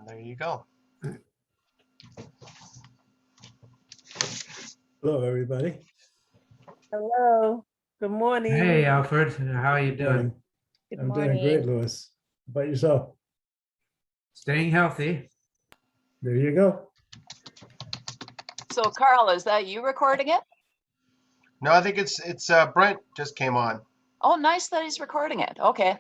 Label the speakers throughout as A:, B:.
A: There you go.
B: Hello, everybody.
C: Hello. Good morning.
D: Hey, Alfred, how are you doing?
B: Morning.
C: Good
B: I'm doing great,
C: morning.
B: Louis. How about yourself?
D: Staying healthy.
B: There you go.
E: So Carl, is that you recording it?
A: No, I think it's Brent just came on.
E: Oh, nice that he's recording it. Okay.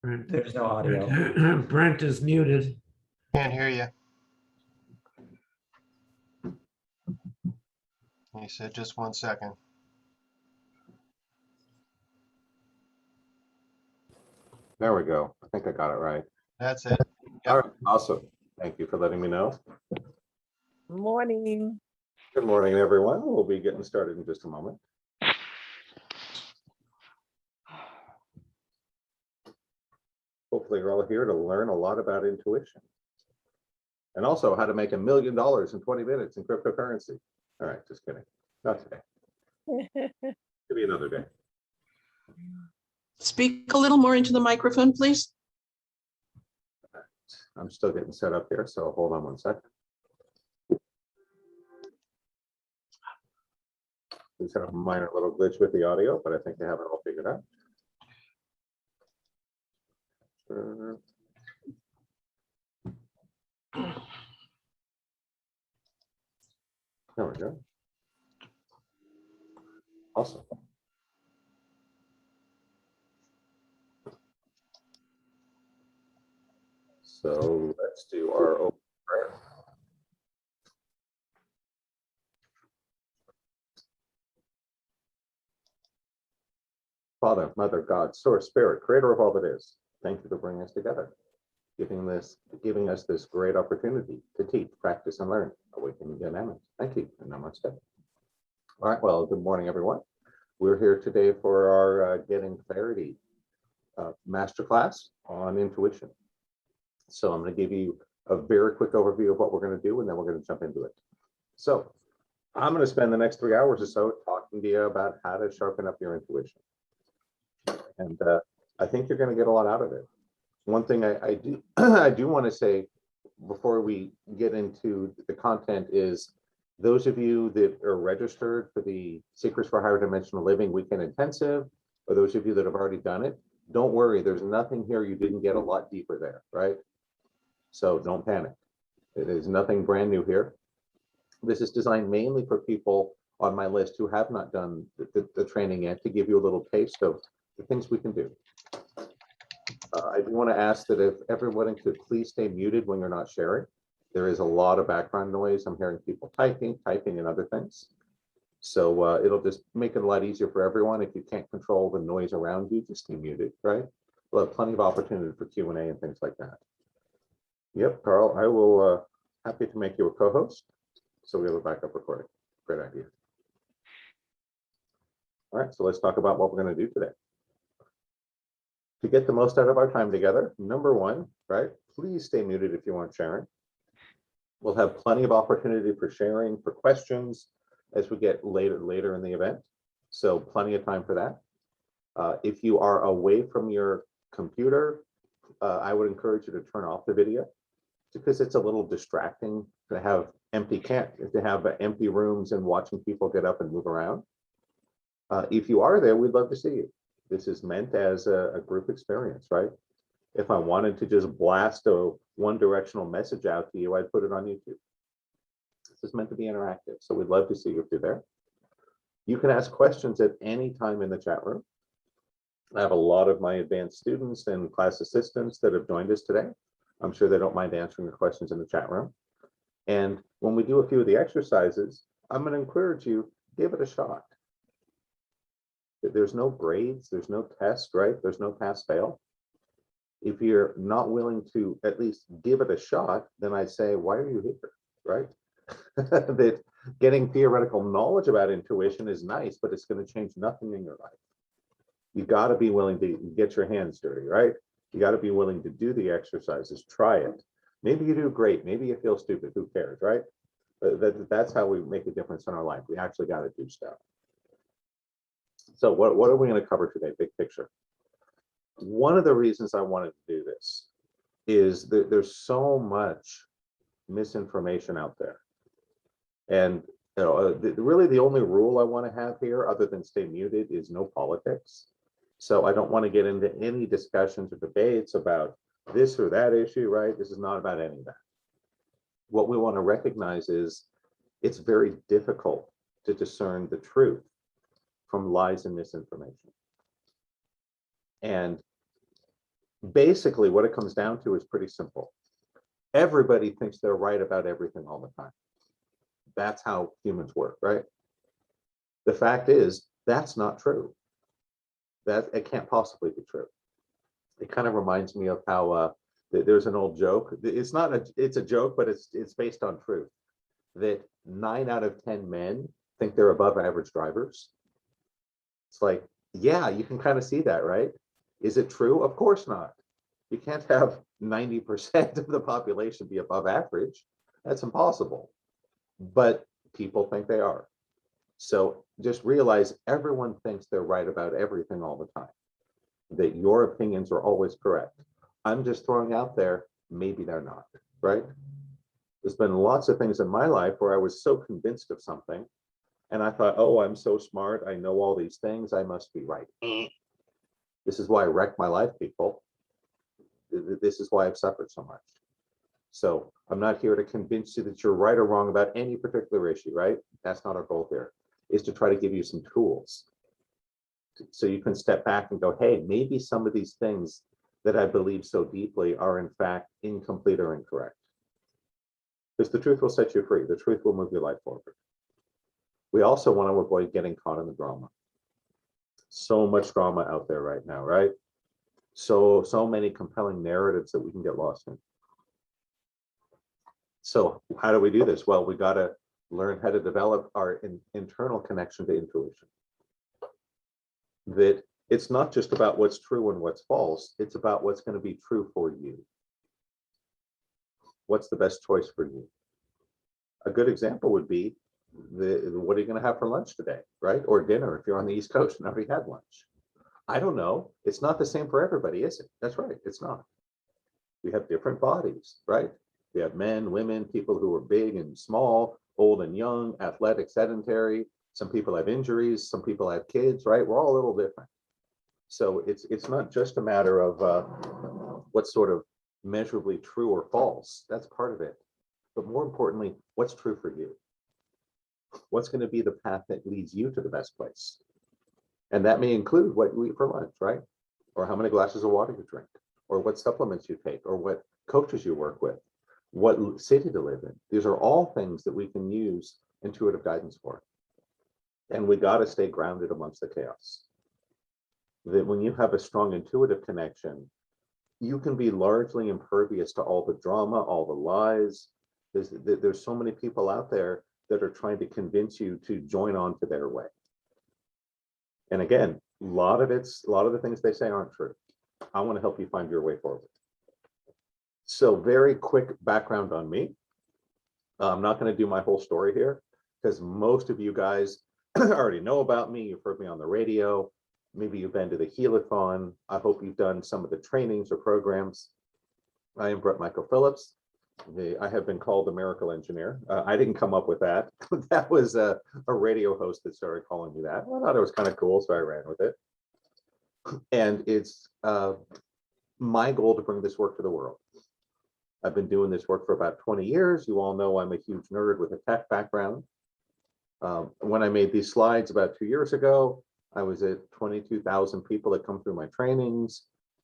F: There's no audio.
D: Brent is muted.
A: Can't hear you. He said just 1 second.
G: There we go. I think I got it right.
A: That's it.
G: All right, awesome. Thank you for letting me know.
C: Morning.
G: Good morning, everyone. We'll be getting started in just a moment. Hopefully you're all here to learn a lot about intuition and also how to make $1 million in 20 minutes in cryptocurrency. All right, just kidding. Not today. Maybe another day.
H: Speak a little more into the microphone, please.
G: I'm still getting set up here, so hold on 1 second. Just had a minor little glitch with the audio, but I think they have it all figured out. There we go. Awesome. So let's do our open prayer. Father, Mother, God, Source, Spirit, Creator of all that is, thank you for bringing us together, giving us this great opportunity to teach, practice, and learn awakening dynamics. Thank you, and namaste. All right, well, good morning, everyone. We're here today for our Getting Clarity Masterclass on intuition. So I'm going to give you a very quick overview of what we're going to do, and then we're going to jump into it. So I'm going to spend the next 3 hours or so talking to you about how to sharpen up your intuition. And I think you're going to get a lot out of it. One thing I do I do want to say before we get into the content is those of you that are registered for the Secrets for Higher Dimensional Living Weekend Intensive, or those of you that have already done it, don't worry, there's nothing here you didn't get a lot deeper there, right? So don't panic. It is nothing brand new here. This is designed mainly for people on my list who have not done the training yet, to give you a little taste of the things we can do. I do want to ask that if everyone could please stay muted when you're not sharing. There is a lot of background noise. I'm hearing people typing, and other things. So it'll just make it a lot easier for everyone. If you can't control the noise around you, just stay muted, right? We'll have plenty of opportunity for Q&A and things like that. Yep, Carl, I will happy to make you a co-host. So we have a backup recording. Great idea. All right, so let's talk about what we're going to do today. To get the most out of our time together, number one, right? Please stay muted if you aren't sharing. We'll have plenty of opportunity for sharing, for questions as we get later in the event. So plenty of time for that. If you are away from your computer, I would encourage you to turn off the video because it's a little distracting to have empty rooms and watching people get up and move around. If you are there, we'd love to see you. This is meant as a group experience, right? If I wanted to just blast a one-directional message out to you, I'd put it on YouTube. This is meant to be interactive, so we'd love to see you if you're there. You can ask questions at any time in the chat room. I have a lot of my advanced students and class assistants that have joined us today. I'm sure they don't mind answering the questions in the chat room. And when we do a few of the exercises, I'm going to encourage you, give it a shot. There's no grades, there's no test, right? There's no pass fail. If you're not willing to at least give it a shot, then I'd say, why are you here, right? That getting theoretical knowledge about intuition is nice, but it's going to change nothing in your life. You got to be willing to get your hands dirty, right? You got to be willing to do the exercises, try it. Maybe you do great, maybe you feel stupid, who cares, right? That's how we make a difference in our life. We actually got to do stuff. So what are we going to cover today, big picture? One of the reasons I wanted to do this is that there's so much misinformation out there. And really the only rule I want to have here, other than stay muted, is no politics. So I don't want to get into any discussions or debates about this or that issue, right? This is not about any of that. What we want to recognize is it's very difficult to discern the truth from lies and misinformation. And basically what it comes down to is pretty simple. Everybody thinks they're right about everything all the time. That's how humans work, right? The fact is, that's not true. That it can't possibly be true. It kind of reminds me of how there's an old joke. It's a joke, but it's based on truth. That 9 out of 10 men think they're above average drivers. It's like, yeah, you can kind of see that, right? Is it true? Of course not. You can't have 90% of the population be above average. That's impossible. But people think they are. So just realize everyone thinks they're right about everything all the time, that your opinions are always correct. I'm just throwing out there, maybe they're not, right? There's been lots of things in my life where I was so convinced of something and I thought, oh, I'm so smart, I know all these things, I must be right. This is why I wrecked my life, people. This is why I've suffered so much. So I'm not here to convince you that you're right or wrong about any particular issue, right? That's not our goal here, is to try to give you some tools so you can step back and go, hey, maybe some of these things that I believe so deeply are in fact incomplete or incorrect. Because the truth will set you free. The truth will move your life forward. We also want to avoid getting caught in the drama. So much drama out there right now, right? So many compelling narratives that we can get lost in. So how do we do this? Well, we got to learn how to develop our internal connection to intuition. That it's not just about what's true and what's false, it's about what's going to be true for you. What's the best choice for you? A good example would be, what are you going to have for lunch today, right? Or dinner if you're on the East Coast and already had lunch. I don't know. It's not the same for everybody, is it? That's right. It's not. We have different bodies, right? We have men, women, people who are big and small, old and young, athletic, sedentary. Some people have injuries. Some people have kids, right? We're all a little different. So it's not just a matter of what's sort of measurably true or false. That's part of it. But more importantly, what's true for you? What's going to be the path that leads you to the best place? And that may include what you eat for lunch, right? Or how many glasses of water you drink, or what supplements you take, or what coaches you work with, what city to live in. These are all things that we can use intuitive guidance for. And we got to stay grounded amongst the chaos. That when you have a strong intuitive connection, you can be largely impervious to all the drama, all the lies. There's so many people out there that are trying to convince you to join on to their way. And again, a lot of the things they say aren't true. I want to help you find your way forward. So very quick background on me. I'm not going to do my whole story here because most of you guys already know about me. You've heard me on the radio. Maybe you've been to the Healathon. I hope you've done some of the trainings or programs. I am Brett Michael Phillips. I have been called the miracle engineer. I didn't come up with that. That was a radio host that started calling me that. I thought it was kind of cool, so I ran with it. And it's my goal to bring this work to the world. I've been doing this work for about 20 years. You all know I'm a huge nerd with a tech background. When I made these slides about 2 years ago, I was at 22,000 people that come through my trainings.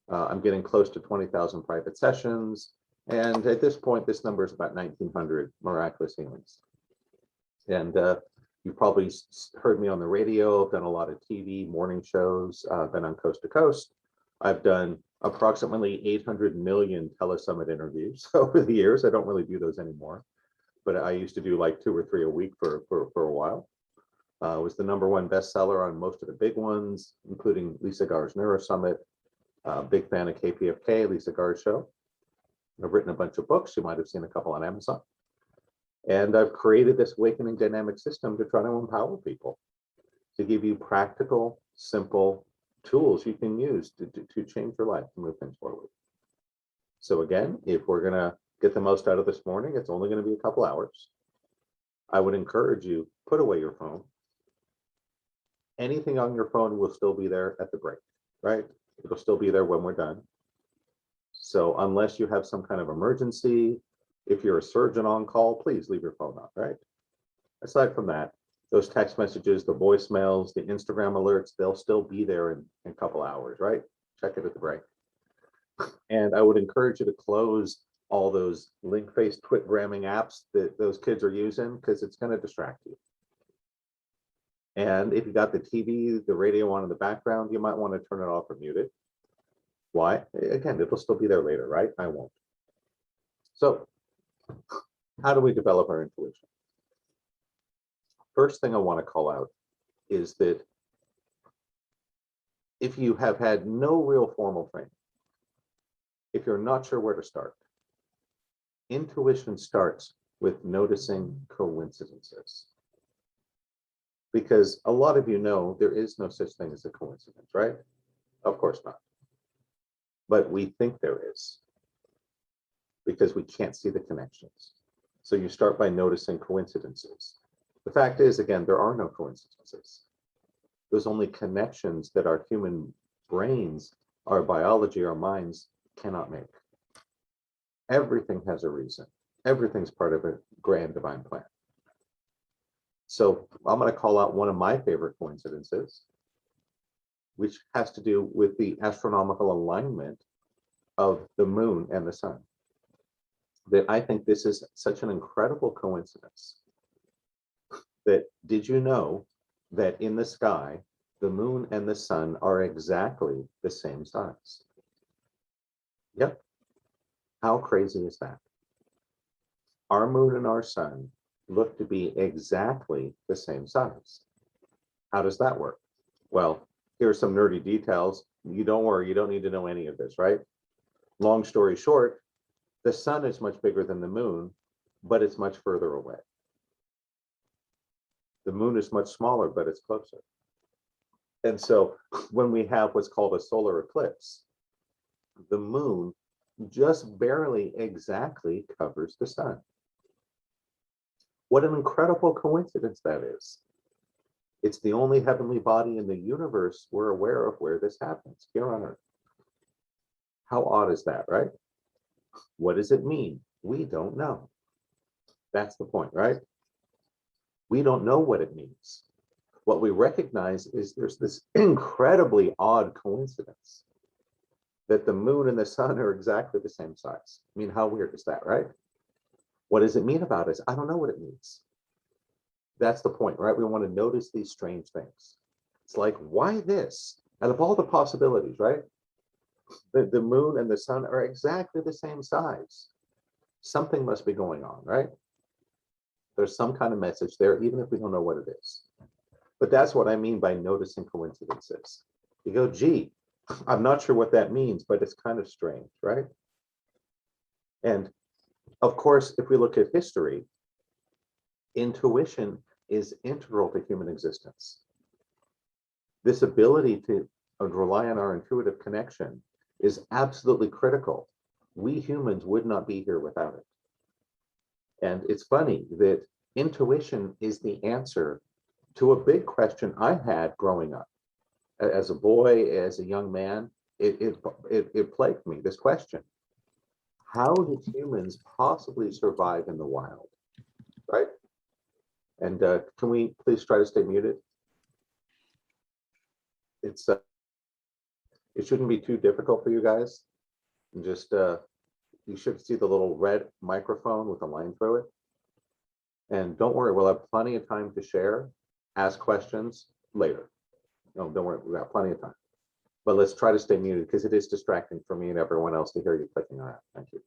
G: I'm getting close to 20,000 private sessions. And at this point, this number is about 1,900 miraculous healings. And you probably heard me on the radio. I've done a lot of TV, morning shows, been on Coast to Coast. I've done approximately 800 million telesummit interviews over the years. I don't really do those anymore, but I used to do like 2 or 3 a week for a while. Was the #1 bestseller on most of the big ones, including Lisa Gar's Neuro Summit. Big fan of KPFK, Lisa Gar's show. I've written a bunch of books. You might have seen a couple on Amazon. And I've created this awakening dynamic system to try to empower people, to give you practical, simple tools you can use to change your life, to move things forward. So again, if we're gonna get the most out of this morning, it's only gonna be a couple hours. I would encourage you, put away your phone. Anything on your phone will still be there at the break, right? It'll still be there when we're done. So unless you have some kind of emergency, if you're a surgeon on call, please leave your phone on, right? Aside from that, those text messages, the voicemails, the Instagram alerts, they'll still be there in a couple hours, right? Check it at the break. And I would encourage you to close all those link-based twitgramming apps that those kids are using, because it's going to distract you. And if you got the TV, the radio on in the background, you might want to turn it off or mute it. Why? Again, it'll still be there later, right? I won't. So how do we develop our intuition? First thing I want to call out is that if you have had no real formal training, if you're not sure where to start, intuition starts with noticing coincidences. Because a lot of you know there is no such thing as a coincidence, right? Of course not. But we think there is, because we can't see the connections. So you start by noticing coincidences. The fact is, again, there are no coincidences. There's only connections that our human brains, our biology, our minds cannot make. Everything has a reason. Everything's part of a grand divine plan. So I'm going to call out one of my favorite coincidences, which has to do with the astronomical alignment of the moon and the sun. That I think this is such an incredible coincidence. That did you know that in the sky, the moon and the sun are exactly the same size? Yep. How crazy is that? Our moon and our sun look to be exactly the same size. How does that work? Well, here's some nerdy details. You don't worry, you don't need to know any of this, right? Long story short, the sun is much bigger than the moon, but it's much further away. The moon is much smaller, but it's closer. And so when we have what's called a solar eclipse, the moon just barely exactly covers the sun. What an incredible coincidence that is. It's the only heavenly body in the universe we're aware of where this happens, here on Earth. How odd is that, right? What does it mean? We don't know. That's the point, right? We don't know what it means. What we recognize is there's this incredibly odd coincidence that the moon and the sun are exactly the same size. I mean, how weird is that, right? What does it mean about us? I don't know what it means. That's the point, right? We want to notice these strange things. It's like, why this? Out of all the possibilities, right? The moon and the sun are exactly the same size. Something must be going on, right? There's some kind of message there, even if we don't know what it is. But that's what I mean by noticing coincidences. You go, gee, I'm not sure what that means, but it's kind of strange, right? And of course, if we look at history, intuition is integral to human existence. This ability to rely on our intuitive connection is absolutely critical. We humans would not be here without it. And it's funny that intuition is the answer to a big question I had growing up. As a boy, as a young man, it plagued me, this question. How did humans possibly survive in the wild, right? And can we please try to stay muted? It shouldn't be too difficult for you guys. And just, you should see the little red microphone with a line through it. And don't worry, we'll have plenty of time to share, ask questions later. No, don't worry, we've got plenty of time. But let's try to stay muted because it is distracting for me and everyone else to hear you clicking around. Thank you.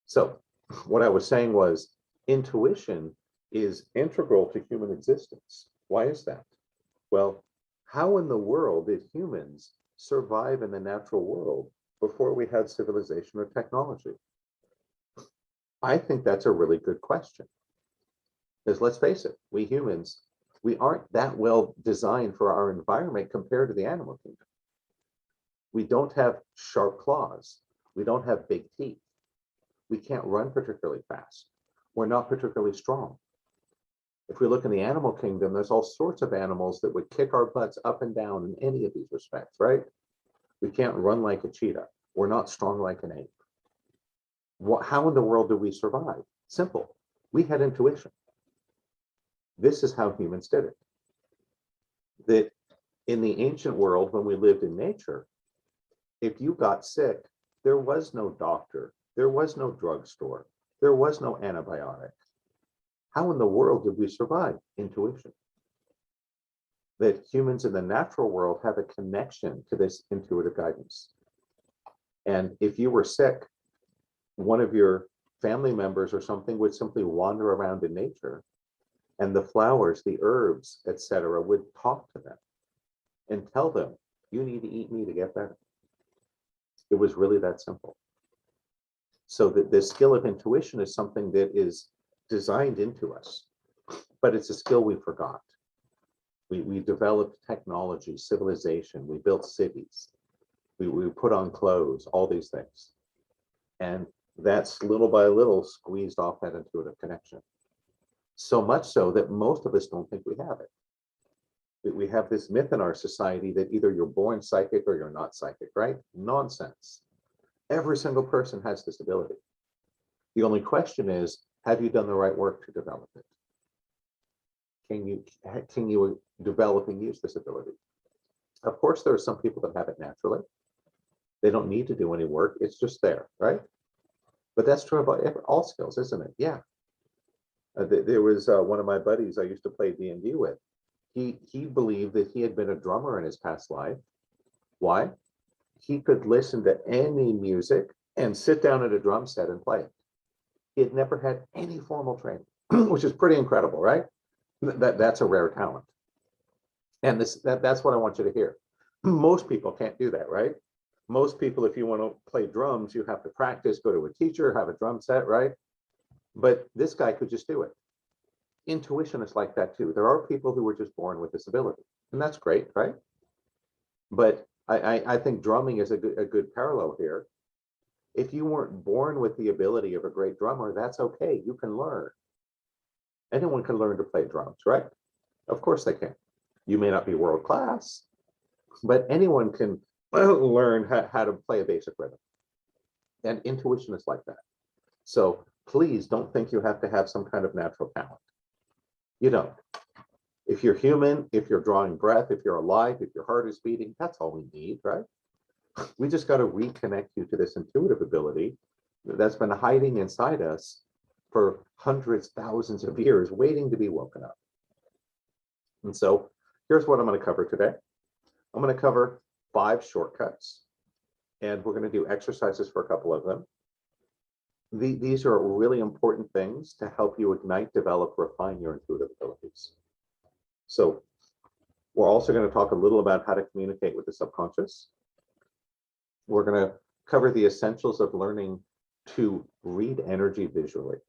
G: So what I was saying was intuition is integral to human existence. Why is that? Well, how in the world did humans survive in the natural world before we had civilization or technology? I think that's a really good question. Because let's face it, we humans, we aren't that well designed for our environment compared to the animal kingdom. We don't have sharp claws. We don't have big teeth. We can't run particularly fast. We're not particularly strong. If we look in the animal kingdom, there's all sorts of animals that would kick our butts up and down in any of these respects, right? We can't run like a cheetah. We're not strong like an ape. How in the world do we survive? Simple. We had intuition. This is how humans did it. That in the ancient world, when we lived in nature, if you got sick, there was no doctor, there was no drugstore, there was no antibiotic. How in the world did we survive? Intuition. That humans in the natural world have a connection to this intuitive guidance. And if you were sick, one of your family members or something would simply wander around in nature, and the flowers, the herbs, etc., would talk to them and tell them, you need to eat me to get better. It was really that simple. So the skill of intuition is something that is designed into us, but it's a skill we forgot. We developed technology, civilization, we built cities, we put on clothes, all these things. And that's little by little squeezed off that intuitive connection. So much so that most of us don't think we have it. We have this myth in our society that either you're born psychic or you're not psychic, right? Nonsense. Every single person has this ability. The only question is, have you done the right work to develop it? Can you develop and use this ability? Of course, there are some people that have it naturally. They don't need to do any work. It's just there, right? But that's true about all skills, isn't it? Yeah. There was one of my buddies I used to play D&D with. He believed that he had been a drummer in his past life. Why? He could listen to any music and sit down at a drum set and play it. He had never had any formal training, which is pretty incredible, right? That's a rare talent. And that's what I want you to hear. Most people can't do that, right? Most people, if you want to play drums, you have to practice, go to a teacher, have a drum set, right? But this guy could just do it. Intuition is like that too. There are people who were just born with this ability, and that's great, right? But I think drumming is a good parallel here. If you weren't born with the ability of a great drummer, that's okay. You can learn. Anyone can learn to play drums, right? Of course they can. You may not be world class, but anyone can learn how to play a basic rhythm. And intuition is like that. So please don't think you have to have some kind of natural talent. You don't. If you're human, if you're drawing breath, if you're alive, if your heart is beating, that's all we need, right? We just got to reconnect you to this intuitive ability that's been hiding inside us for hundreds, thousands of years, waiting to be woken up. And so here's what I'm going to cover today. I'm going to cover 5 shortcuts, and we're going to do exercises for a couple of them. These are really important things to help you ignite, develop, refine your intuitive abilities. So we're also going to talk a little about how to communicate with the subconscious. We're going to cover the essentials of learning to read energy visually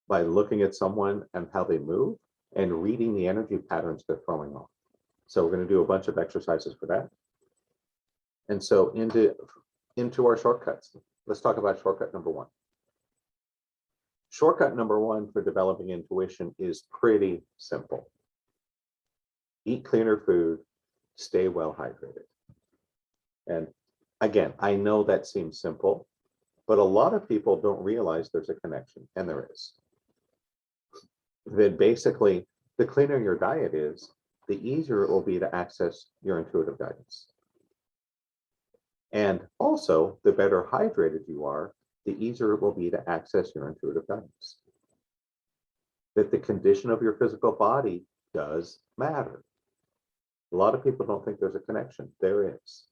G: by looking at someone and how they move and reading the energy patterns they're throwing off. So we're going to do a bunch of exercises for that. And so into our shortcuts. Let's talk about shortcut number 1. shortcut number one for developing intuition is pretty simple. Eat cleaner food, stay well hydrated. And again, I know that seems simple, but a lot of people don't realize there's a connection, and there is. That basically, the cleaner your diet is, the easier it will be to access your intuitive guidance. And also, the better hydrated you are, the easier it will be to access your intuitive guidance. That the condition of your physical body does matter. A lot of people don't think there's a connection. There is.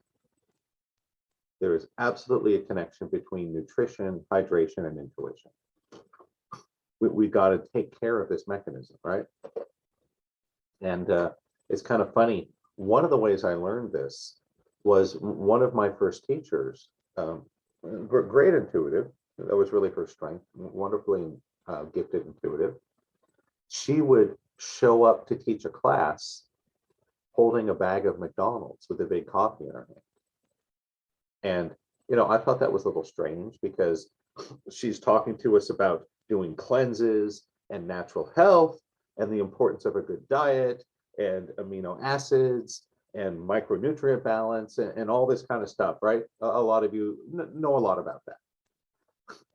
G: There is absolutely a connection between nutrition, hydration, and intuition. We got to take care of this mechanism, right? And it's kind of funny. One of the ways I learned this was one of my first teachers, great intuitive. That was really her strength, wonderfully gifted intuitive. She would show up to teach a class holding a bag of McDonald's with a big coffee in her hand. And, you know, I thought that was a little strange because she's talking to us about doing cleanses and natural health and the importance of a good diet and amino acids and micronutrient balance and all this kind of stuff, right? A lot of you know a lot about that.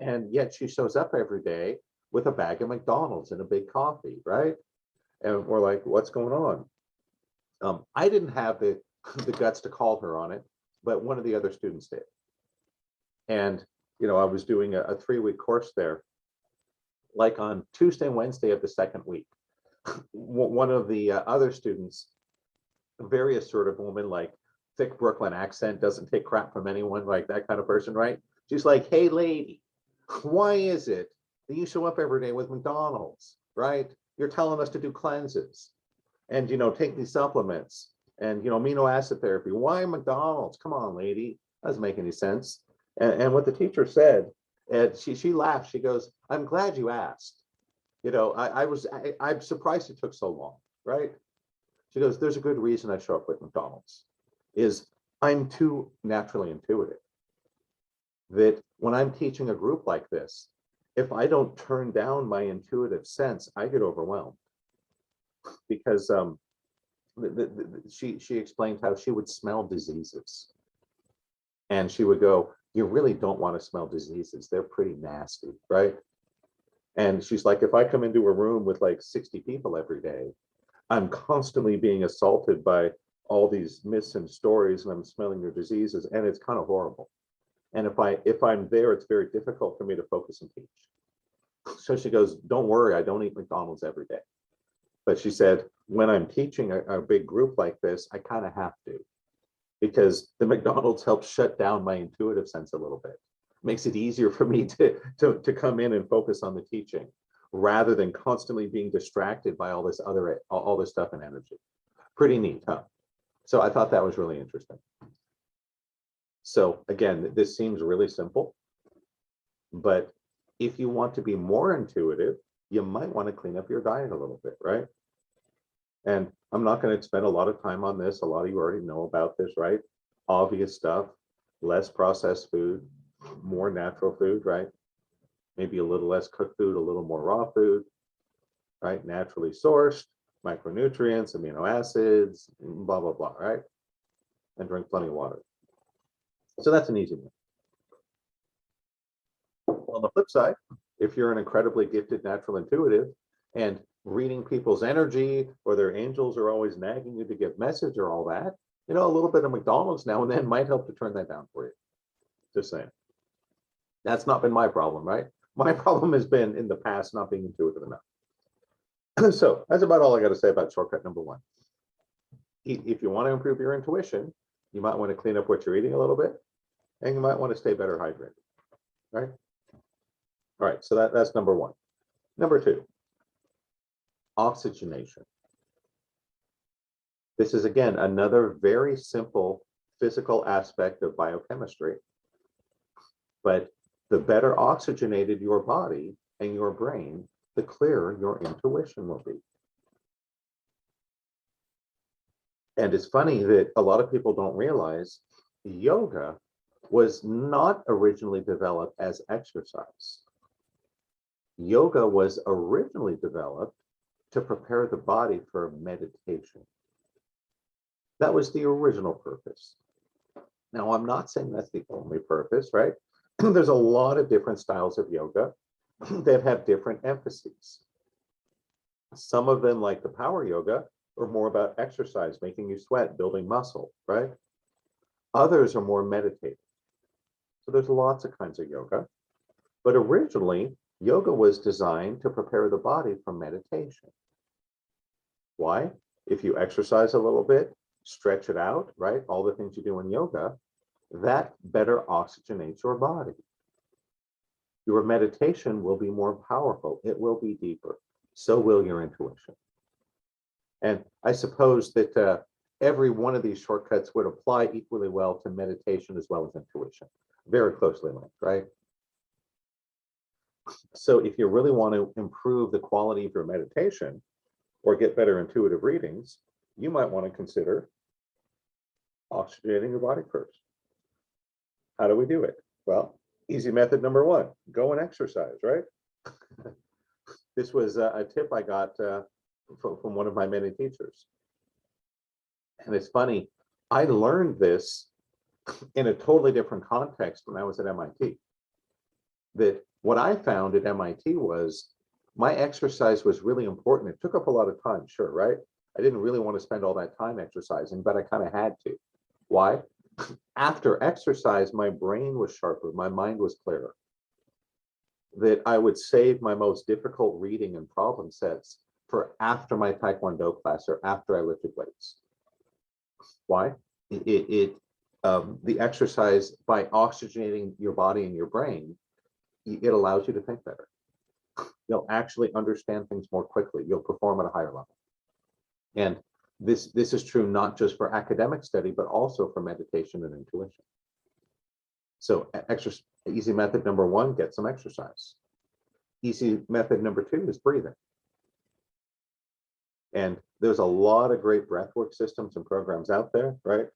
G: And yet she shows up every day with a bag of McDonald's and a big coffee, right? And we're like, what's going on? I didn't have the guts to call her on it, but one of the other students did. And, you know, I was doing a 3-week course there. Like on Tuesday and Wednesday of the second week, one of the other students, a very assertive woman, like thick Brooklyn accent, doesn't take crap from anyone, like that kind of person, right? She's like, hey, lady, why is it that you show up every day with McDonald's, right? You're telling us to do cleanses and, you know, take these supplements and, you know, amino acid therapy. Why McDonald's? Come on, lady. That doesn't make any sense. And what the teacher said, and she laughed. She goes, I'm glad you asked. You know, I'm surprised it took so long, right? She goes, there's a good reason I show up with McDonald's, is I'm too naturally intuitive. That when I'm teaching a group like this, if I don't turn down my intuitive sense, I get overwhelmed. Because she explained how she would smell diseases. And she would go, you really don't want to smell diseases. They're pretty nasty, right? And she's like, if I come into a room with like 60 people every day, I'm constantly being assaulted by all these myths and stories, and I'm smelling their diseases, and it's kind of horrible. And if I'm there, it's very difficult for me to focus and teach. So she goes, don't worry, I don't eat McDonald's every day. But she said, when I'm teaching a big group like this, I kind of have to, because the McDonald's helps shut down my intuitive sense a little bit. Makes it easier for me to come in and focus on the teaching rather than constantly being distracted by all this stuff and energy. Pretty neat, huh? So I thought that was really interesting. So again, this seems really simple, but if you want to be more intuitive, you might want to clean up your diet a little bit, right? And I'm not going to spend a lot of time on this. A lot of you already know about this, right? Obvious stuff, less processed food, more natural food, right? Maybe a little less cooked food, a little more raw food, right? Naturally sourced, micronutrients, amino acids, blah, blah, blah, right? And drink plenty of water. So that's an easy one. On the flip side, if you're an incredibly gifted natural intuitive and reading people's energy or their angels are always nagging you to give message or all that, you know, a little bit of McDonald's now and then might help to turn that down for you. Just saying. That's not been my problem, right? My problem has been in the past not being intuitive enough. So that's about all I got to say about shortcut number one. If you want to improve your intuition, you might want to clean up what you're eating a little bit, and you might want to stay better hydrated, right? All right, so that's number one. Number two, oxygenation. This is, again, another very simple physical aspect of biochemistry, but the better oxygenated your body and your brain, the clearer your intuition will be. And it's funny that a lot of people don't realize yoga was not originally developed as exercise. yoga was originally developed to prepare the body for meditation. That was the original purpose. Now, I'm not saying that's the only purpose, right? There's a lot of different styles of yoga that have different emphases. Some of them, like the power yoga, are more about exercise, making you sweat, building muscle, right? Others are more meditative. So there's lots of kinds of yoga. But originally, yoga was designed to prepare the body for meditation. Why? If you exercise a little bit, stretch it out, right? All the things you do in yoga, that better oxygenates your body. Your meditation will be more powerful. It will be deeper. So will your intuition. And I suppose that every one of these shortcuts would apply equally well to meditation as well as intuition. Very closely linked, right? So if you really want to improve the quality of your meditation or get better intuitive readings, you might want to consider oxygenating your body first. How do we do it? Well, easy method number one, go and exercise, right? This was a tip I got from one of my many teachers. And it's funny, I learned this in a totally different context when I was at MIT. That what I found at MIT was my exercise was really important. It took up a lot of time, sure, right? I didn't really want to spend all that time exercising, but I kind of had to. Why? After exercise, my brain was sharper, my mind was clearer. That I would save my most difficult reading and problem sets for after my Taekwondo class or after I lifted weights. Why? The exercise, by oxygenating your body and your brain, it allows you to think better. You'll actually understand things more quickly. You'll perform at a higher level. And this is true not just for academic study, but also for meditation and intuition. So easy method number one, get some exercise. Easy method number two is breathing. And there's a lot of great breathwork systems and programs out there, right?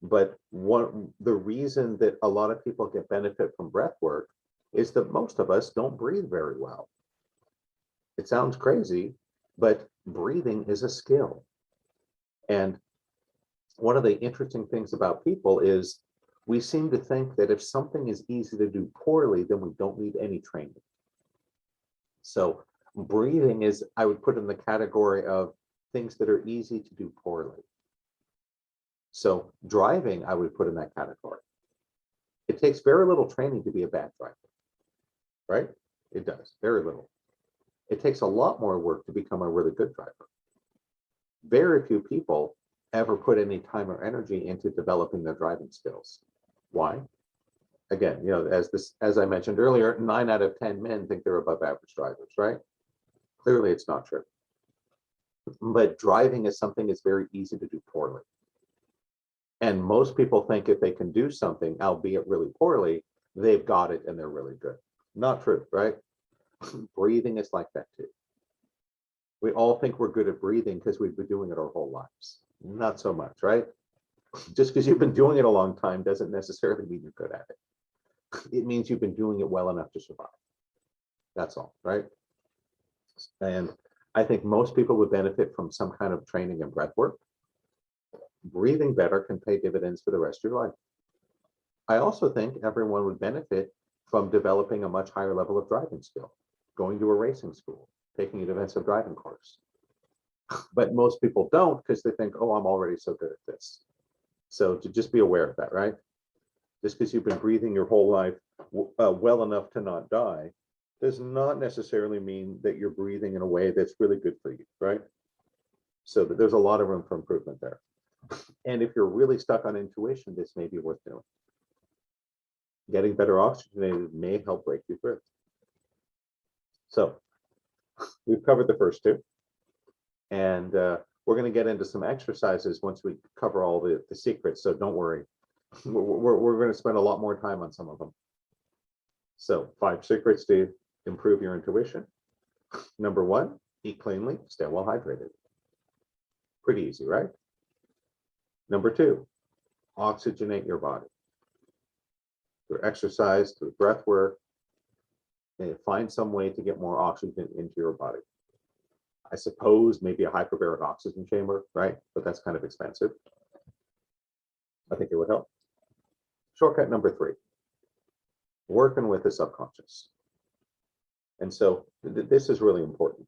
G: But the reason that a lot of people get benefit from breathwork is that most of us don't breathe very well. It sounds crazy, but breathing is a skill. And one of the interesting things about people is we seem to think that if something is easy to do poorly, then we don't need any training. So breathing is, I would put in the category of things that are easy to do poorly. So driving, I would put in that category. It takes very little training to be a bad driver, right? It does, very little. It takes a lot more work to become a really good driver. Very few people ever put any time or energy into developing their driving skills. Why? Again, you know, as I mentioned earlier, 9 out of 10 men think they're above average drivers, right? Clearly, it's not true. But driving is something that's very easy to do poorly. And most people think if they can do something, albeit really poorly, they've got it and they're really good. Not true, right? Breathing is like that too. We all think we're good at breathing because we've been doing it our whole lives. Not so much, right? Just because you've been doing it a long time doesn't necessarily mean you're good at it. It means you've been doing it well enough to survive. That's all, right? And I think most people would benefit from some kind of training in breath work. Breathing better can pay dividends for the rest of your life. I also think everyone would benefit from developing a much higher level of driving skill, going to a racing school, taking an advanced driving course. But most people don't because they think, oh, I'm already so good at this. So to just be aware of that, right? Just because you've been breathing your whole life well enough to not die does not necessarily mean that you're breathing in a way that's really good for you, right? So there's a lot of room for improvement there. And if you're really stuck on intuition, this may be worth doing. Getting better oxygenated may help break you through. So we've covered the first two. And we're going to get into some exercises once we cover all the secrets. So don't worry. We're going to spend a lot more time on some of them. So 5 secrets to improve your intuition. Number 1, eat cleanly, stay well hydrated. Pretty easy, right? Number 2, oxygenate your body. Through exercise, through breath work, Find some way to get more oxygen into your body. I suppose maybe a hyperbaric oxygen chamber, right? But that's kind of expensive. I think it would help. Shortcut number 3, working with the subconscious. And so this is really important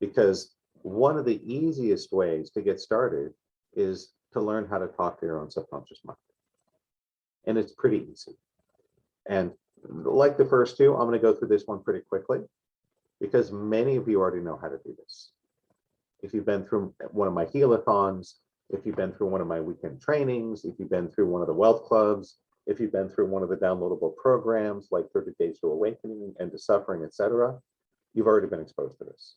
G: because one of the easiest ways to get started is to learn how to talk to your own subconscious mind. And it's pretty easy. And like the first two, I'm going to go through this one pretty quickly because many of you already know how to do this. If you've been through one of my healathons, if you've been through one of my weekend trainings, if you've been through one of the wealth clubs, if you've been through one of the downloadable programs like 30 Days to Awakening, End to Suffering, etc., you've already been exposed to this.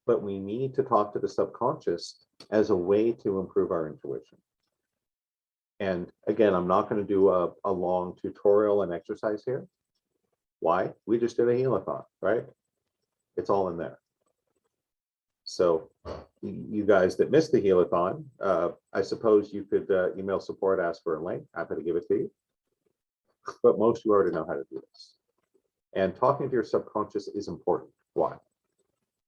G: But we need to talk to the subconscious as a way to improve our intuition. And again, I'm not going to do a long tutorial and exercise here. Why? We just did a healathon, right? It's all in there. So you guys that missed the healathon, I suppose you could email support, ask for a link. Happy to give it to you. But most of you already know how to do this. And talking to your subconscious is important. Why?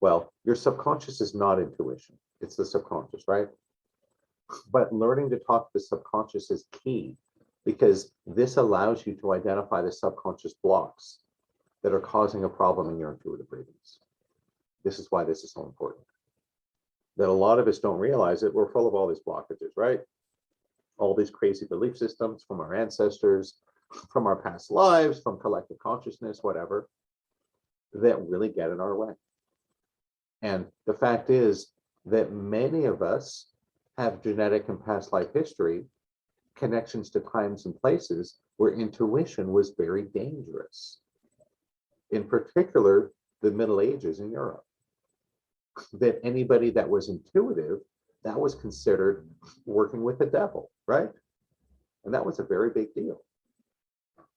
G: Well, your subconscious is not intuition. It's the subconscious, right? But learning to talk to the subconscious is key because this allows you to identify the subconscious blocks that are causing a problem in your intuitive readings. This is why this is so important. That a lot of us don't realize it. We're full of all these blockages, right? All these crazy belief systems from our ancestors, from our past lives, from collective consciousness, whatever, that really get in our way. And the fact is that many of us have genetic and past life history, connections to times and places where intuition was very dangerous. In particular, the Middle Ages in Europe. That anybody that was intuitive, that was considered working with the devil, right? And that was a very big deal.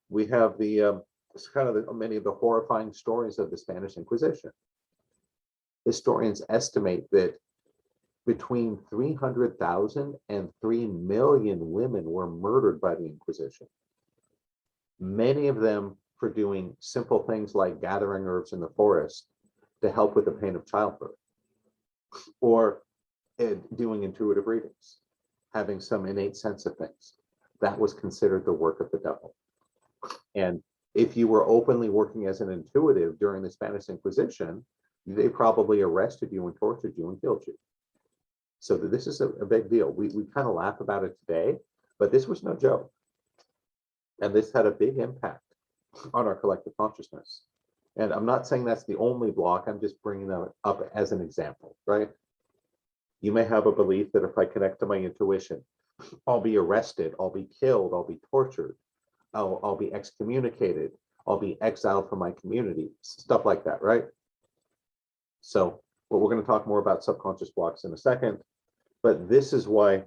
G: We have the many of the horrifying stories of the Spanish Inquisition. Historians estimate that between 300,000 and 3 million women were murdered by the Inquisition. Many of them for doing simple things like gathering herbs in the forest to help with the pain of childbirth, or doing intuitive readings, having some innate sense of things. That was considered the work of the devil. And if you were openly working as an intuitive during the Spanish Inquisition, they probably arrested you and tortured you and killed you. So this is a big deal. We kind of laugh about it today, but this was no joke. And this had a big impact on our collective consciousness. And I'm not saying that's the only block, I'm just bringing that up as an example, right? You may have a belief that if I connect to my intuition, I'll be arrested, I'll be killed, I'll be tortured, I'll be excommunicated, I'll be exiled from my community, stuff like that, right? So, well, we're going to talk more about subconscious blocks in a second, but this is why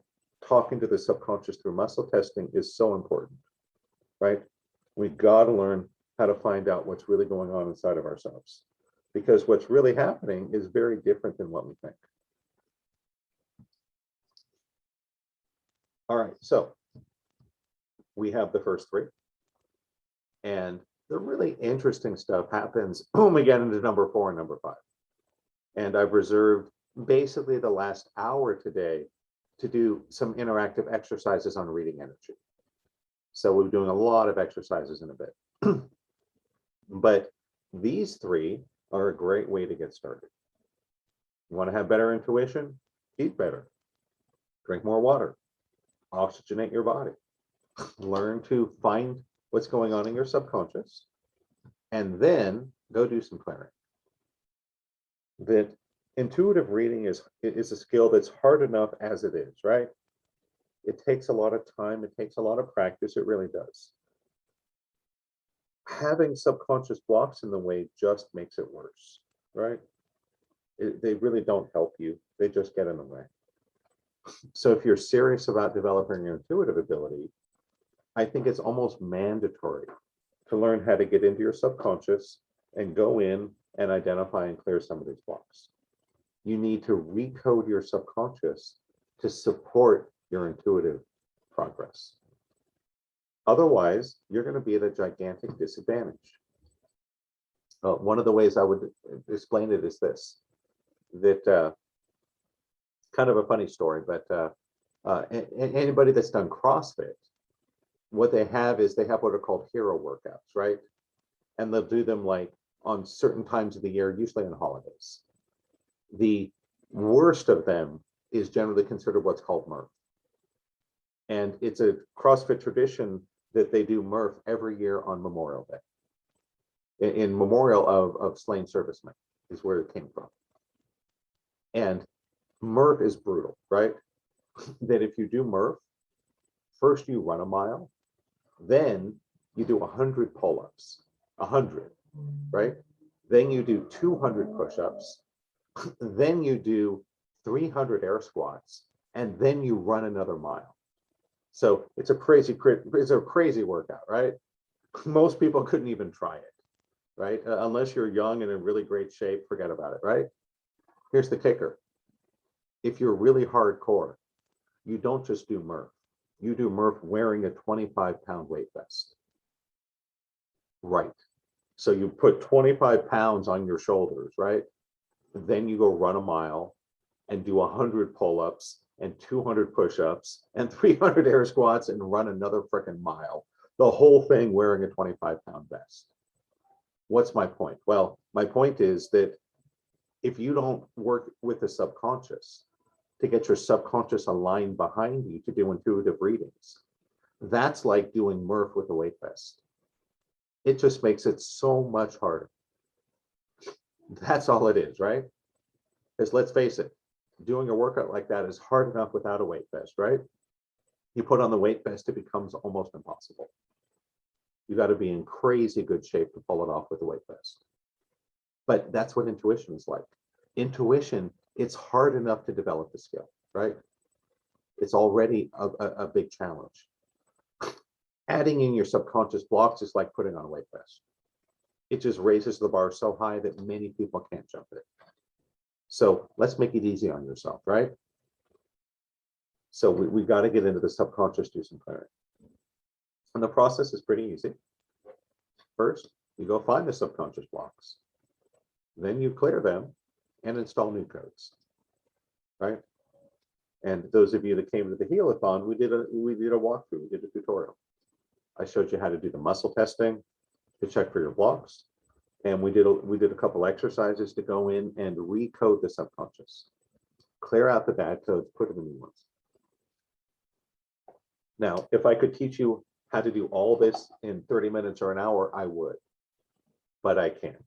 G: talking to the subconscious through muscle testing is so important, right? We've got to learn how to find out what's really going on inside of ourselves, because what's really happening is very different than what we think. All right, so we have the first three, and the really interesting stuff happens when we get into number 4 and number 5. And I've reserved basically the last hour today to do some interactive exercises on reading energy. So we're doing a lot of exercises in a bit. But these 3 are a great way to get started. You want to have better intuition? Eat better. Drink more water. Oxygenate your body. Learn to find what's going on in your subconscious. And then go do some clearing. That intuitive reading is a skill that's hard enough as it is, right? It takes a lot of time. It takes a lot of practice. It really does. Having subconscious blocks in the way just makes it worse, right? They really don't help you. They just get in the way. So if you're serious about developing your intuitive ability, I think it's almost mandatory to learn how to get into your subconscious and go in and identify and clear some of these blocks. You need to recode your subconscious to support your intuitive progress. Otherwise, you're going to be at a gigantic disadvantage. One of the ways I would explain it is this, that kind of a funny story, but anybody that's done CrossFit, what they have is they have what are called hero workouts, right? And they'll do them like on certain times of the year, usually on holidays. The worst of them is generally considered what's called Murph. And it's a CrossFit tradition that they do Murph every year on Memorial Day. In memorial of slain servicemen is where it came from. And Murph is brutal, right? That if you do Murph, first you run a mile, then you do 100 pull-ups, 100, right? Then you do 200 push-ups, then you do 300 air squats, and then you run another mile. So it's a crazy workout, right? Most people couldn't even try it, right? Unless you're young and in really great shape, forget about it, right? Here's the kicker. If you're really hardcore, you don't just do Murph. You do Murph wearing a 25-pound weight vest. Right. So you put 25 pounds on your shoulders, right? Then you go run a mile and do 100 pull-ups and 200 push-ups and 300 air squats and run another freaking mile. The whole thing wearing a 25-pound vest. What's my point? Well, my point is that if you don't work with the subconscious to get your subconscious aligned behind you to do intuitive readings, that's like doing Murph with a weight vest. It just makes it so much harder. That's all it is, right? Because let's face it, doing a workout like that is hard enough without a weight vest, right? You put on the weight vest, it becomes almost impossible. You got to be in crazy good shape to pull it off with a weight vest. But that's what intuition is like. Intuition, it's hard enough to develop the skill, right? It's already a big challenge. Adding in your subconscious blocks is like putting on a weight vest. It just raises the bar so high that many people can't jump it. So let's make it easy on yourself, right? So we got to get into the subconscious, do some clearing. And the process is pretty easy. First, you go find the subconscious blocks. Then you clear them and install new codes, right? And those of you that came to the Healathon, we did a walkthrough, we did a tutorial. I showed you how to do the muscle testing to check for your blocks. And we did a couple exercises to go in and recode the subconscious. Clear out the bad codes, put in the new ones. Now, if I could teach you how to do all this in 30 minutes or an hour, I would, but I can't.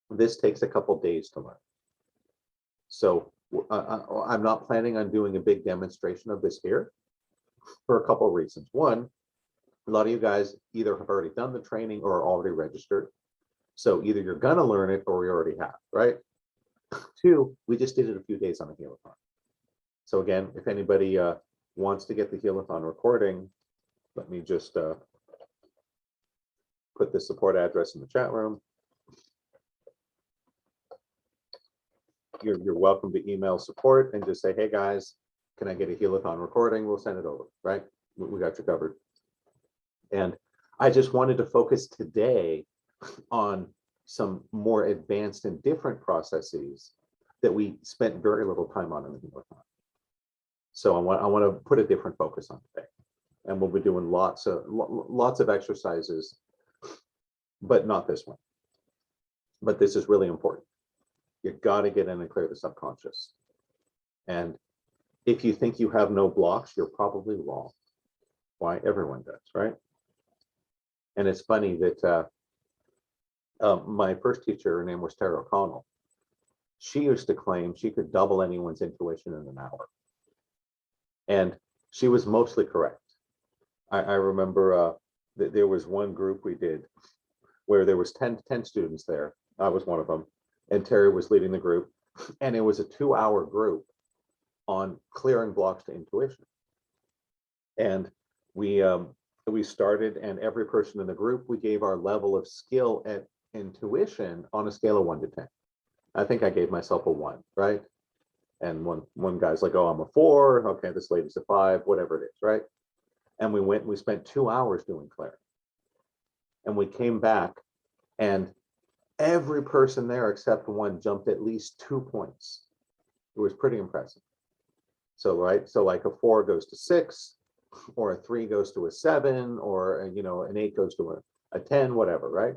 G: This takes a couple days to learn. So I'm not planning on doing a big demonstration of this here for a couple of reasons. One, a lot of you guys either have already done the training or are already registered. So either you're gonna learn it or you already have, right? Two, we just did it a few days on the Healathon. So again, if anybody wants to get the Healathon recording, let me just put the support address in the chat room. You're welcome to email support and just say, hey guys, can I get a Healathon recording? We'll send it over, right? We got you covered. And I just wanted to focus today on some more advanced and different processes that we spent very little time on in the Healathon. So I want to put a different focus on today. And we'll be doing lots of exercises, but not this one. But this is really important. You got to get in and clear the subconscious. And if you think you have no blocks, you're probably wrong. Why? Everyone does, right? And it's funny that my first teacher, her name was Tara O'Connell. She used to claim she could double anyone's intuition in an hour. And she was mostly correct. I remember that there was one group we did where there was 10 students there. I was one of them. And Terry was leading the group. And it was a 2-hour group on clearing blocks to intuition. And we started, and every person in the group, we gave our level of skill at intuition on a scale of 1 to 10. I think I gave myself a 1, right? And one guy's like, oh, I'm a 4. Okay, this lady's a 5, whatever it is, right? And we spent 2 hours doing clearing. And we came back, and every person there except one jumped at least 2 points. It was pretty impressive. So, right, so like a 4 goes to 6, or a 3 goes to a 7, or an 8 goes to a 10, whatever, right?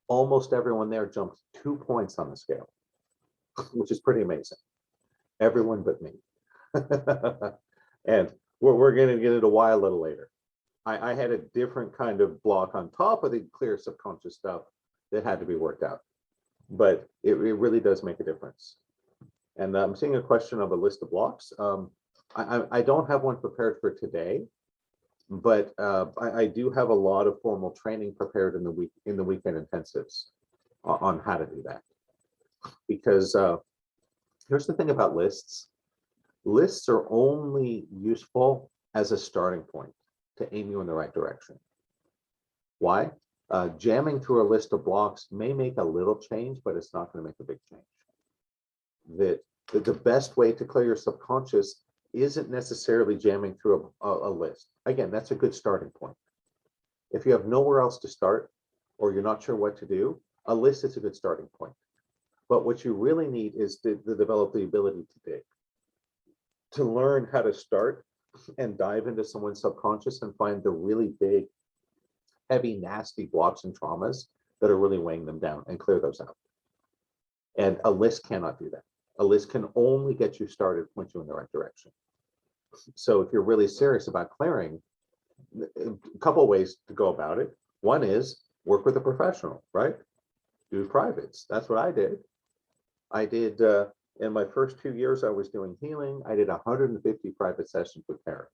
G: Almost everyone there jumped 2 points on the scale, which is pretty amazing. Everyone but me. And we're going to get into why a little later. I had a different kind of block on top of the clear subconscious stuff that had to be worked out, but it really does make a difference. And I'm seeing a question of a list of blocks. I don't have one prepared for today, but I do have a lot of formal training prepared in the weekend intensives on how to do that. Because here's the thing about lists. Lists are only useful as a starting point to aim you in the right direction. Why? Jamming through a list of blocks may make a little change, but it's not going to make a big change. The best way to clear your subconscious isn't necessarily jamming through a list. Again, that's a good starting point. If you have nowhere else to start, or you're not sure what to do, a list is a good starting point. But what you really need is to develop the ability to dig, to learn how to start and dive into someone's subconscious and find the really big, heavy, nasty blocks and traumas that are really weighing them down and clear those out. And a list cannot do that. A list can only get you started, point you in the right direction. So if you're really serious about clearing, a couple of ways to go about it. One is work with a professional, right? Do privates. That's what I did. I did, in my first 2 years I was doing healing, I did 150 private sessions with Karen.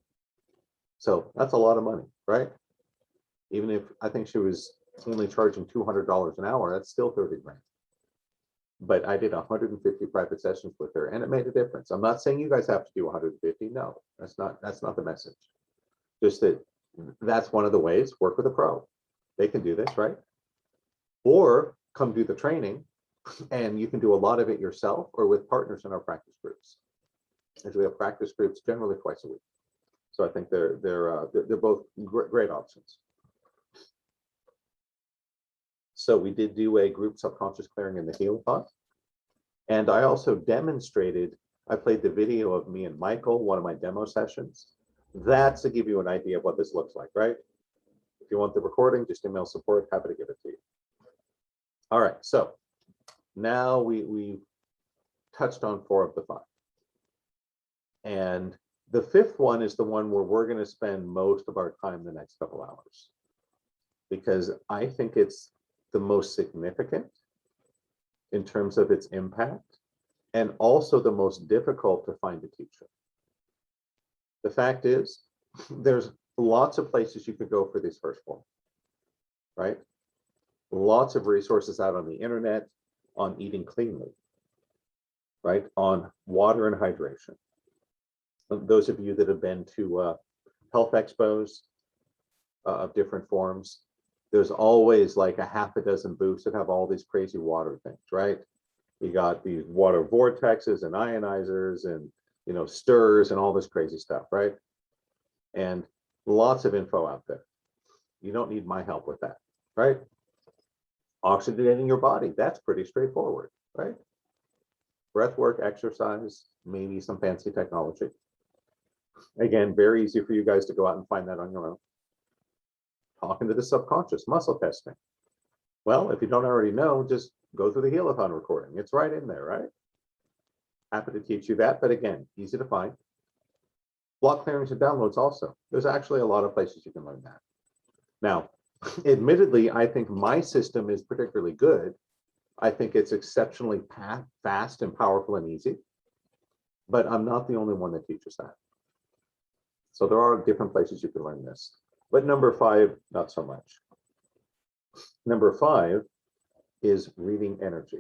G: So that's a lot of money, right? Even if I think she was only charging $200 an hour, that's still 30 grand. But I did 150 private sessions with her, and it made a difference. I'm not saying you guys have to do 150. No, that's not the message. Just that's one of the ways. Work with a pro. They can do this, right? Or come do the training, and you can do a lot of it yourself or with partners in our practice groups. As we have practice groups generally twice a week. So I think they're both great options. So we did do a group subconscious clearing in the Heal-a-thon. And I also demonstrated, I played the video of me and Michael, one of my demo sessions. That's to give you an idea of what this looks like, right? If you want the recording, just email support, happy to give it to you. All right, so now we've touched on 4 of the 5. And the 5th one is the one where we're going to spend most of our time the next couple hours, because I think it's the most significant in terms of its impact, and also the most difficult to find a teacher. The fact is, there's lots of places you could go for this first form, right? Lots of resources out on the internet on eating cleanly, right? On water and hydration. Those of you that have been to health expos of different forms, there's always like a half a dozen booths that have all these crazy water things, right? You got these water vortexes and ionizers and, stirrers and all this crazy stuff, right? And lots of info out there. You don't need my help with that, right? Oxygenating your body, that's pretty straightforward, right? Breath work, exercise, maybe some fancy technology. Again, very easy for you guys to go out and find that on your own. Talking to the subconscious, muscle testing. Well, if you don't already know, just go through the Heal-a-thon recording. It's right in there, right? Happy to teach you that, but again, easy to find. Block clearings and downloads also. There's actually a lot of places you can learn that. Now, admittedly, I think my system is particularly good. I think it's exceptionally fast and powerful and easy, but I'm not the only one that teaches that. So there are different places you can learn this. But number 5, not so much. Number 5 is reading energy.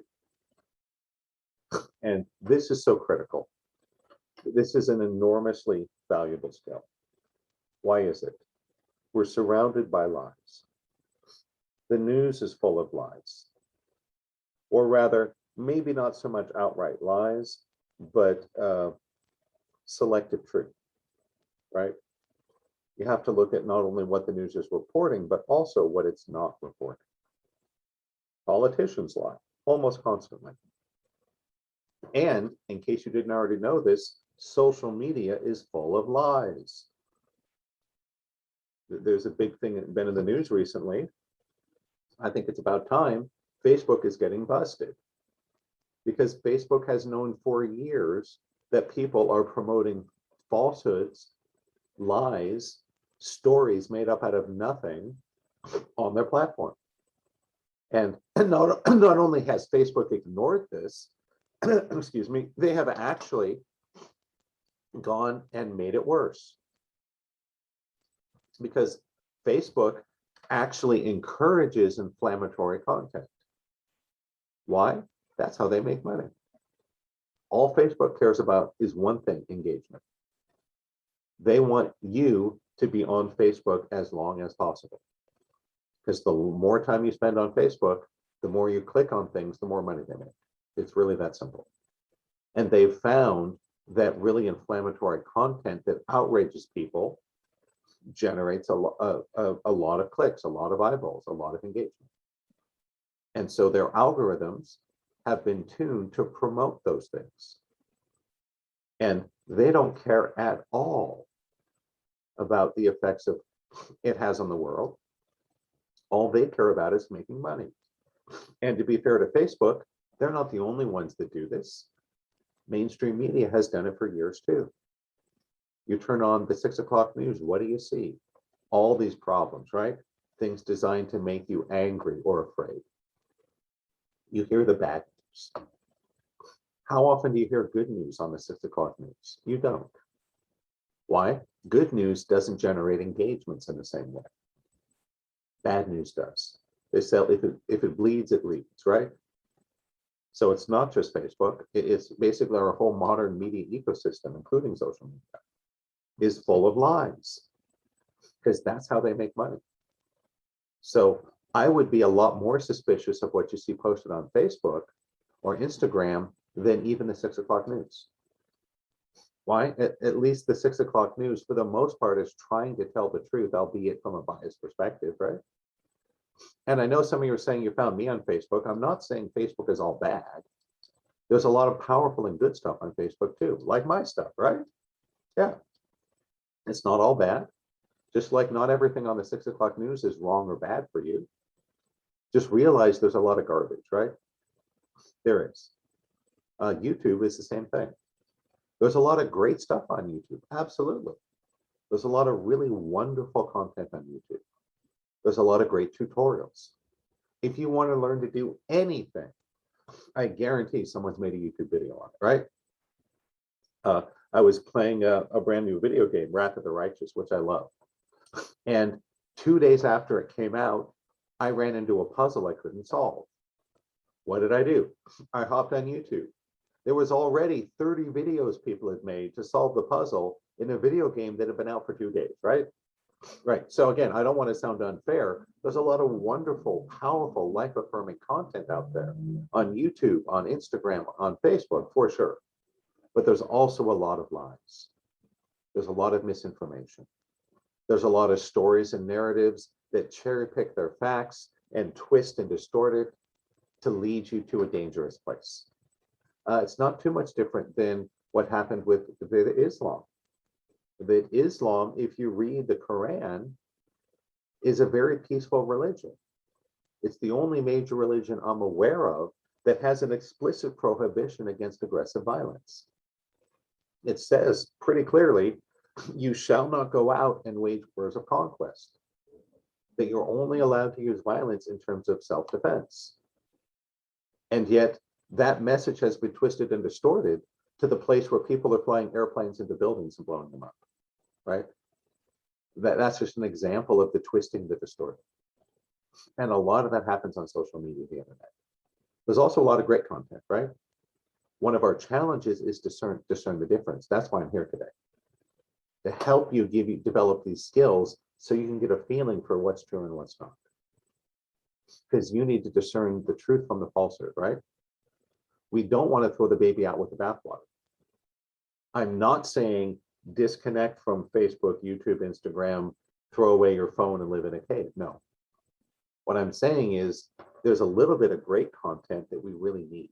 G: And this is so critical. This is an enormously valuable skill. Why is it? We're surrounded by lies. The news is full of lies. Or rather, maybe not so much outright lies, but selective truth, right? You have to look at not only what the news is reporting, but also what it's not reporting. Politicians lie almost constantly. And in case you didn't already know this, social media is full of lies. There's a big thing that's been in the news recently. I think it's about time Facebook is getting busted, because Facebook has known for years that people are promoting falsehoods, lies, stories made up out of nothing on their platform. And not only has Facebook ignored this, excuse me, they have actually gone and made it worse, because Facebook actually encourages inflammatory content. Why? That's how they make money. All Facebook cares about is one thing: engagement. They want you to be on Facebook as long as possible, because the more time you spend on Facebook, the more you click on things, the more money they make. It's really that simple. And they've found that really inflammatory content that outrages people generates a lot of clicks, a lot of eyeballs, a lot of engagement. And so their algorithms have been tuned to promote those things. And they don't care at all about the effects of it has on the world. All they care about is making money. And to be fair to Facebook, they're not the only ones that do this. Mainstream media has done it for years too. You turn on the 6 o'clock news, what do you see? All these problems, right? Things designed to make you angry or afraid. You hear the bad news. How often do you hear good news on the 6 o'clock news? You don't. Why? Good news doesn't generate engagements in the same way. Bad news does. They say if it bleeds, it leads, right? So it's not just Facebook. It's basically our whole modern media ecosystem, including social media, is full of lies, because that's how they make money. So I would be a lot more suspicious of what you see posted on Facebook or Instagram than even the 6 o'clock news. Why? At least the 6 o'clock news, for the most part, is trying to tell the truth, albeit from a biased perspective, right? And I know some of you are saying you found me on Facebook. I'm not saying Facebook is all bad. There's a lot of powerful and good stuff on Facebook too, like my stuff, right? Yeah. It's not all bad. Just like not everything on the 6 o'clock news is wrong or bad for you. Just realize there's a lot of garbage, right? There is. YouTube is the same thing. There's a lot of great stuff on YouTube. Absolutely. There's a lot of really wonderful content on YouTube. There's a lot of great tutorials. If you want to learn to do anything, I guarantee someone's made a YouTube video on it, right? I was playing a brand new video game, Wrath of the Righteous, which I love. And 2 days after it came out, I ran into a puzzle I couldn't solve. What did I do? I hopped on YouTube. There was already 30 videos people had made to solve the puzzle in a video game that had been out for 2 days, right? Right. So again, I don't want to sound unfair. There's a lot of wonderful, powerful, life-affirming content out there on YouTube, on Instagram, on Facebook, for sure. But there's also a lot of lies. There's a lot of misinformation. There's a lot of stories and narratives that cherry pick their facts and twist and distort it to lead you to a dangerous place. It's not too much different than what happened with Islam. That Islam, if you read the Quran, is a very peaceful religion. It's the only major religion I'm aware of that has an explicit prohibition against aggressive violence. It says pretty clearly, you shall not go out and wage wars of conquest, that you're only allowed to use violence in terms of self-defense. And yet that message has been twisted and distorted to the place where people are flying airplanes into buildings and blowing them up, right? That's just an example of the twisting, the distorting. And a lot of that happens on social media, the internet. There's also a lot of great content, right? One of our challenges is discern the difference. That's why I'm here today, to help you, develop these skills so you can get a feeling for what's true and what's not. Because you need to discern the truth from the falsehood, right? We don't want to throw the baby out with the bathwater. I'm not saying disconnect from Facebook, YouTube, Instagram, throw away your phone and live in a cave. No. What I'm saying is there's a little bit of great content that we really need.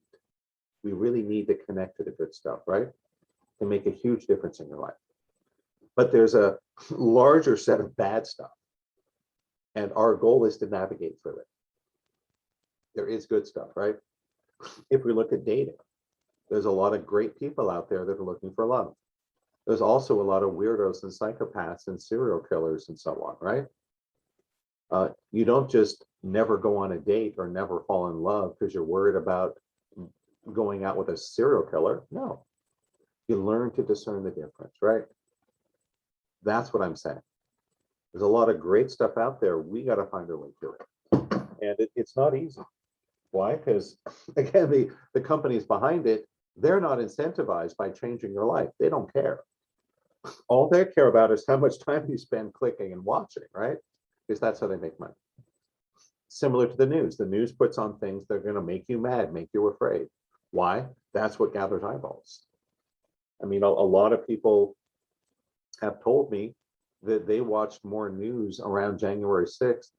G: We really need to connect to the good stuff, right? To make a huge difference in your life. But there's a larger set of bad stuff. And our goal is to navigate through it. There is good stuff, right? If we look at dating, there's a lot of great people out there that are looking for love. There's also a lot of weirdos and psychopaths and serial killers and so on, right? You don't just never go on a date or never fall in love because you're worried about going out with a serial killer. No. You learn to discern the difference, right? That's what I'm saying. There's a lot of great stuff out there. We got to find our way through it. And it's not easy. Why? Because, again, the companies behind it, they're not incentivized by changing your life. They don't care. All they care about is how much time you spend clicking and watching, right? Because that's how they make money. Similar to the news. The news puts on things that are going to make you mad, make you afraid. Why? That's what gathers eyeballs. I mean, a lot of people have told me that they watched more news around January 6th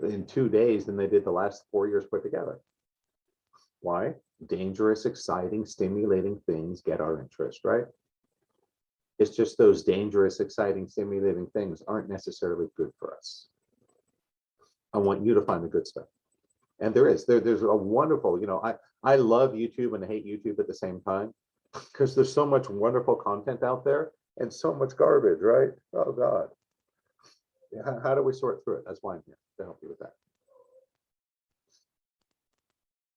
G: in 2 days than they did the last 4 years put together. Why? Dangerous, exciting, stimulating things get our interest, right? It's just those dangerous, exciting, stimulating things aren't necessarily good for us. I want you to find the good stuff. And there's a wonderful, I love YouTube and hate YouTube at the same time because there's so much wonderful content out there and so much garbage, right? Oh God. How do we sort through it? That's why I'm here to help you with that.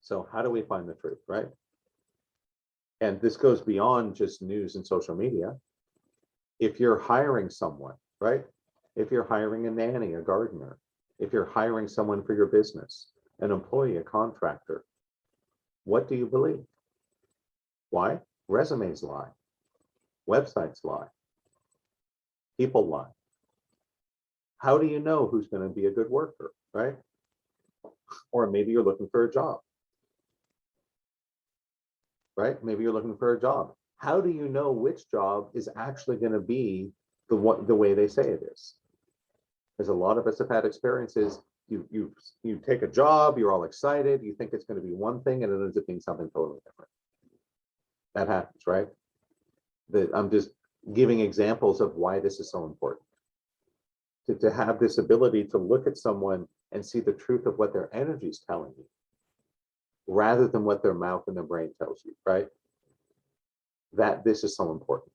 G: So how do we find the truth, right? And this goes beyond just news and social media. If you're hiring someone, right? If you're hiring a nanny, a gardener, if you're hiring someone for your business, an employee, a contractor, what do you believe? Why? Resumes lie. Websites lie. People lie. How do you know who's going to be a good worker, right? Or maybe you're looking for a job, right? Maybe you're looking for a job. How do you know which job is actually going to be the way they say it is? Because a lot of us have had experiences. You take a job, you're all excited, you think it's going to be one thing, and it ends up being something totally different. That happens, right? I'm just giving examples of why this is so important. To have this ability to look at someone and see the truth of what their energy is telling you, rather than what their mouth and their brain tells you, right? That this is so important.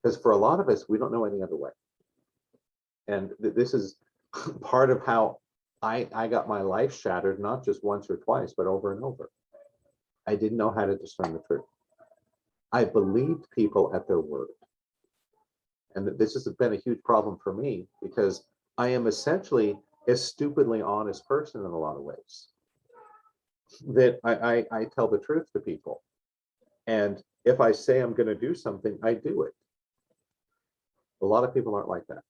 G: Because for a lot of us, we don't know any other way. And this is part of how I got my life shattered, not just once or twice, but over and over. I didn't know how to discern the truth. I believed people at their word. And this has been a huge problem for me because I am essentially a stupidly honest person in a lot of ways. That I tell the truth to people. And if I say I'm going to do something, I do it. A lot of people aren't like that.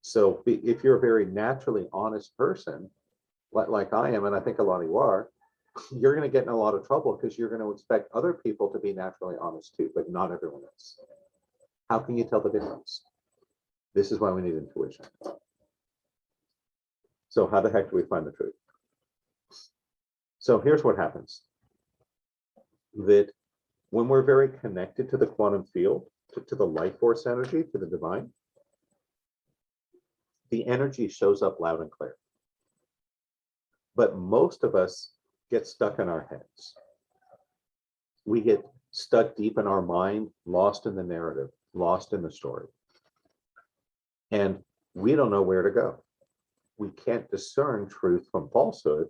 G: So if you're a very naturally honest person, like I am, and I think a lot of you are, you're going to get in a lot of trouble because you're going to expect other people to be naturally honest too, but not everyone is. How can you tell the difference? This is why we need intuition. So how the heck do we find the truth? So here's what happens. That when we're very connected to the quantum field, to the life force energy, to the divine, the energy shows up loud and clear. But most of us get stuck in our heads. We get stuck deep in our mind, lost in the narrative, lost in the story. And we don't know where to go. We can't discern truth from falsehood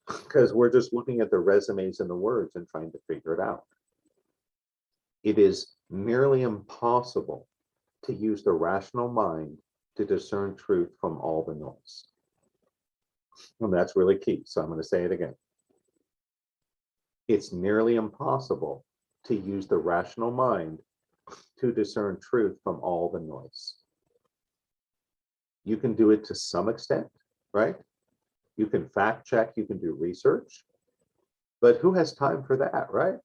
G: because we're just looking at the resumes and the words and trying to figure it out. It is nearly impossible to use the rational mind to discern truth from all the noise. And that's really key. So I'm going to say it again. It's nearly impossible to use the rational mind to discern truth from all the noise. You can do it to some extent, right? You can fact check, you can do research, but who has time for that, right?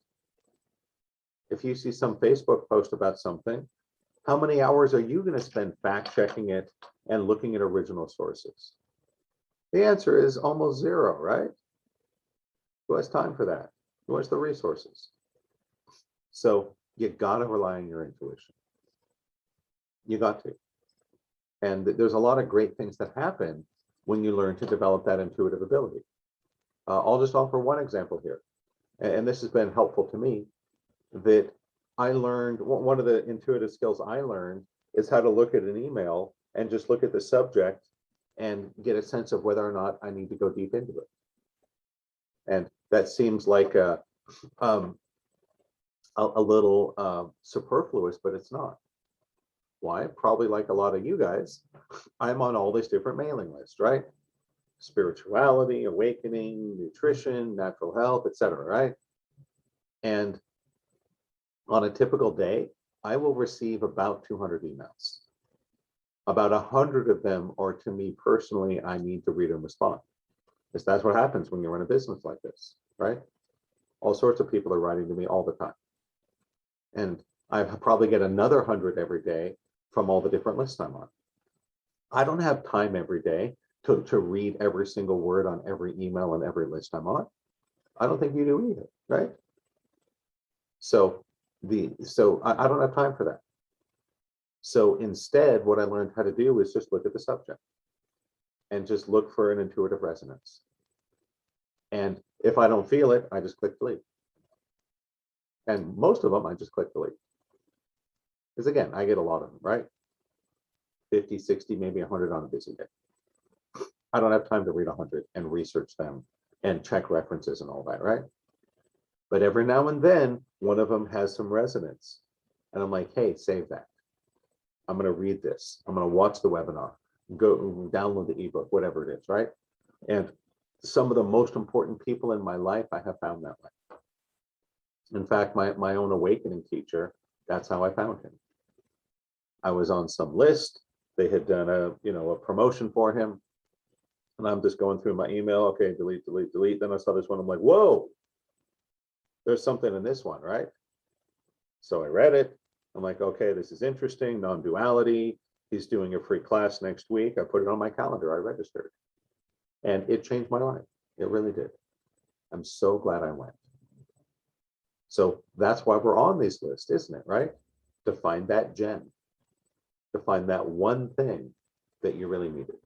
G: If you see some Facebook post about something, How many hours are you going to spend fact checking it and looking at original sources? The answer is almost zero, right? Who has time for that? Who has the resources? So you got to rely on your intuition. You got to. And there's a lot of great things that happen when you learn to develop that intuitive ability. I'll just offer one example here. And this has been helpful to me, that I learned, one of the intuitive skills I learned is how to look at an email and just look at the subject and get a sense of whether or not I need to go deep into it. And that seems like a little superfluous, but it's not. Why? Probably like a lot of you guys, I'm on all these different mailing lists, right? Spirituality, awakening, nutrition, natural health, etc., right? And on a typical day, I will receive about 200 emails. About 100 of them are to me personally, I need to read and respond. Because that's what happens when you run a business like this, right? All sorts of people are writing to me all the time. And I probably get another 100 every day from all the different lists I'm on. I don't have time every day to read every single word on every email and every list I'm on. I don't think you do either, right? So I don't have time for that. So instead, what I learned how to do is just look at the subject and just look for an intuitive resonance. And if I don't feel it, I just click delete. And most of them, I just click delete. Because again, I get a lot of them, right? 50, 60, maybe 100 on a busy day. I don't have time to read 100 and research them and check references and all that, right? But every now and then, one of them has some resonance. And I'm like, hey, save that. I'm going to read this. I'm going to watch the webinar, go download the ebook, whatever it is, right? And some of the most important people in my life, I have found that way. In fact, my own awakening teacher, that's how I found him. I was on some list. They had done a promotion for him. And I'm just going through my email. Okay, delete, delete, delete. Then I saw this one. I'm like, whoa, there's something in this one, right? So I read it. I'm like, okay, this is interesting. Non-duality. He's doing a free class next week. I put it on my calendar. I registered. And it changed my life. It really did. I'm so glad I went. So that's why we're on these lists, isn't it, right? To find that gem, to find that one thing that you really needed.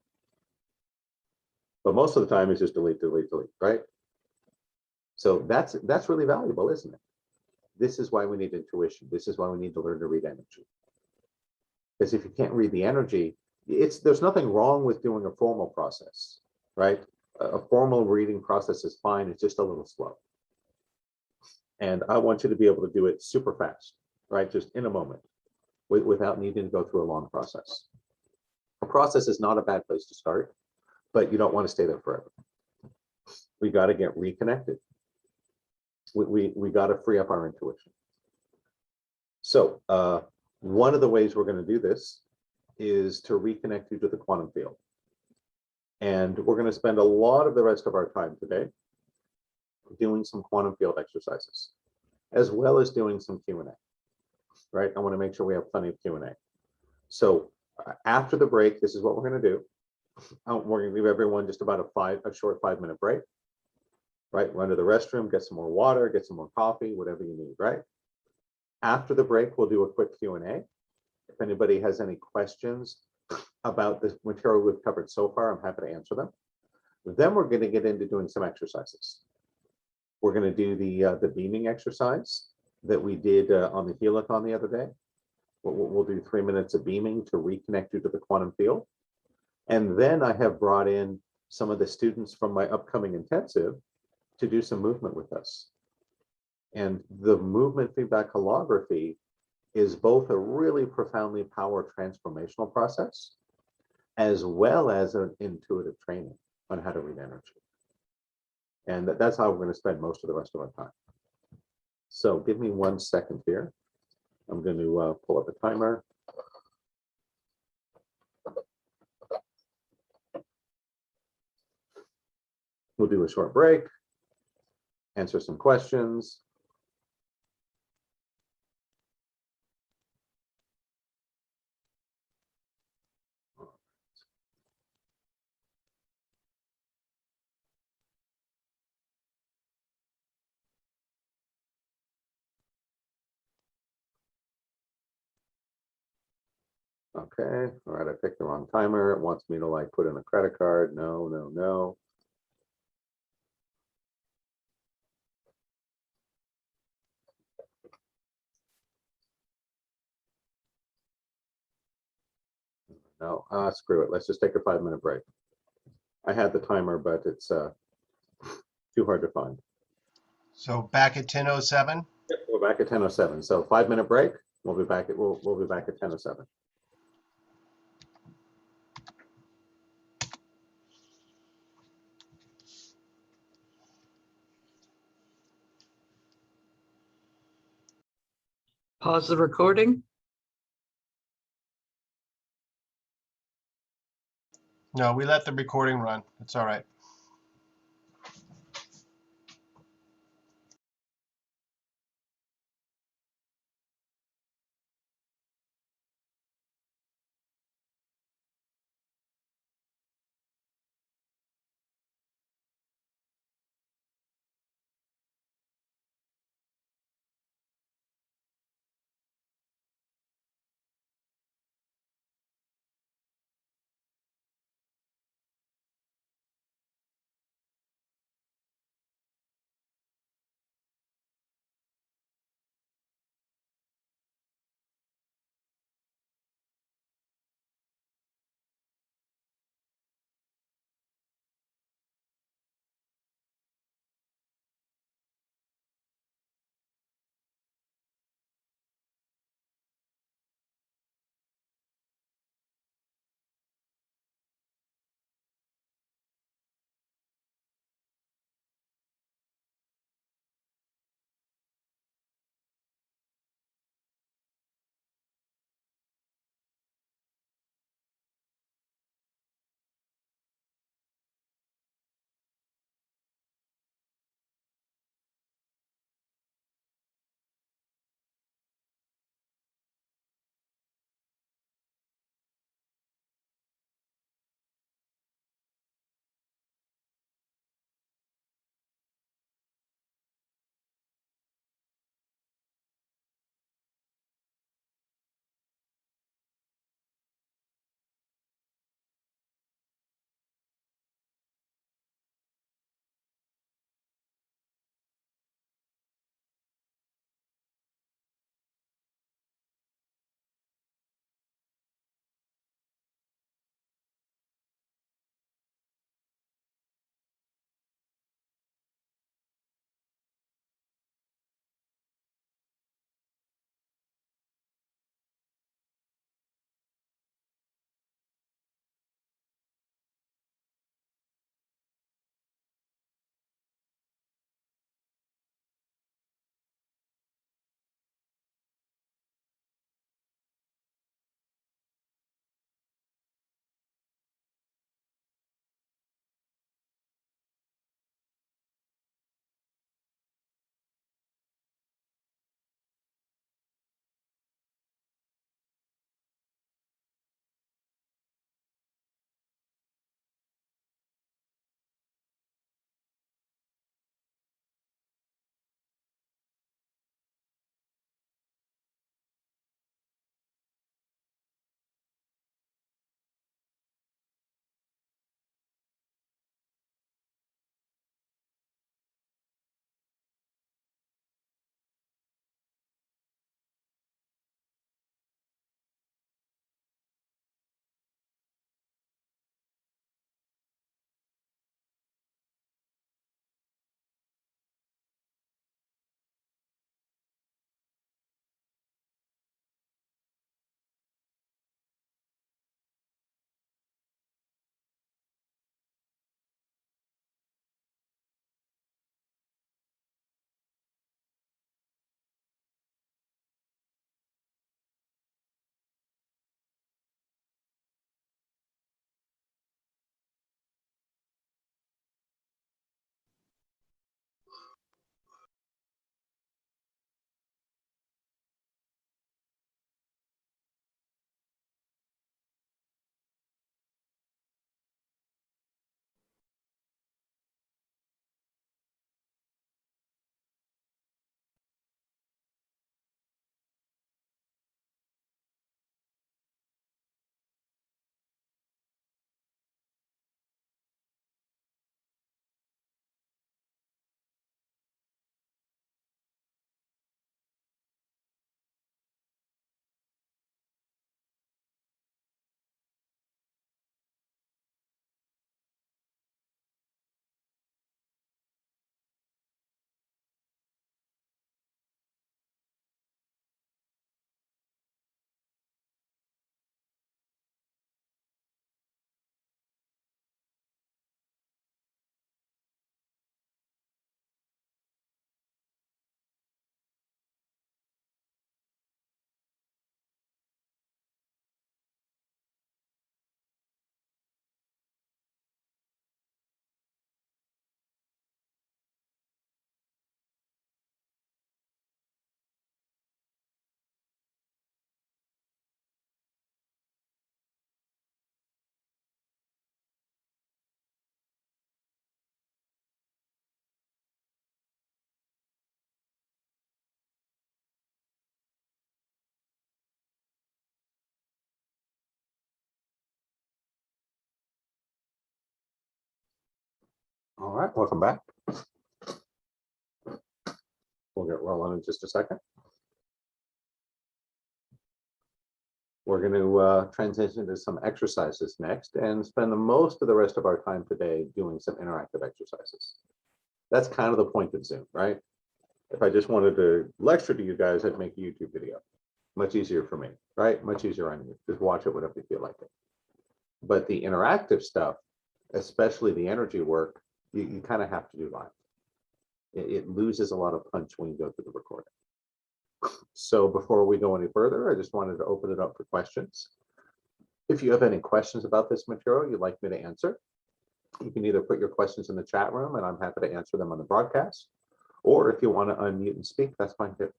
G: But most of the time it's just delete, delete, delete, right? So that's really valuable, isn't it? This is why we need intuition. This is why we need to learn to read energy. Because if you can't read the energy, there's nothing wrong with doing a formal process, right? A formal reading process is fine. It's just a little slow. And I want you to be able to do it super fast, right? Just in a moment, without needing to go through a long process. A process is not a bad place to start, but you don't want to stay there forever. We got to get reconnected. We got to free up our intuition. So one of the ways we're going to do this is to reconnect you to the quantum field. And we're going to spend a lot of the rest of our time today doing some quantum field exercises, as well as doing some Q&A, right? I want to make sure we have plenty of Q&A. So after the break, this is what we're going to do. We're going to leave everyone just about a short 5-minute break, right? Run to the restroom, get some more water, get some more coffee, whatever you need, right? After the break, we'll do a quick Q&A. If anybody has any questions about the material we've covered so far, I'm happy to answer them. Then we're going to get into doing some exercises. We're going to do the beaming exercise that we did on the Helathon the other day. We'll do 3 minutes of beaming to reconnect you to the quantum field. And then I have brought in some of the students from my upcoming intensive to do some movement with us. And the movement feedback holography is both a really profoundly powerful transformational process, as well as an intuitive training on how to read energy. And that's how we're going to spend most of the rest of our time. So give me 1 second here. I'm going to pull up a timer. We'll do a short break, answer some questions. Okay, all right, I picked the wrong timer. It wants me to like put in a credit card. No, no, no. No, screw it. Let's just take a 5-minute break. I had the timer, but it's too hard to find.
A: So back at 10:07.
G: Yep, we're back at 10:07. So 5-minute break. We'll be back at 10:07.
H: Pause the recording.
A: No, we let the recording run. It's all right.
G: All right, welcome back. We'll get rolling in just a second. We're going to transition to some exercises next and spend the most of the rest of our time today doing some interactive exercises. That's kind of the point of Zoom, right? If I just wanted to lecture to you guys, I'd make a YouTube video. Much easier for me, right? Much easier on you. Just watch it whenever you feel like it. But the interactive stuff, especially the energy work, you kind of have to do live. It loses a lot of punch when you go through the recording. So before we go any further, I just wanted to open it up for questions. If you have any questions about this material you'd like me to answer, you can either put your questions in the chat room and I'm happy to answer them on the broadcast, or if you want to unmute and speak, that's fine too.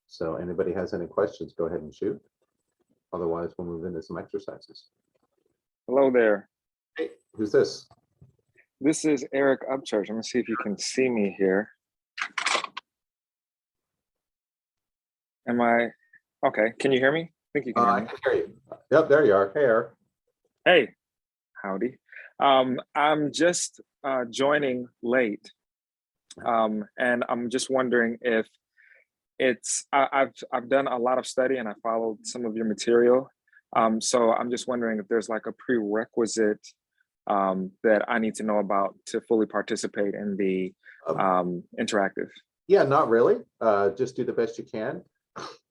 G: So anybody has any questions, go ahead and shoot. Otherwise, we'll move into some exercises.
I: Hello there.
G: Hey, who's this?
I: This is Eric Upchurch. Let me see if you can see me here. Am I okay? Can you hear me? I think you can hear
G: I
I: me.
G: can hear you. Yep, there you are. Hey, Eric.
I: Hey, howdy. I'm just joining late, and I'm just wondering if I've done a lot of study and I followed some of your material. So I'm just wondering if there's like a prerequisite that I need to know about to fully participate in the interactive.
G: Yeah, not really. Just do the best you can.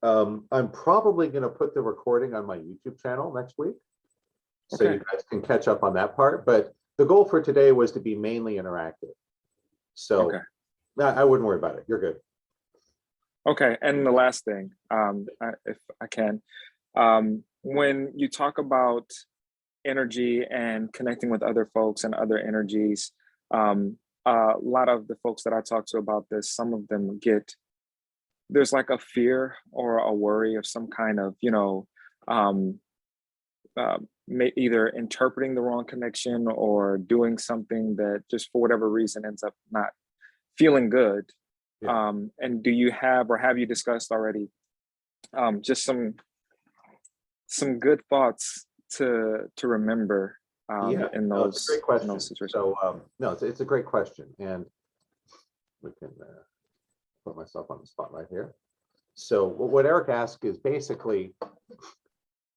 G: I'm probably going to put the recording on my YouTube channel next week, so
I: Okay.
G: you guys can catch up on that part. But the goal for today was to be mainly interactive. So
I: Okay.
G: I wouldn't worry about it. You're good.
I: Okay, and the last thing, if I can, when you talk about energy and connecting with other folks and other energies, a lot of the folks that I talk to about this, some of them there's like a fear or a worry of some kind of, either interpreting the wrong connection or doing something that just for whatever reason ends up not feeling good.
G: Yeah.
I: And do you have, or have you discussed already, just some good thoughts to remember in
G: No, it's a great question.
I: those situations?
G: So no, it's a great question, and we can put myself on the spot right here. So what Eric asked is basically,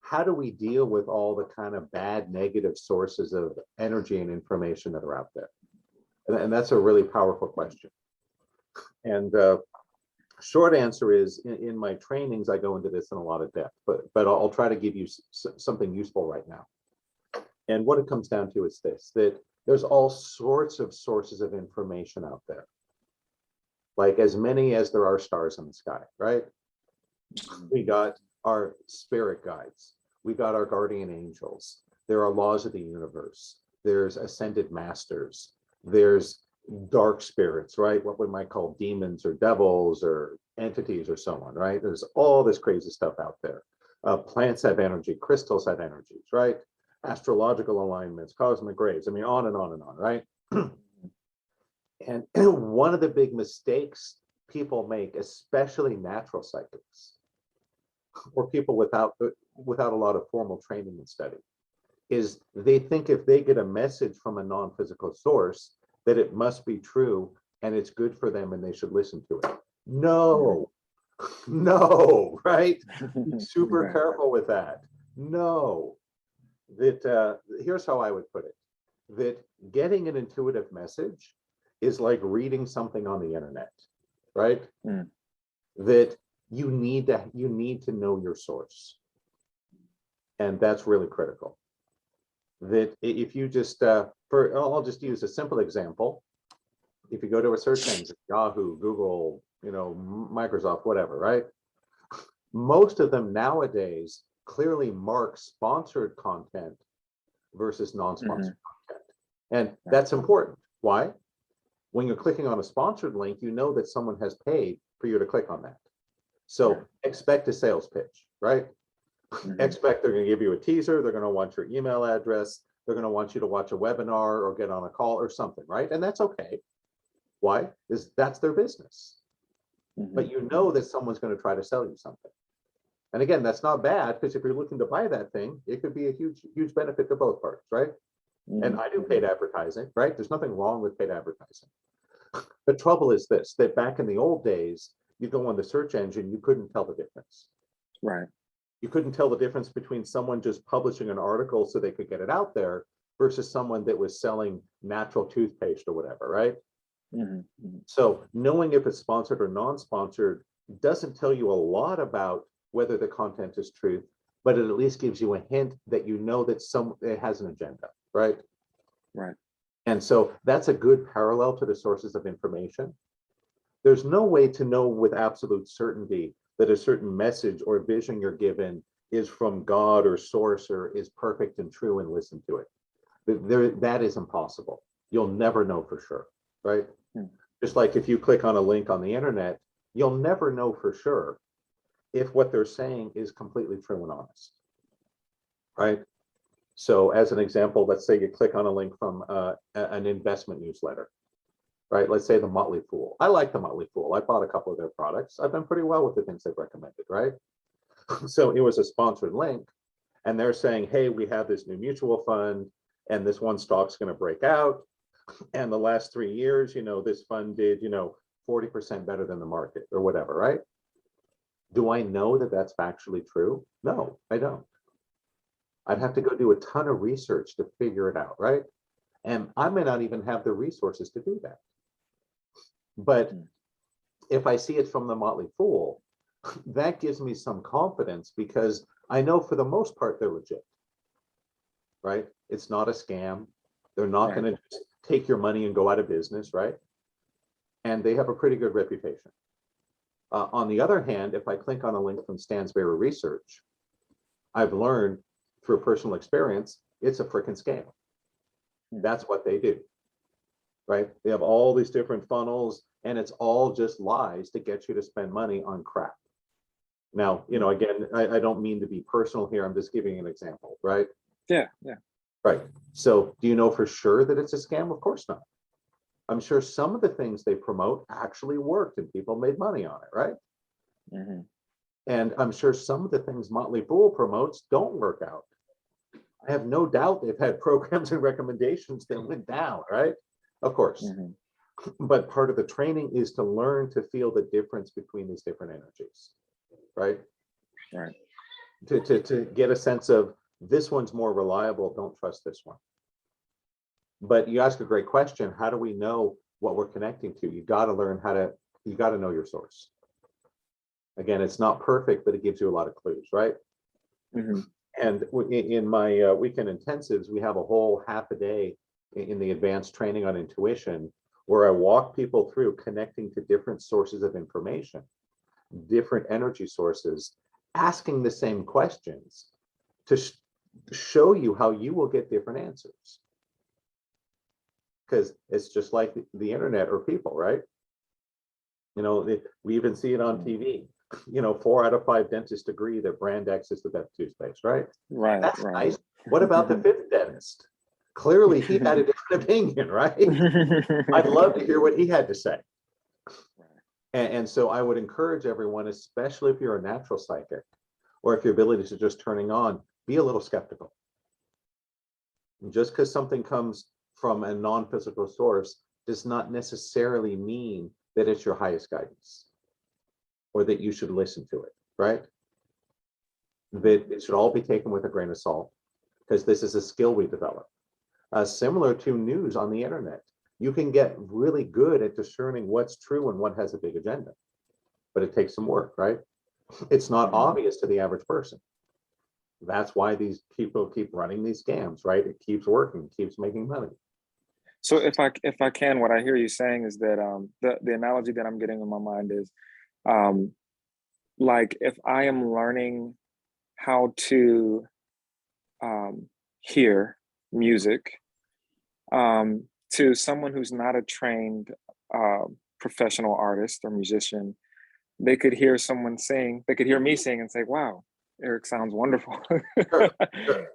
G: how do we deal with all the kind of bad, negative sources of energy and information that are out there? And that's a really powerful question. And short answer is, in my trainings, I go into this in a lot of depth, but I'll try to give you something useful right now. And what it comes down to is this, that there's all sorts of sources of information out there, like as many as there are stars in the sky, right? We got our spirit guides. We got our guardian angels. There are laws of the universe. There's ascended masters. There's dark spirits, right? What we might call demons or devils or entities or so on, right? There's all this crazy stuff out there. Plants have energy, crystals have energies, right? Astrological alignments, cosmic rays, I mean, on and on and on, right? And one of the big mistakes people make, especially natural psychics, or people without a lot of formal training and study, is they think if they get a message from a non-physical source, that it must be true and it's good for them and they should listen to it. No, no, right? Be super
I: Right.
G: careful with that. No, that here's how I would put it, that getting an intuitive message is like reading something on the internet, right? That you need to know your source. And that's really critical. That if you just, I'll just use a simple example. If you go to a search engine, Yahoo, Google, Microsoft, whatever, right? Most of them nowadays clearly mark sponsored content versus non-sponsored content. And that's important. Why? When you're clicking on a sponsored link, you know that someone has paid for you to click on that. So expect a sales pitch, right? Expect they're going to give you a teaser. They're going to want your email address. They're going to want you to watch a webinar or get on a call or something, right? And that's okay. Why? Because that's their business. But you know that someone's going to try to sell you something. And again, that's not bad, because if you're looking to buy that thing, it could be a huge benefit to both parties, right? And I do paid advertising, right? There's nothing wrong with paid advertising. The trouble is this, that back in the old days, you go on the search engine, you couldn't tell the difference.
I: Right.
G: You couldn't tell the difference between someone just publishing an article so they could get it out there versus someone that was selling natural toothpaste or whatever, right? So knowing if it's sponsored or non-sponsored doesn't tell you a lot about whether the content is truth, but it at least gives you a hint that you know that it has an agenda, right?
I: Right.
G: And so that's a good parallel to the sources of information. There's no way to know with absolute certainty that a certain message or vision you're given is from God or source or is perfect and true and listen to it. That is impossible. You'll never know for sure, right? Just like if you click on a link on the internet, you'll never know for sure if what they're saying is completely true and honest, right? So as an example, let's say you click on a link from an investment newsletter, right? Let's say the Motley Fool. I like the Motley Fool. I bought a couple of their products. I've done pretty well with the things they've recommended, right? So it was a sponsored link, and they're saying, hey, we have this new mutual fund, and this one stock's going to break out. And the last 3 years, this fund did, 40% better than the market or whatever, right? Do I know that that's factually true? No, I don't. I'd have to go do a ton of research to figure it out, right? And I may not even have the resources to do that. But if I see it from the Motley Fool, that gives me some confidence because I know for the most part they're legit, right? It's not a scam. They're not going to just take your money and go out of business, right? And they have a pretty good reputation. On the other hand, if I click on a link from Stansberry Research, I've learned through personal experience, it's a freaking scam. That's what they do, right? They have all these different funnels and it's all just lies to get you to spend money on crap. Now, again, I don't mean to be personal here. I'm just giving an example, right?
I: Yeah.
G: Right. So do you know for sure that it's a scam? Of course not. I'm sure some of the things they promote actually worked and people made money on it, right? And I'm sure some of the things Motley Fool promotes don't work out. I have no doubt they've had programs and recommendations that went down, right? Of course. But part of the training is to learn to feel the difference between these different energies, right?
I: Right.
G: To get a sense of this one's more reliable, don't trust this one. But you ask a great question. How do we know what we're connecting to? You got to learn you got to know your source. Again, it's not perfect, but it gives you a lot of clues, right? And in my weekend intensives, we have a whole half a day in the advanced training on intuition, where I walk people through connecting to different sources of information, different energy sources, asking the same questions to show you how you will get different answers. Because it's just like the internet or people, right? We even see it on TV. 4 out of 5 dentists agree that brand X is the best toothpaste, right?
I: Right.
G: That's nice. What about the 5th dentist? Clearly, he had a different opinion, right? I'd love to hear what he had to say. And so I would encourage everyone, especially if you're a natural psychic, or if your abilities are just turning on, be a little skeptical. Just because something comes from a non-physical source does not necessarily mean that it's your highest guidance or that you should listen to it, right? That it should all be taken with a grain of salt because this is a skill we develop. Similar to news on the internet, you can get really good at discerning what's true and what has a big agenda, but it takes some work, right? It's not obvious to the average person. That's why these people keep running these scams, right? It keeps working, keeps making money.
I: So if I can, what I hear you saying is that the analogy that I'm getting in my mind is like if I am learning how to hear music to someone who's not a trained professional artist or musician, they could hear someone sing, they could hear me sing and say, wow, Eric sounds wonderful.
G: Sure.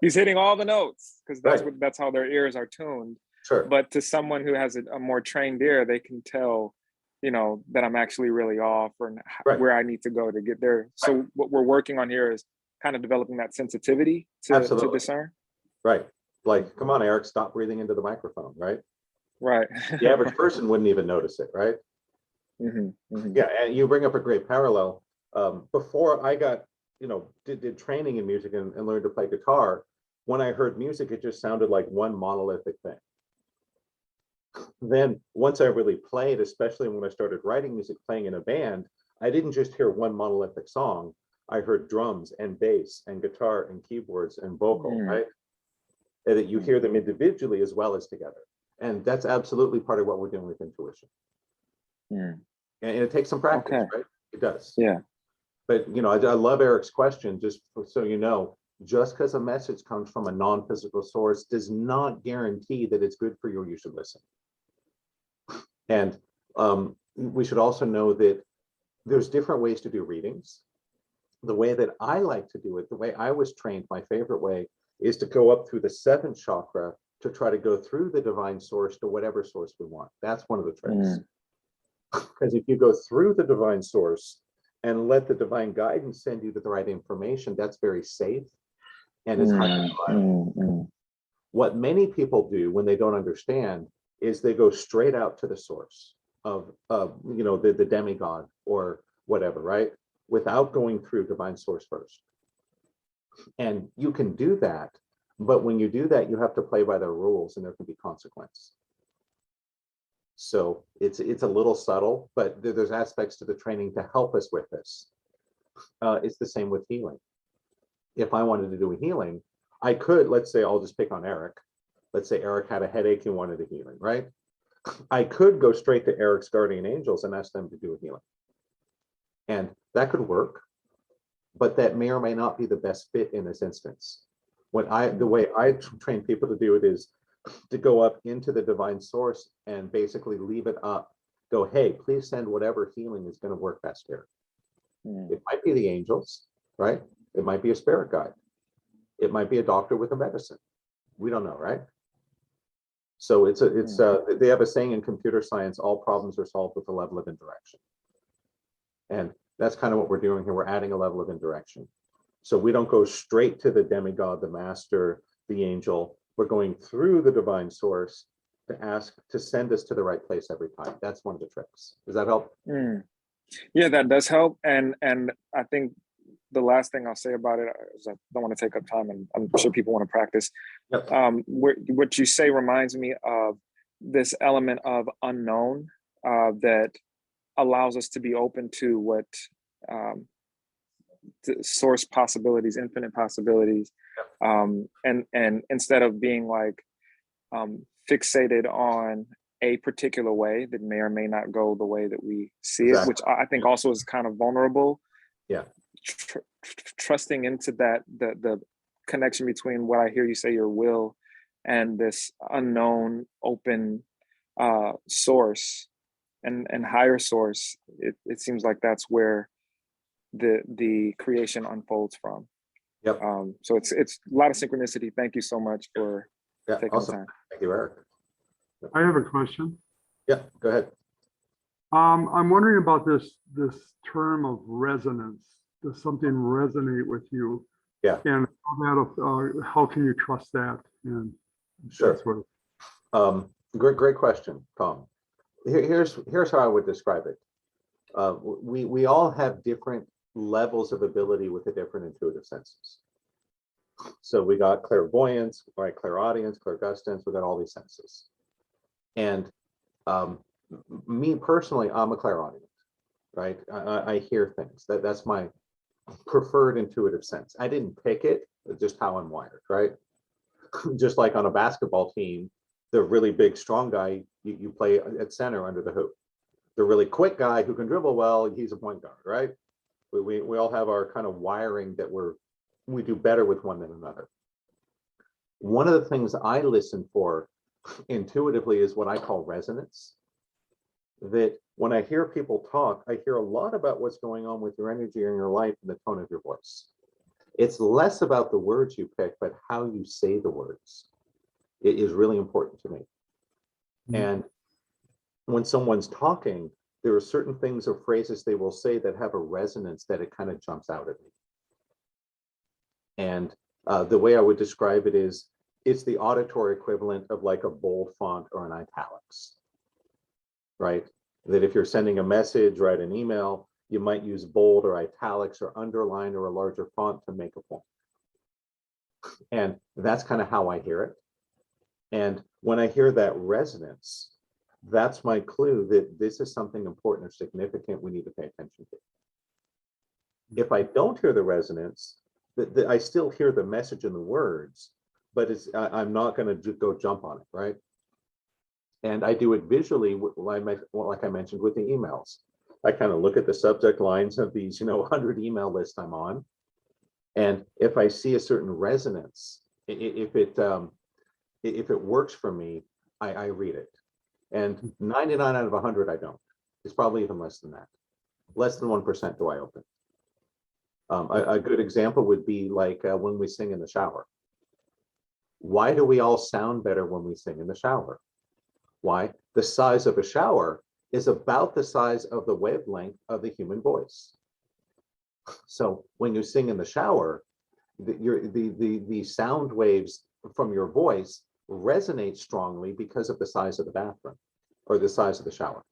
I: He's hitting all the notes because
G: Right.
I: that's how their ears are tuned.
G: Sure.
I: But to someone who has a more trained ear, they can tell that I'm actually really off, or
G: Right.
I: where I need to go to get there. So what we're working on here is kind of developing that sensitivity to
G: Absolutely.
I: discern.
G: Right. Like, come on, Eric, stop breathing into the microphone, right?
I: Right.
G: The average person wouldn't even notice it, right? Yeah, and you bring up a great parallel. Before I got, did training in music and learned to play guitar, when I heard music, it just sounded like one monolithic thing. Then once I really played, especially when I started writing music, playing in a band, I didn't just hear one monolithic song. I heard drums and bass and guitar and keyboards and vocal, right? And that you hear them individually as well as together. And that's absolutely part of what we're doing with intuition. And it takes some practice,
I: Okay.
G: right? It does.
I: Yeah.
G: But, I love Eric's question, just so you know, just because a message comes from a non-physical source does not guarantee that it's good for you or you should listen. And we should also know that there's different ways to do readings. The way that I like to do it, the way I was trained, my favorite way, is to go up through the seventh chakra to try to go through the divine source to whatever source we want. That's one of the tricks. Because if you go through the divine source and let the divine guidance send you to the right information, that's very safe and it's highly reliable. What many people do when they don't understand is they go straight out to the source of the demigod or whatever, right? Without going through divine source first. And you can do that, but when you do that, you have to play by their rules and there can be consequence. So it's a little subtle, but there's aspects to the training to help us with this. It's the same with healing. If I wanted to do a healing, I could, let's say, I'll just pick on Eric. Let's say Eric had a headache and wanted a healing, right? I could go straight to Eric's guardian angels and ask them to do a healing. And that could work, but that may or may not be the best fit in this instance. The way I train people to do it is to go up into the divine source and basically leave it up. Go, hey, please send whatever healing is going to work best here. It might be the angels, right? It might be a spirit guide. It might be a doctor with a medicine. We don't know, right? So they have a saying in computer science, all problems are solved with a level of indirection. And that's kind of what we're doing here. We're adding a level of indirection. So we don't go straight to the demigod, the master, the angel. We're going through the divine source to ask to send us to the right place every time. That's one of the tricks. Does that help?
I: Yeah, that does help. And I think the last thing I'll say about it is I don't want to take up time, and I'm sure people want to practice.
G: Yep.
I: What you say reminds me of this element of unknown that allows us to be open to what the source possibilities, infinite possibilities, and instead of being like fixated on a particular way that may or may not go the way that we see it, which I think also is kind of vulnerable.
G: Yeah.
I: Trusting into that, the connection between what I hear you say, your will, and this unknown open source and higher source. It seems like that's where the creation unfolds from.
G: Yep.
I: So it's a lot of synchronicity. Thank you so much for taking
G: awesome.
I: the time.
G: Thank you, Eric.
J: I have a question.
G: Yeah, go ahead.
J: I'm wondering about this term of resonance. Does something resonate with you?
G: Yeah.
J: And how can you trust that? And
G: Sure.
J: Sort of.
G: Great question, Tom. Here's how I would describe it. We all have different levels of ability with the different intuitive senses. So we got clairvoyance, right? Clairaudience, clairgustance. We got all these senses. And me personally, I'm a clairaudient, right? I hear things. That's my preferred intuitive sense. I didn't pick it, it's just how I'm wired, right? Just like on a basketball team, the really big, strong guy, you play at center under the hoop. The really quick guy who can dribble well, he's a point guard, right? We all have our kind of wiring that we do better with one than another. One of the things I listen for intuitively is what I call resonance. That when I hear people talk, I hear a lot about what's going on with your energy in your life and the tone of your voice. It's less about the words you pick, but how you say the words. It is really important to me. And when someone's talking, there are certain things or phrases they will say that have a resonance that it kind of jumps out at me. And the way I would describe it is, it's the auditory equivalent of like a bold font or an italics, right? That if you're sending a message, write an email, you might use bold or italics or underline or a larger font to make a point. And that's kind of how I hear it. And when I hear that resonance, that's my clue that this is something important or significant we need to pay attention to. If I don't hear the resonance, I still hear the message and the words, but I'm not going to go jump on it, right? And I do it visually, like I mentioned with the emails. I kind of look at the subject lines of these, 100 email lists I'm on. And if I see a certain resonance, if it works for me, I read it. And 99 out of 100, I don't. It's probably even less than that. Less than 1% do I open. A good example would be like when we sing in the shower. Why do we all sound better when we sing in the shower? Why? The size of a shower is about the size of the wavelength of the human voice. So when you sing in the shower, the sound waves from your voice resonate strongly because of the size of the bathroom or the size of the shower.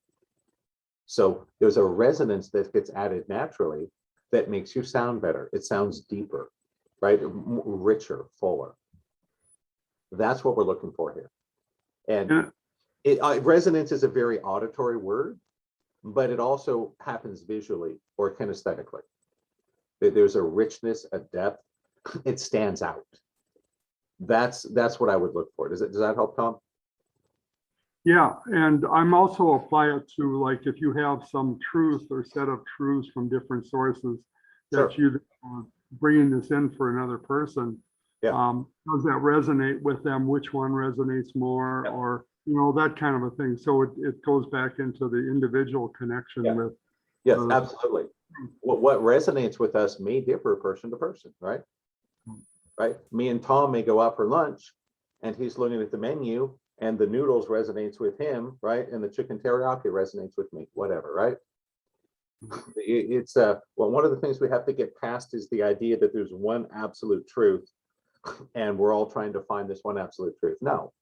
G: So there's a resonance that gets added naturally that makes you sound better. It sounds deeper, right? Richer, fuller. That's what we're looking for here. And resonance is a very auditory word, but it also happens visually or kinesthetically. There's a richness, a depth. It stands out. That's what I would look for. Does that help, Tom?
J: Yeah, and I'm also apply it to, like, if you have some truth or set of truths from different sources that
G: Sure.
J: you are bringing this in for another person.
G: Yeah.
J: Does that resonate with them? Which one resonates more?
G: Yeah.
J: Or, that kind of a thing. So it goes back into the individual connection
G: Yeah.
J: with.
G: Yes, absolutely. What resonates with us may differ person to person, right? Right. Me and Tom may go out for lunch and he's looking at the menu and the noodles resonates with him, right? And the chicken teriyaki resonates with me, whatever, right? It's well, one of the things we have to get past is the idea that there's one absolute truth and we're all trying to find this one absolute truth. No,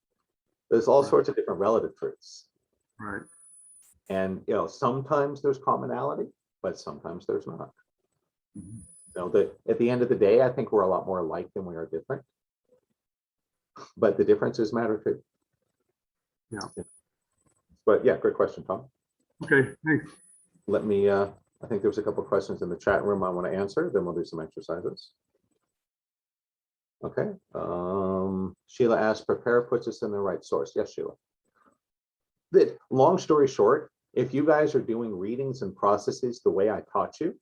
G: there's all sorts of different relative truths.
J: Right.
G: And, sometimes there's commonality, but sometimes there's not. At the end of the day, I think we're a lot more alike than we are different. But the differences matter too.
J: Yeah.
G: But yeah, great question, Tom.
J: Okay, thanks.
G: Let me, I think there's a couple of questions in the chat room I want to answer, then we'll do some exercises. Okay. Sheila asked, prepare puts us in the right source. Yes, Sheila. Long story short, if you guys are doing readings and processes the way I taught you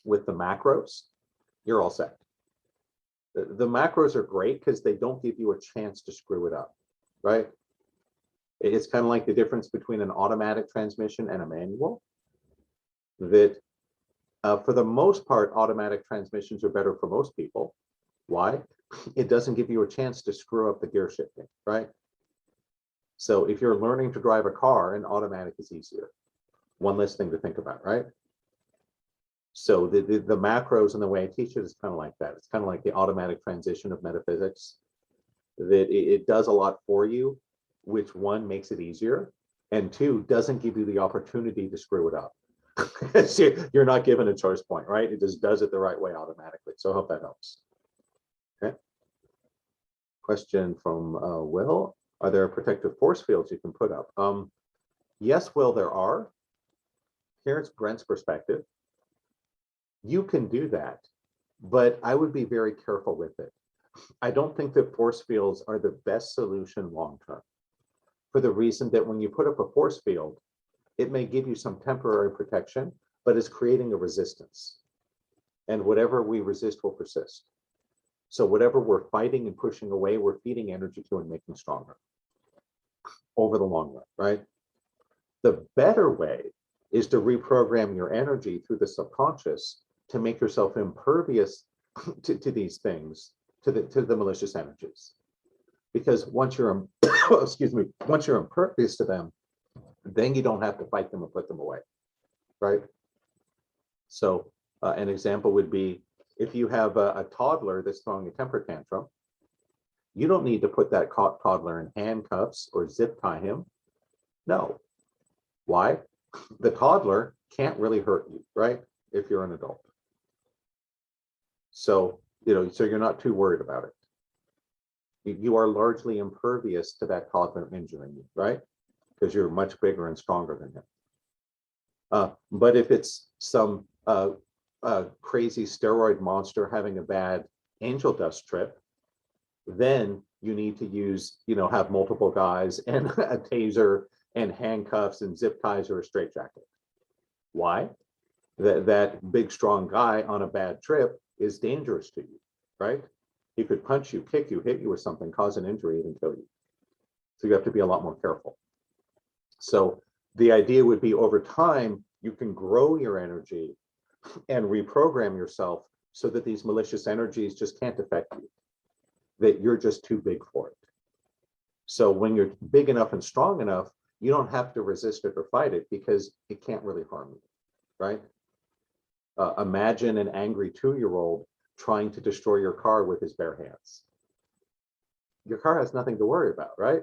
G: with the macros, you're all set. The macros are great because they don't give you a chance to screw it up, right? It's kind of like the difference between an automatic transmission and a manual. That for the most part, automatic transmissions are better for most people. Why? It doesn't give you a chance to screw up the gear shifting, right? So if you're learning to drive a car, an automatic is easier. One less thing to think about, right? So the macros and the way I teach it is kind of like that. It's kind of like the automatic transition of metaphysics. That it does a lot for you, which one makes it easier, and two doesn't give you the opportunity to screw it up. You're not given a choice point, right? It just does it the right way automatically. So I hope that helps. Okay. Question from Will. Are there protective force fields you can put up? Yes, Will, there are. Here's Brent's perspective. You can do that, but I would be very careful with it. I don't think that force fields are the best solution long-term, for the reason that when you put up a force field, it may give you some temporary protection, but it's creating a resistance. And whatever we resist will persist. So whatever we're fighting and pushing away, we're feeding energy to and making stronger over the long run, right? The better way is to reprogram your energy through the subconscious to make yourself impervious to these things, to the malicious energies. Because once you're, excuse me, once you're impervious to them, Then you don't have to fight them and put them away, right? So an example would be if you have a toddler that's throwing a temper tantrum, you don't need to put that toddler in handcuffs or zip tie him. No. Why? The toddler can't really hurt you, right? If you're an adult. So, so you're not too worried about it. You are largely impervious to that toddler injuring you, right? Because you're much bigger and stronger than him. But if it's some crazy steroid monster having a bad angel dust trip, then you need to use, have multiple guys and a taser and handcuffs and zip ties or a straitjacket. Why? That big, strong guy on a bad trip is dangerous to you, right? He could punch you, kick you, hit you with something, cause an injury, even kill you. So you have to be a lot more careful. So the idea would be over time, you can grow your energy and reprogram yourself so that these malicious energies just can't affect you, that you're just too big for it. So when you're big enough and strong enough, you don't have to resist it or fight it because it can't really harm you, right? Imagine an angry 2-year-old trying to destroy your car with his bare hands. Your car has nothing to worry about, right?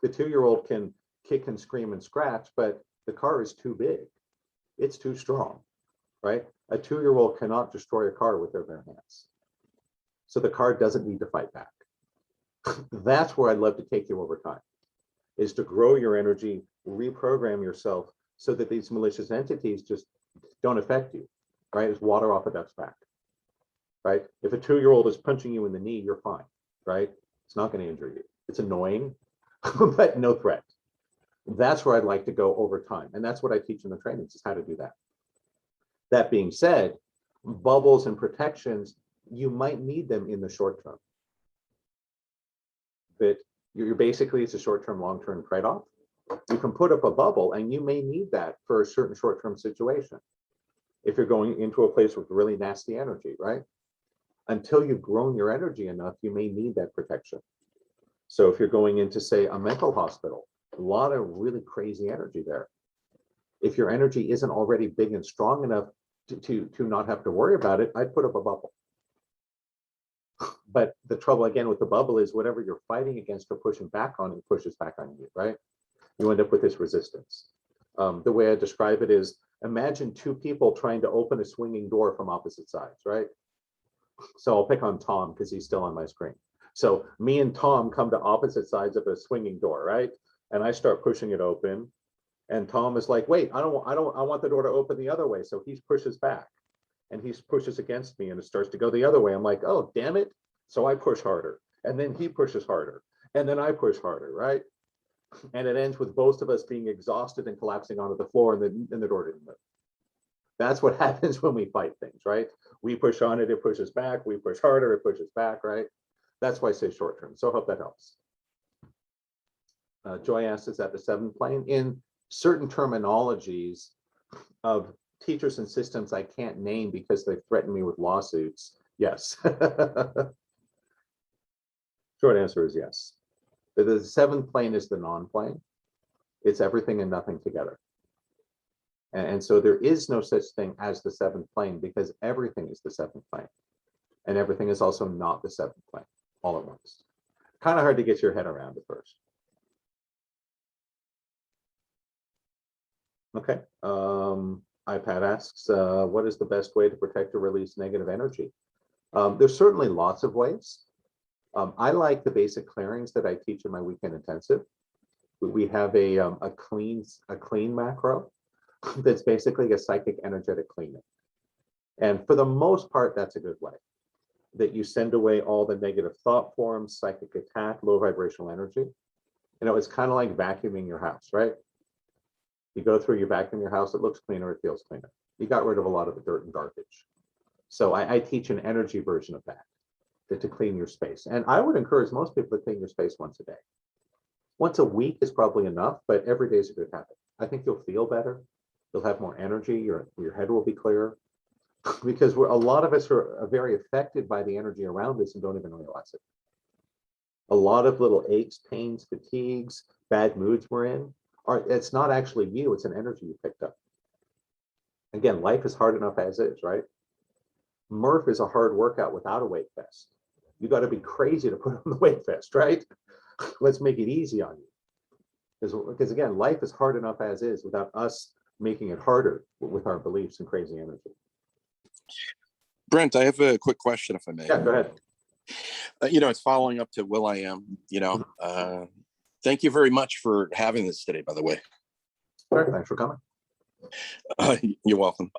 G: The 2-year-old can kick and scream and scratch, but the car is too big. It's too strong, right? A 2-year-old cannot destroy a car with their bare hands. So the car doesn't need to fight back. That's where I'd love to take you over time, is to grow your energy, reprogram yourself so that these malicious entities just don't affect you, right? It's water off a duck's back, right? If a 2-year-old is punching you in the knee, you're fine, right? It's not going to injure you. It's annoying, but no threat. That's where I'd like to go over time. And that's what I teach in the trainings, is how to do that. That being said, bubbles and protections, you might need them in the short term. But you're basically, it's a short-term, long-term trade-off. You can put up a bubble and you may need that for a certain short-term situation. If you're going into a place with really nasty energy, right? Until you've grown your energy enough, you may need that protection. So if you're going into, say, a mental hospital, a lot of really crazy energy there. If your energy isn't already big and strong enough to not have to worry about it, I'd put up a bubble. But the trouble again with the bubble is whatever you're fighting against or pushing back on, it pushes back on you, right? You end up with this resistance. The way I describe it is, imagine 2 people trying to open a swinging door from opposite sides, right? So I'll pick on Tom because he's still on my screen. So me and Tom come to opposite sides of a swinging door, right? And I start pushing it open. And Tom is like, wait, I want the door to open the other way. So he pushes back and he pushes against me and it starts to go the other way. I'm like, oh, damn it. So I push harder and then he pushes harder and then I push harder, right? And it ends with both of us being exhausted and collapsing onto the floor and the door didn't move. That's what happens when we fight things, right? We push on it, it pushes back. We push harder, it pushes back, right? That's why I say short term. So I hope that helps. Joy asks, is that the 7th plane? In certain terminologies of teachers and systems I can't name because they threaten me with lawsuits, yes. Short answer is yes. The 7th plane is the non-plane. It's everything and nothing together. And so there is no such thing as the 7th plane because everything is the 7th plane. And everything is also not the 7th plane all at once. Kind of hard to get your head around at first. Okay. iPad asks, what is the best way to protect or release negative energy? There's certainly lots of ways. I like the basic clearings that I teach in my weekend intensive. We have a clean macro that's basically a psychic energetic cleaning. And for the most part, that's a good way. That you send away all the negative thought forms, psychic attack, low vibrational energy. It's kind of like vacuuming your house, right? You go through, you vacuum your house, it looks cleaner, it feels cleaner. You got rid of a lot of the dirt and garbage. So I teach an energy version of that, to clean your space. And I would encourage most people to clean your space once a day. Once a week is probably enough, but every day is a good habit. I think you'll feel better. You'll have more energy. Your head will be clearer. Because a lot of us are very affected by the energy around us and don't even realize it. A lot of little aches, pains, fatigues, bad moods we're in it's not actually you, it's an energy you picked up. Again, life is hard enough as is, right? Murph is a hard workout without a weight vest. You got to be crazy to put on the weight vest, right? Let's make it easy on you. Because again, life is hard enough as is without us making it harder with our beliefs and crazy energy.
K: Brent, I have a quick question, if I may.
G: Yeah, go ahead.
K: It's following up to Will I Am, thank you very much for having this today, by the way.
G: Sure, thanks for coming.
K: You're welcome.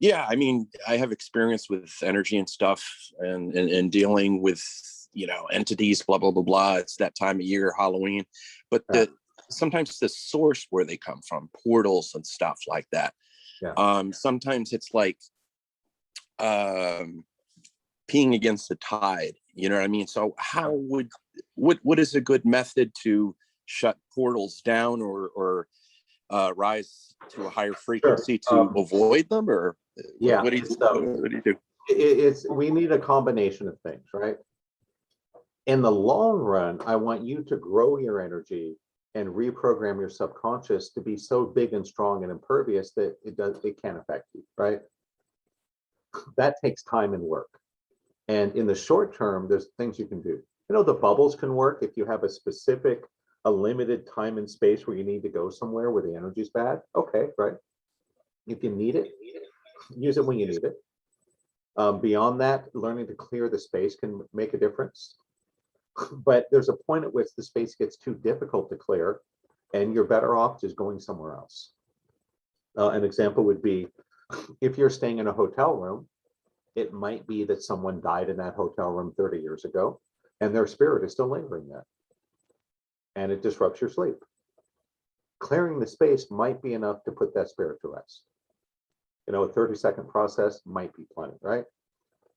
K: Yeah, I mean, I have experience with energy and stuff and dealing with, entities, blah, blah, blah, blah. It's that time of year, Halloween, but sometimes the source where they come from, portals and stuff like that.
G: Yeah.
K: Sometimes it's like peeing against the tide, you know what I mean? So how what is a good method to shut portals down or rise to a higher frequency to avoid them, or what do you do?
G: We need a combination of things, right? In the long run, I want you to grow your energy and reprogram your subconscious to be so big and strong and impervious that it can't affect you, right? That takes time and work. And in the short term, there's things you can do. The bubbles can work if you have a limited time and space where you need to go somewhere where the energy's bad. Okay, right? If you need it, use it when you need it. Beyond that, learning to clear the space can make a difference. But there's a point at which the space gets too difficult to clear, and you're better off just going somewhere else. An example would be, if you're staying in a hotel room, it might be that someone died in that hotel room 30 years ago, and their spirit is still lingering there, and it disrupts your sleep. Clearing the space might be enough to put that spirit to rest. A 30-second process might be plenty, right?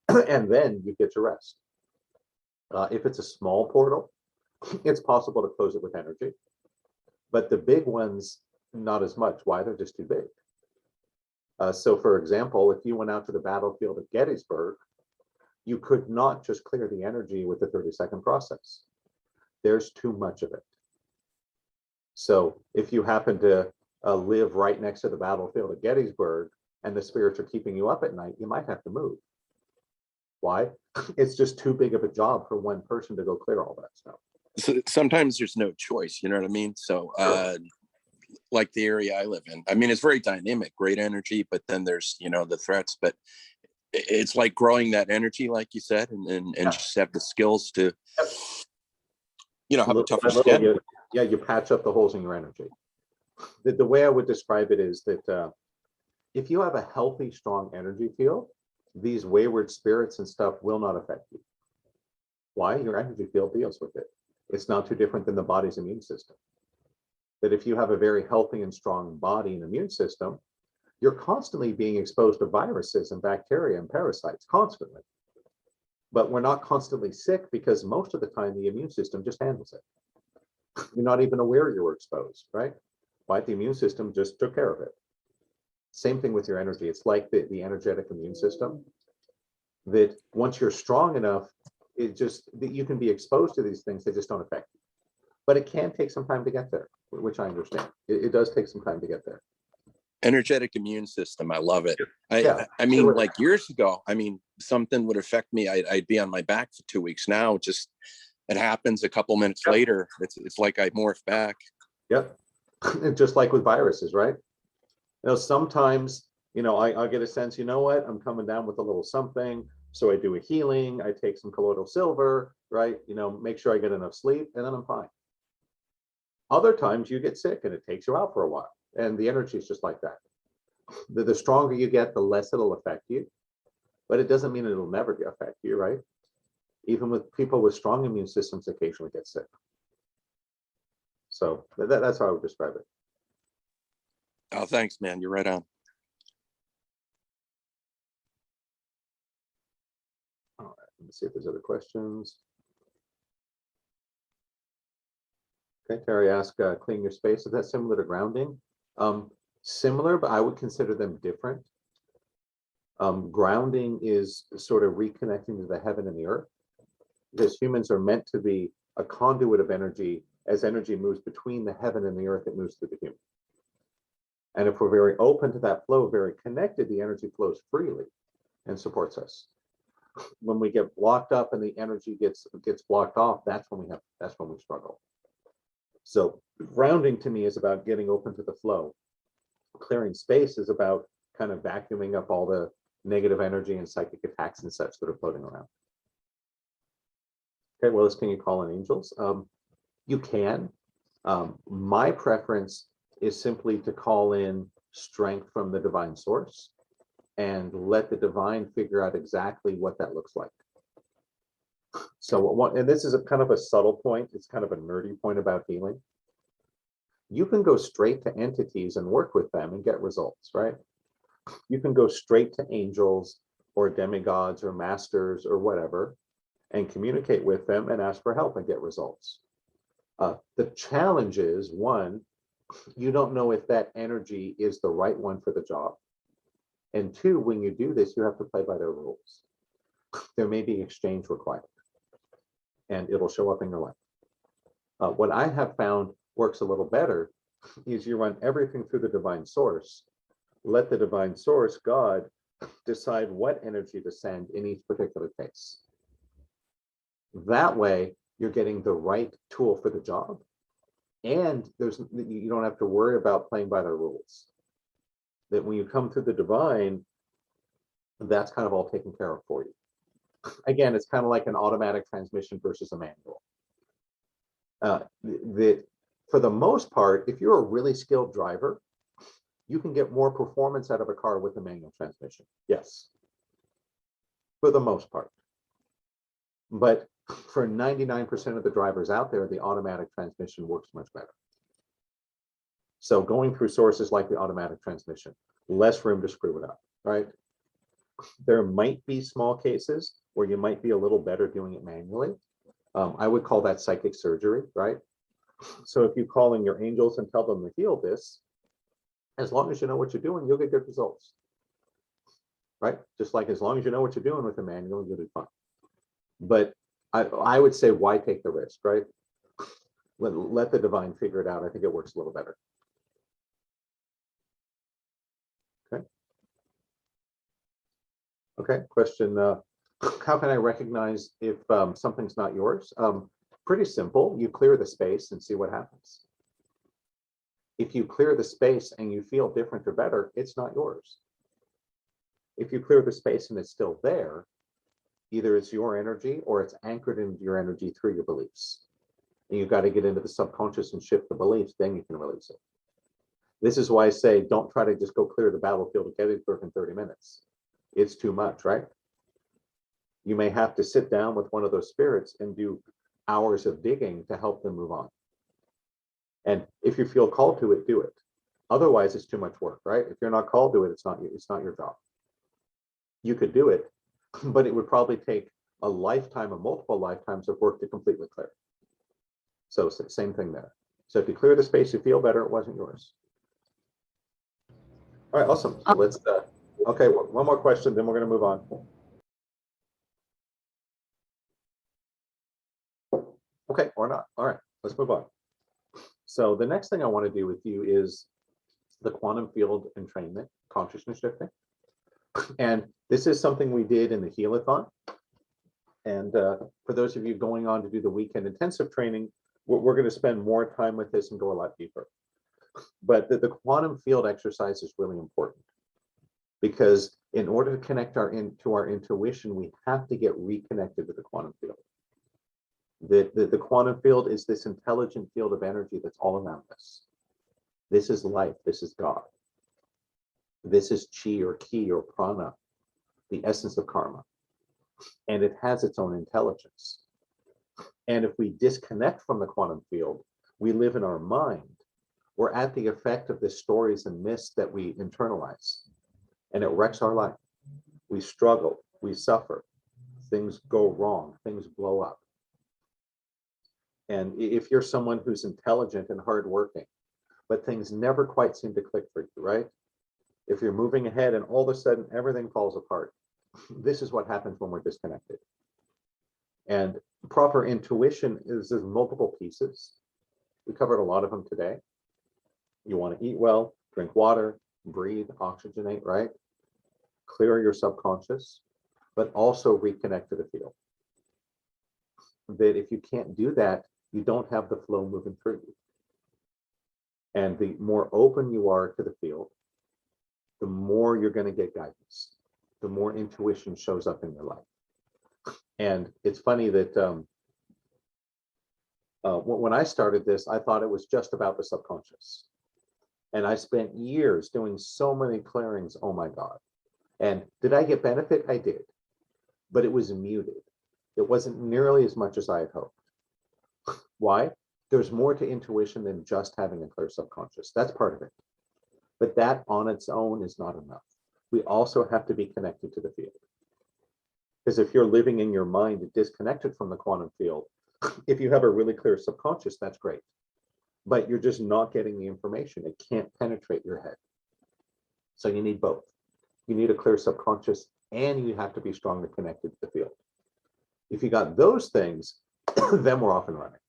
G: And then you get to rest. If it's a small portal, it's possible to close it with energy. But the big ones, not as much. Why? They're just too big. So for example, if you went out to the battlefield of Gettysburg, you could not just clear the energy with the 30-second process. There's too much of it. So if you happen to live right next to the battlefield of Gettysburg and the spirits are keeping you up at night, you might have to move. Why? It's just too big of a job for one person to go clear all that stuff.
K: So sometimes there's no choice, you know what I mean? So like the area I live in, I mean, it's very dynamic, great energy, but then there's, the threats, but it's like growing that energy, like you said, and just have the skills to, have a tougher skin.
G: You patch up the holes in your energy. The way I would describe it is that if you have a healthy, strong energy field, these wayward spirits and stuff will not affect you. Why? Your energy field deals with it. It's not too different than the body's immune system. That if you have a very healthy and strong body and immune system, you're constantly being exposed to viruses and bacteria and parasites, constantly. But we're not constantly sick because most of the time the immune system just handles it. You're not even aware you were exposed, right? Why? The immune system just took care of it. Same thing with your energy. It's like the energetic immune system, that once you're strong enough, that you can be exposed to these things, they just don't affect you. But it can take some time to get there, which I understand. It does take some time to get there.
K: Energetic immune system, I love it. I mean, like years ago, something would affect me. I'd be on my back for 2 weeks. Now, just it happens a couple minutes later. It's like I morph back.
G: Yep. Just like with viruses, right? Sometimes, I get a sense, I'm coming down with a little something. So I do a healing, I take some colloidal silver, right? Make sure I get enough sleep, and then I'm fine. Other times you get sick and it takes you out for a while. And the energy is just like that. The stronger you get, the less it'll affect you. But it doesn't mean it'll never affect you, right? Even with people with strong immune systems occasionally get sick. So that's how I would describe it.
K: Oh, thanks, man. You're right on.
G: All right, let me see if there's other questions. Okay, Terry asked, clean your space. Is that similar to grounding? Similar, but I would consider them different. Grounding is sort of reconnecting to the heaven and the earth, because humans are meant to be a conduit of energy as energy moves between the heaven and the earth, it moves through the human. And if we're very open to that flow, very connected, the energy flows freely and supports us. When we get blocked up and the energy gets blocked off, that's when we struggle. So grounding to me is about getting open to the flow. Clearing space is about kind of vacuuming up all the negative energy and psychic attacks and such that are floating around. Okay, Willis, can you call in angels? You can. My preference is simply to call in strength from the divine source and let the divine figure out exactly what that looks like. So and this is a kind of a subtle point, it's kind of a nerdy point about healing. You can go straight to entities and work with them and get results, right? You can go straight to angels or demigods or masters or whatever and communicate with them and ask for help and get results. The challenge is, one, you don't know if that energy is the right one for the job. And two, when you do this, you have to play by their rules. There may be exchange required, and it'll show up in your life. What I have found works a little better is you run everything through the divine source. Let the divine source, God, decide what energy to send in each particular case. That way, you're getting the right tool for the job, and you don't have to worry about playing by their rules. That when you come through the divine, that's kind of all taken care of for you. Again, it's kind of like an automatic transmission versus a manual. For the most part, if you're a really skilled driver, you can get more performance out of a car with a manual transmission. Yes, for the most part. But for 99% of the drivers out there, the automatic transmission works much better. So going through sources like the automatic transmission, less room to screw it up, right? There might be small cases where you might be a little better doing it manually. I would call that psychic surgery, right? So if you call in your angels and tell them to heal this, as long as you know what you're doing, you'll get good results, right? Just like as long as you know what you're doing with the manual, you'll do fine. But I would say, why take the risk, right? Let the divine figure it out. I think it works a little better. Okay, question, how can I recognize if something's not yours? Pretty simple, you clear the space and see what happens. If you clear the space and you feel different or better, it's not yours. If you clear the space and it's still there, either it's your energy or it's anchored into your energy through your beliefs. And you've got to get into the subconscious and shift the beliefs, then you can release it. This is why I say, don't try to just go clear the battlefield of Gettysburg in 30 minutes. It's too much, right? You may have to sit down with one of those spirits and do hours of digging to help them move on. And if you feel called to it, do it. Otherwise, it's too much work, right? If you're not called to it, it's not your job. You could do it, but it would probably take a lifetime or multiple lifetimes of work to completely clear. So same thing there. So if you clear the space, you feel better, it wasn't yours. All right, awesome. So let's, okay, one more question, then we're going to move on. Okay, or not. All right, let's move on. So the next thing I want to do with you is the quantum field entrainment, consciousness shifting. And this is something we did in the Healathon. And for those of you going on to do the weekend intensive training, we're going to spend more time with this and go a lot deeper. But the quantum field exercise is really important, because in order to connect to our intuition, we have to get reconnected with the quantum field. The quantum field is this intelligent field of energy that's all around us. This is life. This is God. This is chi or ki or prana, the essence of karma. And it has its own intelligence. And if we disconnect from the quantum field, we live in our mind. We're at the effect of the stories and myths that we internalize. And it wrecks our life. We struggle. We suffer. Things go wrong. Things blow up. And if you're someone who's intelligent and hardworking, but things never quite seem to click for you, right? If you're moving ahead and all of a sudden everything falls apart, this is what happens when we're disconnected. And proper intuition is there's multiple pieces. We covered a lot of them today. You want to eat well, drink water, breathe, oxygenate, right? Clear your subconscious, but also reconnect to the field. That if you can't do that, you don't have the flow moving through you. And the more open you are to the field, the more you're going to get guidance, the more intuition shows up in your life. And it's funny that when I started this, I thought it was just about the subconscious. And I spent years doing so many clearings, oh my God. And did I get benefit? I did, but it was muted. It wasn't nearly as much as I had hoped. Why? There's more to intuition than just having a clear subconscious. That's part of it. But that on its own is not enough. We also have to be connected to the field. Because if you're living in your mind disconnected from the quantum field, if you have a really clear subconscious, that's great. But you're just not getting the information. It can't penetrate your head. So you need both. You need a clear subconscious, and you have to be strongly connected to the field. If you got those things, then we're off and running.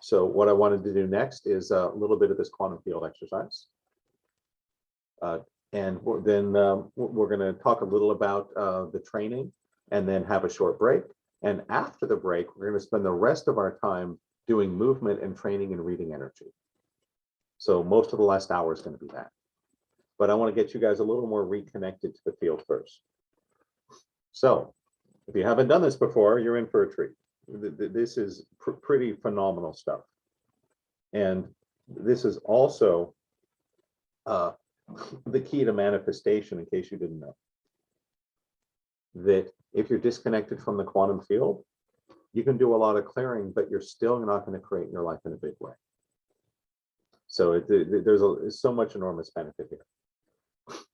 G: So what I wanted to do next is a little bit of this quantum field exercise. And then we're going to talk a little about the training and then have a short break. And after the break, we're going to spend the rest of our time doing movement and training and reading energy. So most of the last hour is going to be that. But I want to get you guys a little more reconnected to the field first. So if you haven't done this before, you're in for a treat. This is pretty phenomenal stuff. And this is also the key to manifestation, in case you didn't know. That if you're disconnected from the quantum field, you can do a lot of clearing, but you're still not going to create your life in a big way. So there's so much enormous benefit here.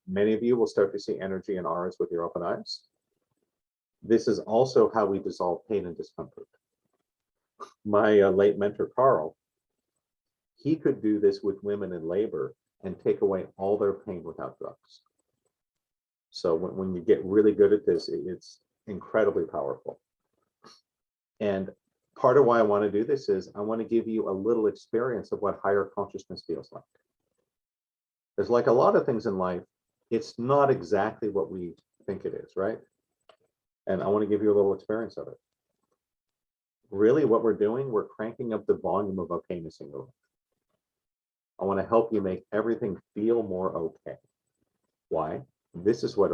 G: Many of you will start to see energy and auras with your open eyes. This is also how we dissolve pain and discomfort. My late mentor, Carl, he could do this with women in labor and take away all their pain without drugs. So when you get really good at this, it's incredibly powerful. And part of why I want to do this is I want to give you a little experience of what higher consciousness feels like. There's like a lot of things in life, it's not exactly what we think it is, right? And I want to give you a little experience of it. Really, what we're doing, we're cranking up the volume of okayness in your life. I want to help you make everything feel more okay. Why? This is what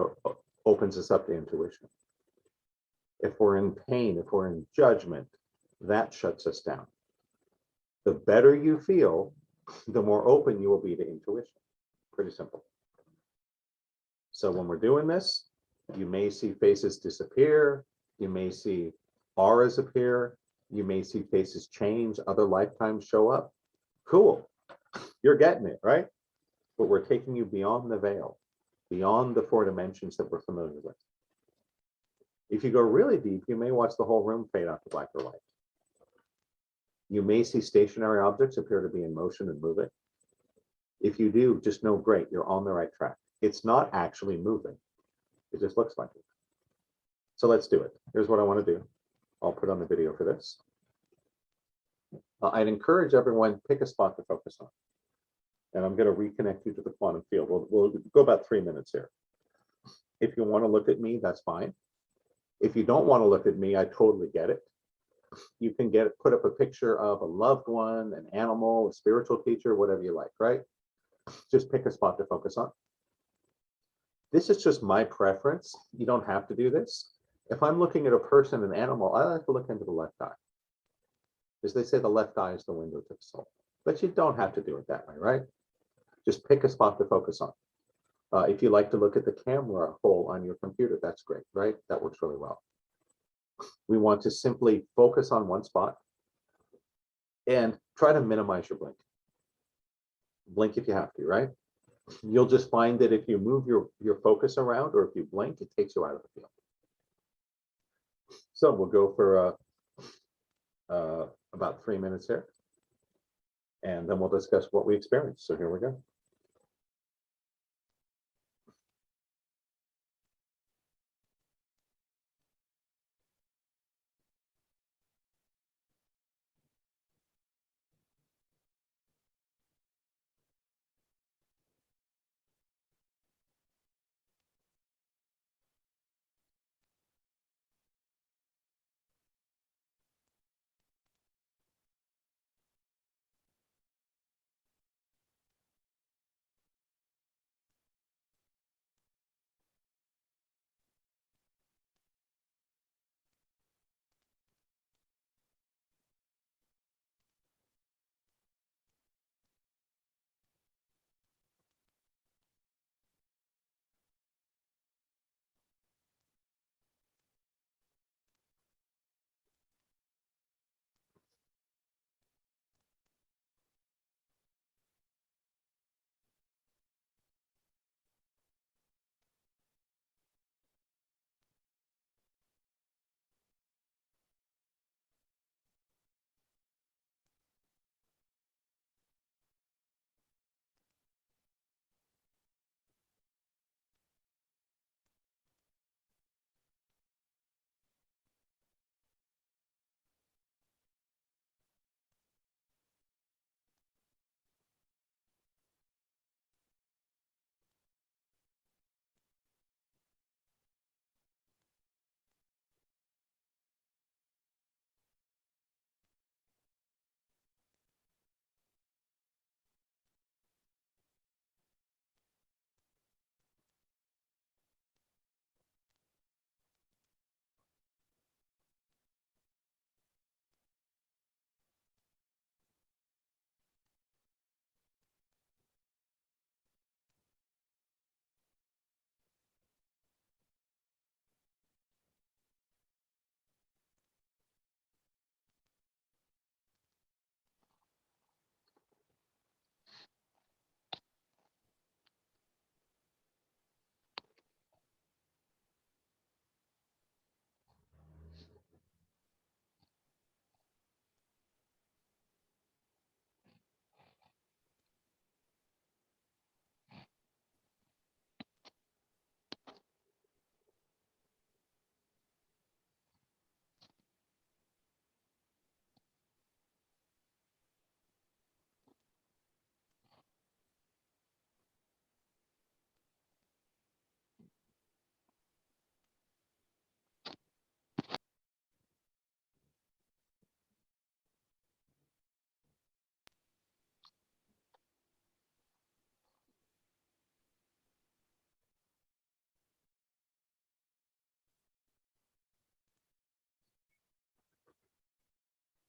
G: opens us up to intuition. If we're in pain, if we're in judgment, that shuts us down. The better you feel, the more open you will be to intuition. Pretty simple. So when we're doing this, you may see faces disappear. You may see auras appear. You may see faces change, other lifetimes show up. Cool. You're getting it, right? But we're taking you beyond the veil, beyond the 4 dimensions that we're familiar with. If you go really deep, you may watch the whole room fade out to black or white. You may see stationary objects appear to be in motion and moving. If you do, just know, great, you're on the right track. It's not actually moving. It just looks like it. So let's do it. Here's what I want to do. I'll put on the video for this. I'd encourage everyone, pick a spot to focus on. And I'm going to reconnect you to the quantum field. We'll go about 3 minutes here. If you want to look at me, that's fine. If you don't want to look at me, I totally get it. You can put up a picture of a loved one, an animal, a spiritual teacher, whatever you like, right? Just pick a spot to focus on. This is just my preference. You don't have to do this. If I'm looking at a person, an animal, I like to look into the left eye. As they say, the left eye is the window to the soul. But you don't have to do it that way, right? Just pick a spot to focus on. If you like to look at the camera hole on your computer, that's great, right? That works really well. We want to simply focus on one spot and try to minimize your blink. Blink if you have to, right? You'll just find that if you move your focus around or if you blink, it takes you out of the field. So we'll go for about 3 minutes here, and then we'll discuss what we experienced. So here we go.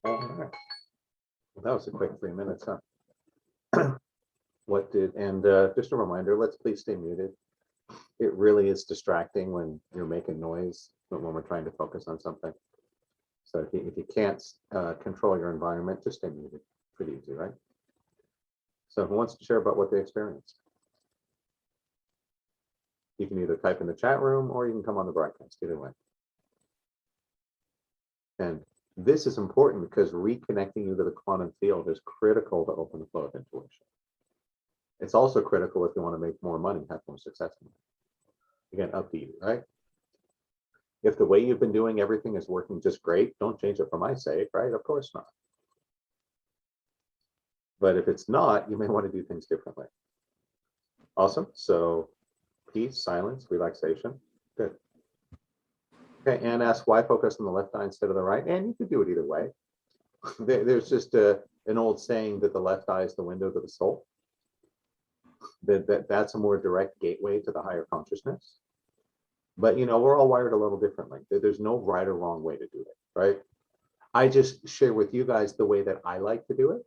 G: All right. Well, that was a quick 3 minutes, huh? Just a reminder, let's please stay muted. It really is distracting when you're making noise, but when we're trying to focus on something. So if you can't control your environment, just stay muted. Pretty easy, right? So who wants to share about what they experienced? You can either type in the chat room or you can come on the broadcast, either way. And this is important because reconnecting you to the quantum field is critical to open the flow of intuition. It's also critical if you want to make more money, have more success. Again, up to you, right? If the way you've been doing everything is working just great, don't change it for my sake, right? Of course not. But if it's not, you may want to do things differently. Awesome. So peace, silence, relaxation. Good. Okay, and ask why focus on the left eye instead of the right. And you could do it either way. There's just an old saying that the left eye is the window to the soul. That's a more direct gateway to the higher consciousness. But you know, we're all wired a little differently. There's no right or wrong way to do it, right? I just share with you guys the way that I like to do it.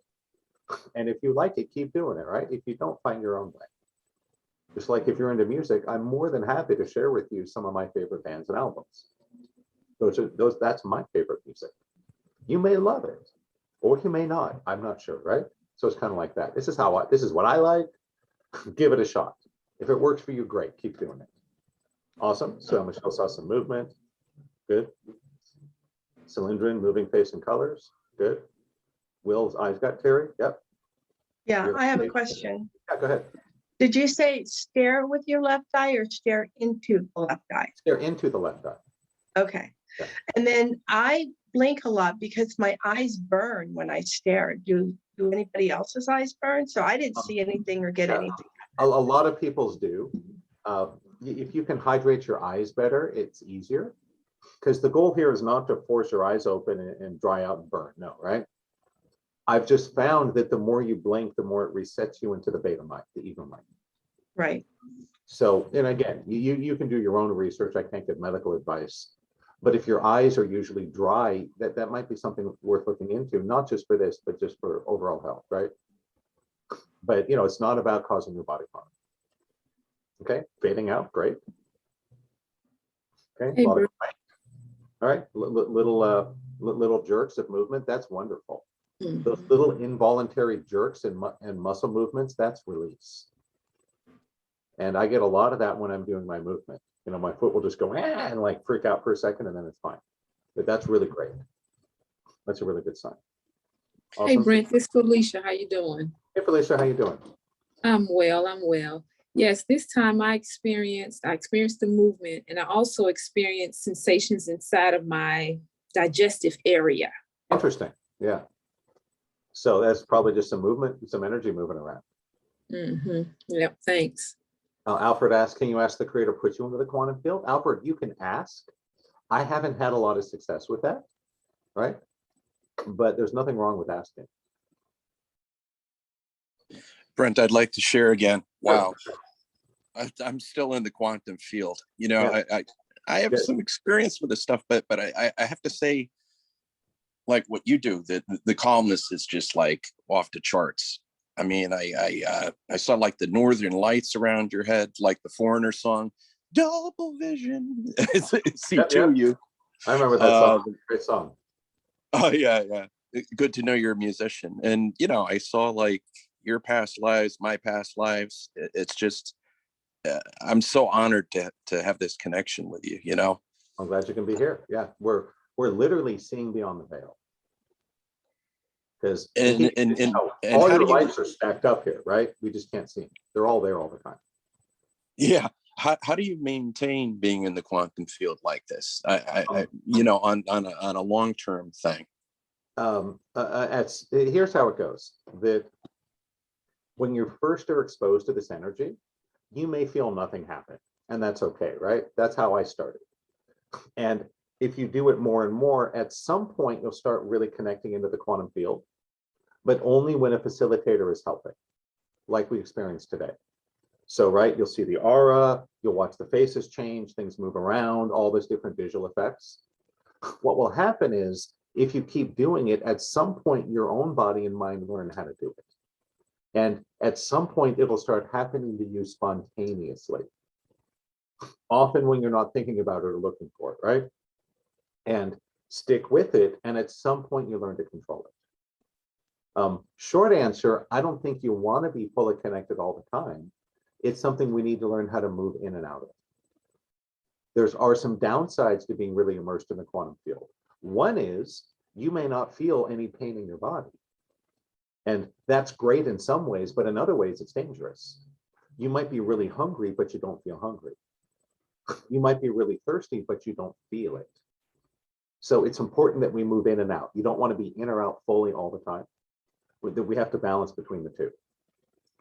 G: And if you like it, keep doing it, right? If you don't, find your own way. Just like if you're into music, I'm more than happy to share with you some of my favorite bands and albums. That's my favorite music. You may love it, or you may not. I'm not sure, right? So it's kind of like that. This is what I like. Give it a shot. If it works for you, great. Keep doing it. Awesome. So Michelle saw some movement. Good. Cylindrin, moving face and colors. Good. Will's eyes got Terry. Yep.
L: Yeah, I have a question.
G: Yeah, go ahead.
L: Did you say stare with your left eye or stare into the left eye?
G: Stare into the left eye.
L: Okay.
G: Yeah.
L: And then I blink a lot because my eyes burn when I stare. Do anybody else's eyes burn? So I didn't see anything or get anything.
G: A lot of people's do. If you can hydrate your eyes better, it's easier. Because the goal here is not to force your eyes open and dry out and burn. No, right? I've just found that the more you blink, the more it resets you into the beta mind, the ego mind.
L: Right.
G: So, and again, you can do your own research. I can't give medical advice. But if your eyes are usually dry, that might be something worth looking into, not just for this, but just for overall health, right? But, you know, it's not about causing your body harm. Okay, fading out, great. Okay,
H: Hey,
G: all right, little jerks of movement, that's wonderful. Those little involuntary jerks and muscle movements, that's release. And I get a lot of that when I'm doing my movement. You know, my foot will just go and like freak out for a second and then it's fine. But that's really great. That's a really good sign. Awesome.
H: Hey, Brent, this is Felicia. How you doing?
G: Hey, Felicia, how you doing?
H: I'm well. Yes, this time I experienced the movement, and I also experienced sensations inside of my digestive area.
G: Interesting. Yeah. So that's probably just some movement, some energy moving around.
H: Yep, thanks.
G: Alfred asked, can you ask the creator to put you into the quantum field? Alfred, you can ask. I haven't had a lot of success with that, right? But there's nothing wrong with asking.
K: Brent, I'd like to share again. Wow. I'm still in the quantum field. You know, yeah. I have some experience with this stuff, but I have to say, like what you do, the calmness is just like off the charts. I mean, I saw like the northern lights around your head, like the Foreigner song, Double Vision. You.
G: I remember that song. Great song.
K: Oh yeah. Good to know you're a musician. And you know, I saw like your past lives, my past lives. It's just, I'm so honored to have this connection with you. You know.
G: I'm glad you can be here. Yeah, we're literally seeing beyond the veil. Because all your lights are stacked up here, right? We just can't see them. They're all there all the time.
K: Yeah. How do you maintain being in the quantum field like this? You know, on a long-term thing.
G: Here's how it goes. That when you first are exposed to this energy, you may feel nothing happen, and that's okay, right? That's how I started. And if you do it more and more, at some point, you'll start really connecting into the quantum field, but only when a facilitator is helping, like we experienced today. So, right, you'll see the aura, you'll watch the faces change, things move around, all those different visual effects. What will happen is, if you keep doing it, at some point, your own body and mind learn how to do it. And at some point, it'll start happening to you spontaneously. Often when you're not thinking about it or looking for it, right? And stick with it. And at some point, you learn to control it. Short answer, I don't think you want to be fully connected all the time. It's something we need to learn how to move in and out of. There are some downsides to being really immersed in the quantum field. One is you may not feel any pain in your body. And that's great in some ways, but in other ways, it's dangerous. You might be really hungry, but you don't feel hungry. You might be really thirsty, but you don't feel it. So it's important that we move in and out. You don't want to be in or out fully all the time. We have to balance between the two.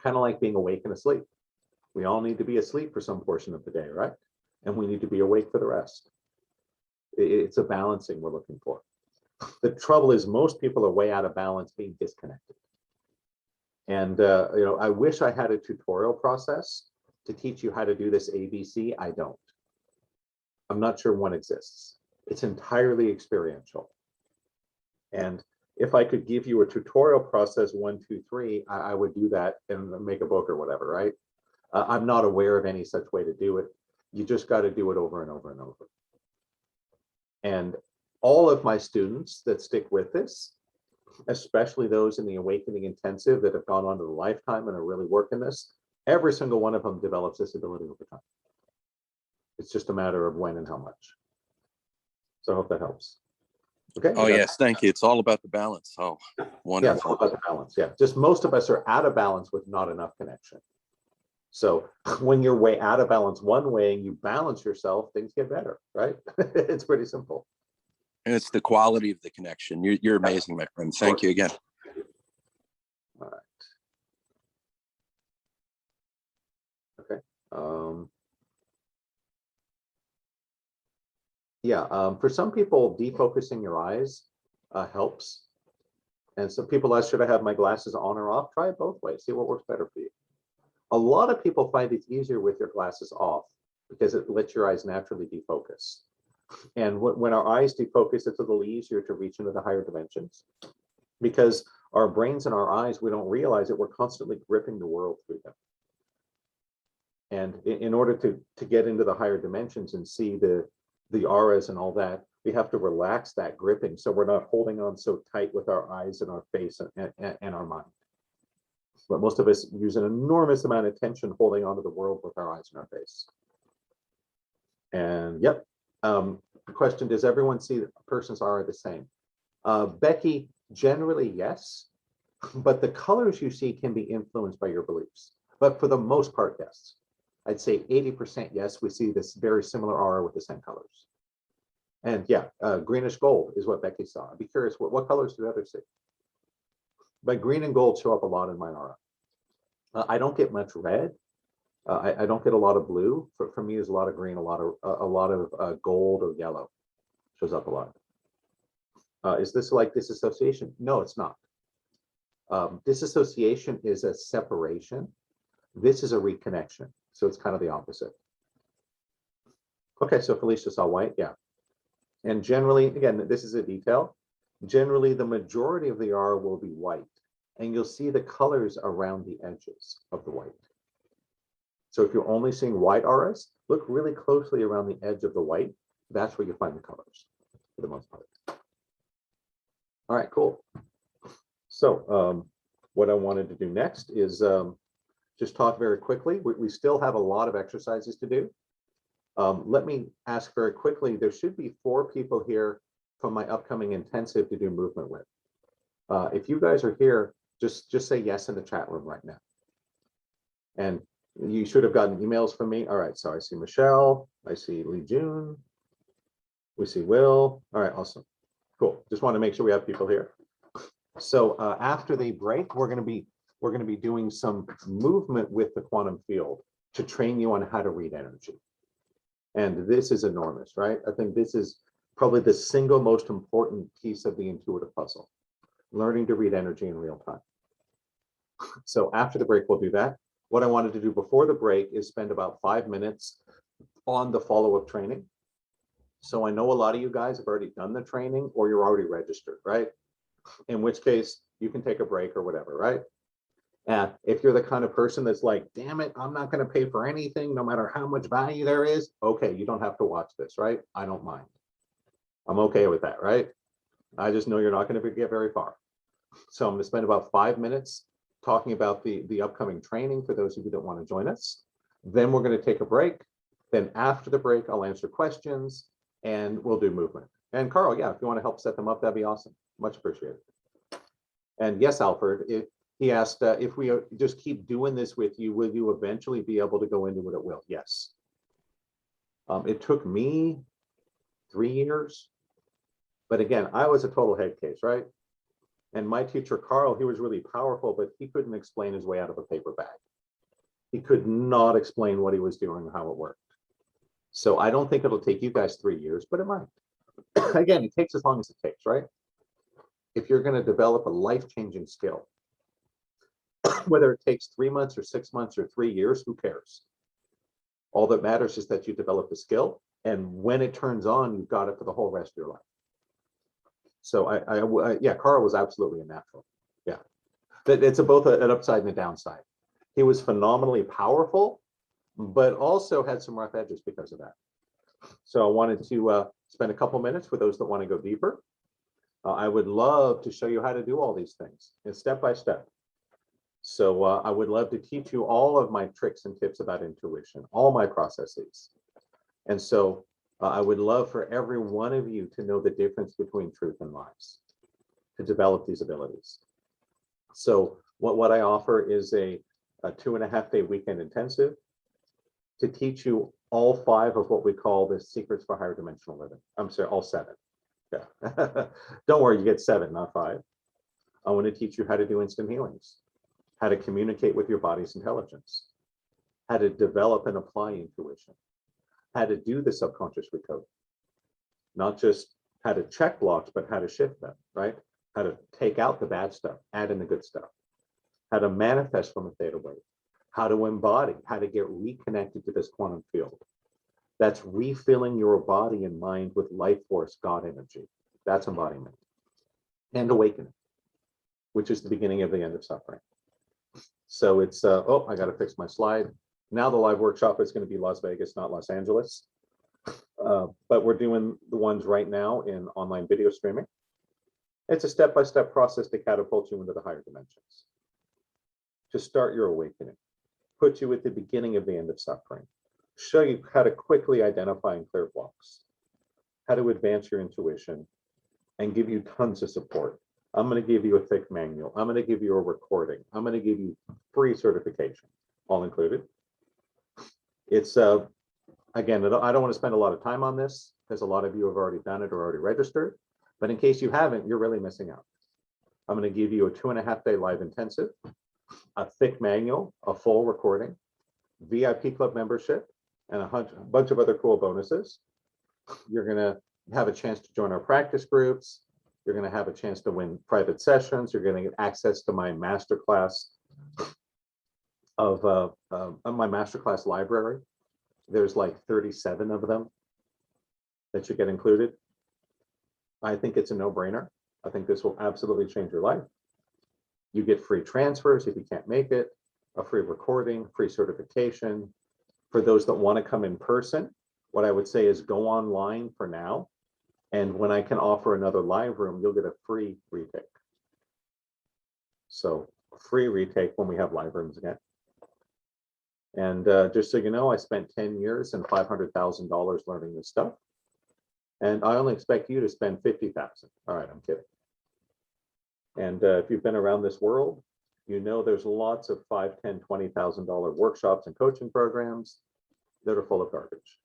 G: Kind of like being awake and asleep. We all need to be asleep for some portion of the day, right? And we need to be awake for the rest. It's a balancing we're looking for. The trouble is most people are way out of balance being disconnected. And I wish I had a tutorial process to teach you how to do this ABC. I don't. I'm not sure one exists. It's entirely experiential. And if I could give you a tutorial process 1, 2, 3, I would do that and make a book or whatever, right? I'm not aware of any such way to do it. You just got to do it over and over and over. And all of my students that stick with this, especially those in the Awakening Intensive that have gone on to the lifetime and are really working this, every single one of them develops this ability over time. It's just a matter of when and how much. So I hope that helps. Okay.
K: Oh, yes. Thank you. It's all about the balance. Oh,
G: Yeah,
K: wonderful.
G: it's all about the balance. Yeah. Just most of us are out of balance with not enough connection. So when you're way out of balance one way and you balance yourself, things get better, right? It's pretty simple.
K: And it's the quality of the connection. You're amazing, my friend. Thank you again.
G: All right. Okay. For some people, defocusing your eyes helps. And some people ask, should I have my glasses on or off? Try it both ways. See what works better for you. A lot of people find it's easier with your glasses off because it lets your eyes naturally defocus. And when our eyes defocus, it's a little easier to reach into the higher dimensions because our brains and our eyes, we don't realize it. We're constantly gripping the world through them. And in order to get into the higher dimensions and see the auras and all that, we have to relax that gripping so we're not holding on so tight with our eyes and our face and our mind. But most of us use an enormous amount of tension holding onto the world with our eyes and our face. And yep, the question, does everyone see a person's aura the same? Becky, generally yes, but the colors you see can be influenced by your beliefs. But for the most part, yes. I'd say 80% yes, we see this very similar aura with the same colors. And yeah, greenish gold is what Becky saw. I'd be curious, what colors do others see? But green and gold show up a lot in my aura. I don't get much red. I don't get a lot of blue. For me, there's a lot of green, a lot of gold or yellow shows up a lot. Is this like disassociation? No, it's not. Disassociation is a separation. This is a reconnection. So it's kind of the opposite. Okay, so Felicia saw white, yeah. And generally, again, this is a detail. Generally, the majority of the aura will be white, and you'll see the colors around the edges of the white. So if you're only seeing white auras, look really closely around the edge of the white. That's where you find the colors for the most part. All right, cool. So what I wanted to do next is just talk very quickly. We still have a lot of exercises to do. Let me ask very quickly, there should be 4 people here from my upcoming intensive to do movement with. If you guys are here, just say yes in the chat room right now. And you should have gotten emails from me. All right, so I see Michelle, I see Lee June, we see Will. All right, awesome, cool. Just want to make sure we have people here. So after the break, we're going to be doing some movement with the quantum field to train you on how to read energy. And this is enormous, right? I think this is probably the single most important piece of the intuitive puzzle, learning to read energy in real time. So after the break, we'll do that. What I wanted to do before the break is spend about 5 minutes on the follow-up training. So I know a lot of you guys have already done the training or you're already registered, right? In which case you can take a break or whatever, right? And if you're the kind of person that's like, damn it, I'm not going to pay for anything, no matter how much value there is. Okay, you don't have to watch this, right? I don't mind. I'm okay with that, right? I just know you're not going to get very far. So I'm going to spend about 5 minutes talking about the upcoming training for those of you that want to join us. Then we're going to take a break. Then after the break, I'll answer questions and we'll do movement. And Carl, yeah, if you want to help set them up, that'd be awesome. Much appreciated. And yes, Alfred, he asked if we just keep doing this with you, will you eventually be able to go into it at will? Yes. It took me 3 years, but again, I was a total head case, right? And my teacher, Carl, he was really powerful, but he couldn't explain his way out of a paper bag. He could not explain what he was doing, how it worked. So I don't think it'll take you guys 3 years, but it might. Again, it takes as long as it takes, right? If you're going to develop a life-changing skill, whether it takes 3 months or 6 months or 3 years, who cares? All that matters is that you develop the skill, and when it turns on, you've got it for the whole rest of your life. So yeah, Carl was absolutely a natural. Yeah, it's both an upside and a downside. He was phenomenally powerful, but also had some rough edges because of that. So I wanted to spend a couple minutes for those that want to go deeper. I would love to show you how to do all these things and step by step. So I would love to teach you all of my tricks and tips about intuition, all my processes. And so I would love for every one of you to know the difference between truth and lies, to develop these abilities. So what I offer is a 2.5-day weekend intensive to teach you all 5 of what we call the secrets for higher dimensional living. I'm sorry, all 7. Yeah. Don't worry, you get 7, not 5. I want to teach you how to do instant healings, how to communicate with your body's intelligence, how to develop and apply intuition, how to do the subconscious recode, not just how to check blocks, but how to shift them, right? How to take out the bad stuff, add in the good stuff, how to manifest from a theta wave, how to embody, how to get reconnected to this quantum field. That's refilling your body and mind with life force, God energy. That's embodiment. And awakening, which is the beginning of the end of suffering. So it's, oh, I got to fix my slide. Now the live workshop is going to be Las Vegas, not Los Angeles. But we're doing the ones right now in online video streaming. It's a step-by-step process to catapult you into the higher dimensions, to start your awakening, put you at the beginning of the end of suffering, show you how to quickly identify and clear blocks, how to advance your intuition, and give you tons of support. I'm going to give you a thick manual. I'm going to give you a recording. I'm going to give you free certification, all included. It's, again, I don't want to spend a lot of time on this because a lot of you have already done it or already registered. But in case you haven't, you're really missing out. I'm going to give you a 2.5-day live intensive, a thick manual, a full recording, VIP club membership, and a bunch of other cool bonuses. You're going to have a chance to join our practice groups. You're going to have a chance to win private sessions. You're going to get access to my masterclass of my masterclass library. There's like 37 of them that you get included. I think it's a no-brainer. I think this will absolutely change your life. You get free transfers if you can't make it, a free recording, free certification. For those that want to come in person, what I would say is go online for now. And when I can offer another live room, you'll get a free retake. So a free retake when we have live rooms again. And just so you know, I spent 10 years and $500,000 learning this stuff. And I only expect you to spend 50,000. All right, I'm kidding. And if you've been around this world, you know there's lots of $5,000, $10,000, $20,000 workshops and coaching programs that are full of garbage.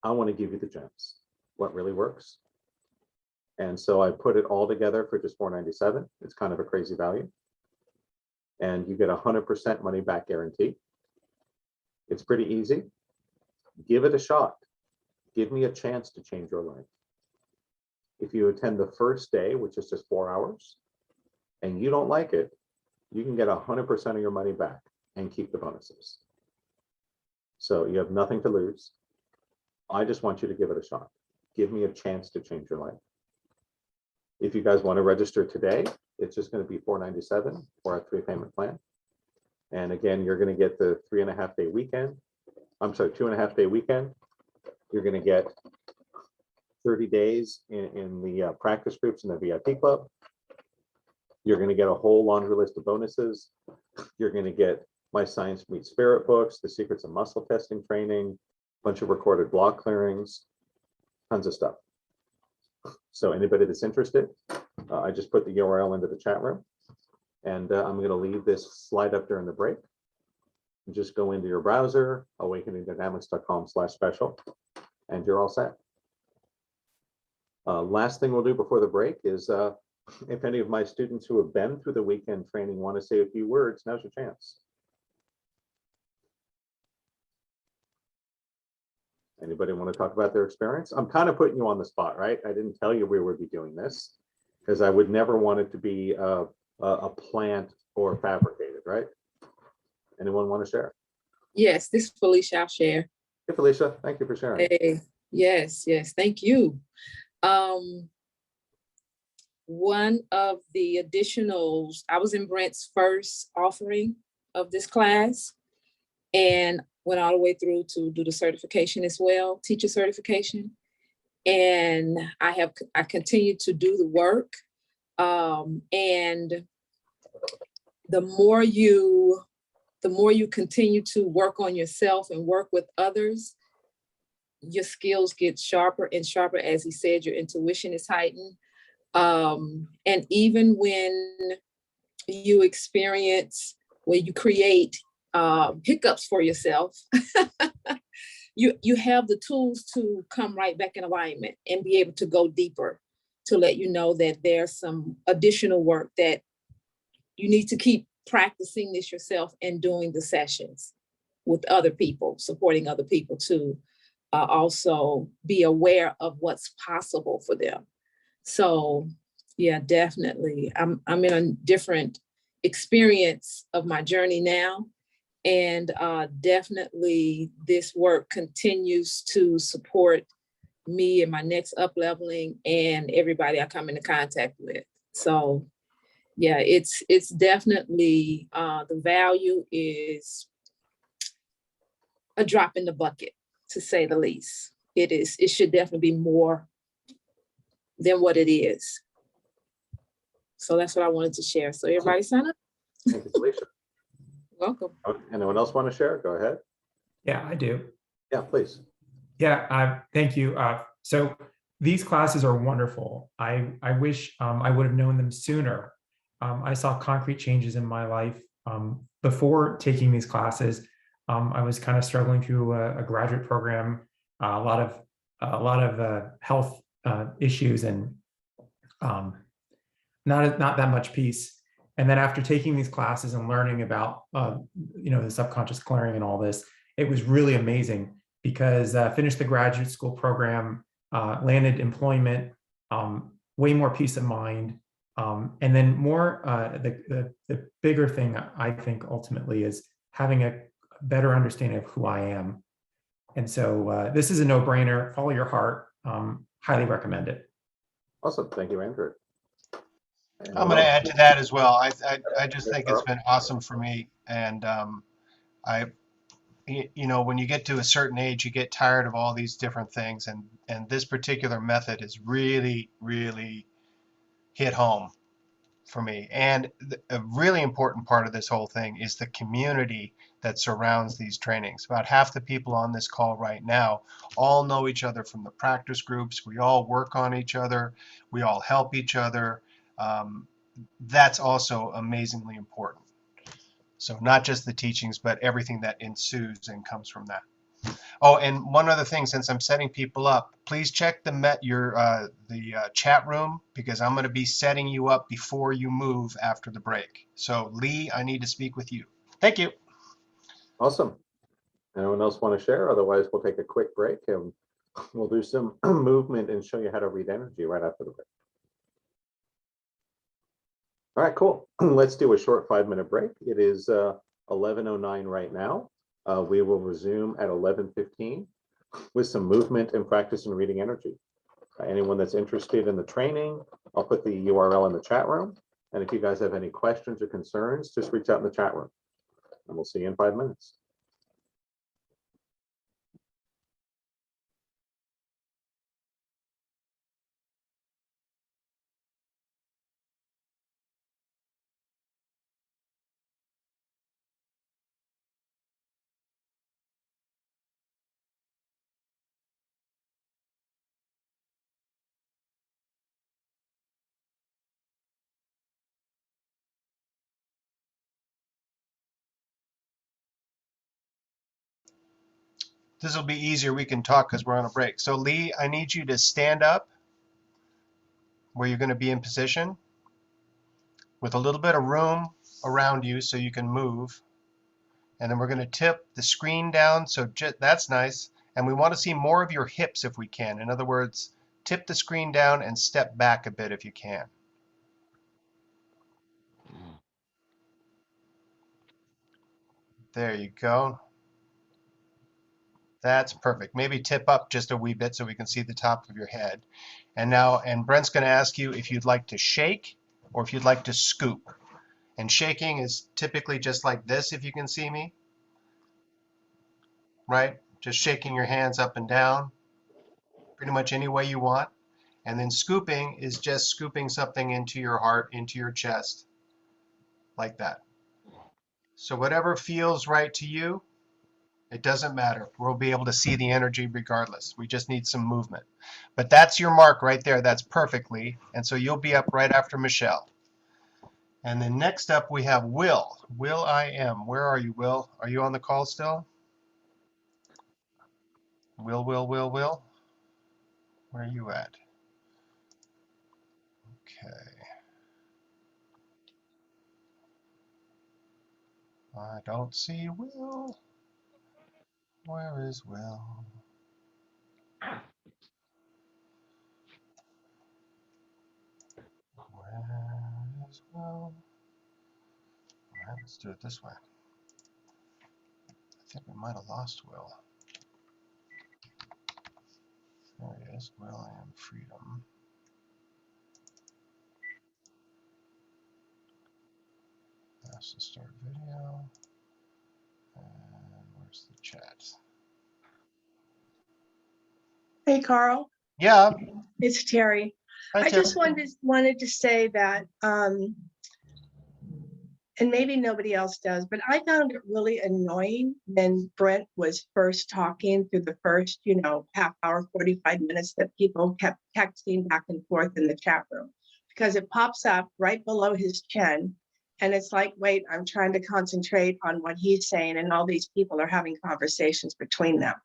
G: I want to give you the gems, what really works. And so I put it all together for just $497. It's kind of a crazy value. And you get 100% money back guarantee. It's pretty easy. Give it a shot. Give me a chance to change your life. If you attend the first day, which is just 4 hours, and you don't like it, you can get 100% of your money back and keep the bonuses. So you have nothing to lose. I just want you to give it a shot. Give me a chance to change your life. If you guys want to register today, it's just going to be $497 for a 3-payment plan. And again, you're going to get the 3.5-day weekend. I'm sorry, 2.5-day weekend. You're going to get 30 days in the practice groups in the VIP club. You're going to get a whole laundry list of bonuses. You're going to get my Science Meets Spirit books, the Secrets of Muscle Testing training, a bunch of recorded block clearings, tons of stuff. So anybody that's interested, I just put the URL into the chat room, and I'm going to leave this slide up during the break. Just go into your browser, awakeningdynamics.com/special, and you're all set. Last thing we'll do before the break is if any of my students who have been through the weekend training want to say a few words, now's your chance. Anybody want to talk about their experience? I'm kind of putting you on the spot, right? I didn't tell you we would be doing this because I would never want it to be a plant or fabricated, right? Anyone want to share?
H: Yes, this is Felicia. I'll share.
G: Hey, Felicia, thank you for sharing.
H: Hey, yes, thank you. One of the additionals, I was in Brent's first offering of this class and went all the way through to do the certification as well, teacher certification. And I continue to do the work. And the more you continue to work on yourself and work with others, your skills get sharper and sharper. As he said, your intuition is heightened. And even when you experience, when you create hiccups for yourself, you have the tools to come right back in alignment and be able to go deeper, to let you know that there's some additional work that you need to keep practicing this yourself and doing the sessions with other people, supporting other people to also be aware of what's possible for them. So yeah, definitely. I'm in a different experience of my journey now. And definitely this work continues to support me in my next up-leveling and everybody I come into contact with. So yeah, it's definitely, the value is a drop in the bucket, to say the least. It should definitely be more than what it is. So that's what I wanted to share. So everybody sign up.
G: Thank you, Felicia.
H: Welcome.
G: Anyone else want to share? Go ahead.
D: Yeah, I do.
G: Yeah, please.
D: Yeah, thank you. So these classes are wonderful. I wish I would have known them sooner. I saw concrete changes in my life before taking these classes. I was kind of struggling through a graduate program, a lot of health issues, and not that much peace. And then after taking these classes and learning about the subconscious clearing and all this, it was really amazing because finished the graduate school program, landed employment, way more peace of mind. And then more, the bigger thing I think ultimately is having a better understanding of who I am. And so this is a no-brainer. Follow your heart. Highly recommend it.
G: Awesome. Thank you, Andrew.
A: I'm going to add to that as well. I just think it's been awesome for me. And when you get to a certain age, you get tired of all these different things. And this particular method has really, really hit home for me. And a really important part of this whole thing is the community that surrounds these trainings. About half the people on this call right now all know each other from the practice groups. We all work on each other. We all help each other. That's also amazingly important. So not just the teachings, but everything that ensues and comes from that. Oh, and one other thing, since I'm setting people up, please check the chat room, because I'm going to be setting you up before you move after the break. So Lee, I need to speak with you. Thank you.
G: Awesome. Anyone else want to share? Otherwise, we'll take a quick break and we'll do some movement and show you how to read energy right after the break. All right, cool. Let's do a short 5-minute break. It is 11:09 right now. We will resume at 11:15. with some movement and practice in reading energy. Anyone that's interested in the training, I'll put the URL in the chat room. And if you guys have any questions or concerns, just reach out in the chat room. And we'll see you in 5 minutes.
A: This will be easier. We can talk because we're on a break. So Lee, I need you to stand up where you're going to be in position with a little bit of room around you so you can move. And then we're going to tip the screen down. So that's nice. And we want to see more of your hips if we can. In other words, tip the screen down and step back a bit if you can. There you go. That's perfect. Maybe tip up just a wee bit so we can see the top of your head. And now, and Brent's going to ask you if you'd like to shake or if you'd like to scoop. And shaking is typically just like this, if you can see me. Right? Just shaking your hands up and down, pretty much any way you want. And then scooping is just scooping something into your heart, into your chest, like that. So whatever feels right to you, it doesn't matter. We'll be able to see the energy regardless. We just need some movement. But that's your mark right there. That's perfectly. And so you'll be up right after Michelle. And then next up we have Will. Will I am. Where are you, Will? Are you on the call still? Will. Where are you at? Okay. I don't see Will. Where is Will? Where is Will? All right, let's do it this way. I think we might have lost Will. There he is. Will I am freedom. That's the start video. And where's the chat?
L: Hey, Carl,
A: Yeah.
L: it's Terry.
A: Hi,
L: I
A: Terry.
L: just wanted to say that, and maybe nobody else does, but I found it really annoying when Brent was first talking through the first, half hour, 45 minutes that people kept texting back and forth in the chat room, because it pops up right below his chin. And it's like, wait, I'm trying to concentrate on what he's saying, and all these people are having conversations between them.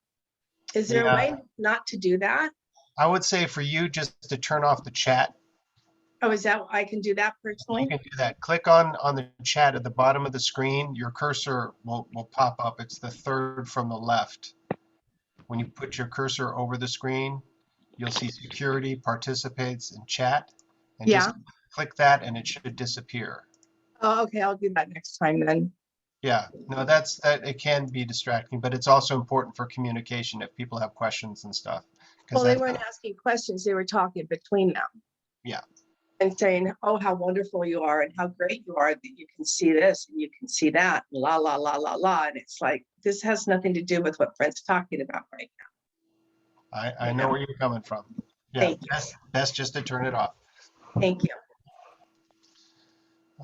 L: Is there a way not to do that?
A: I would say for you just to turn off the chat.
L: Oh, is that, I can do that personally?
A: You can do that. Click on the chat at the bottom of the screen. Your cursor will pop up. It's the third from the left. When you put your cursor over the screen, you'll see security, participates, and chat. And just click that and it should disappear.
L: Oh, okay, I'll do that next time then.
A: Yeah, no, that it can be distracting, but it's also important for communication if people have questions and stuff.
L: Well, they weren't asking questions, they were talking between them.
A: Yeah.
L: And saying, oh, how wonderful you are and how great you are that you can see this and you can see that, la, la, la, la, la. And it's like, this has nothing to do with what Brent's talking about right now.
A: I know where you're coming from. Yeah, best just to turn it off.
L: Thank you.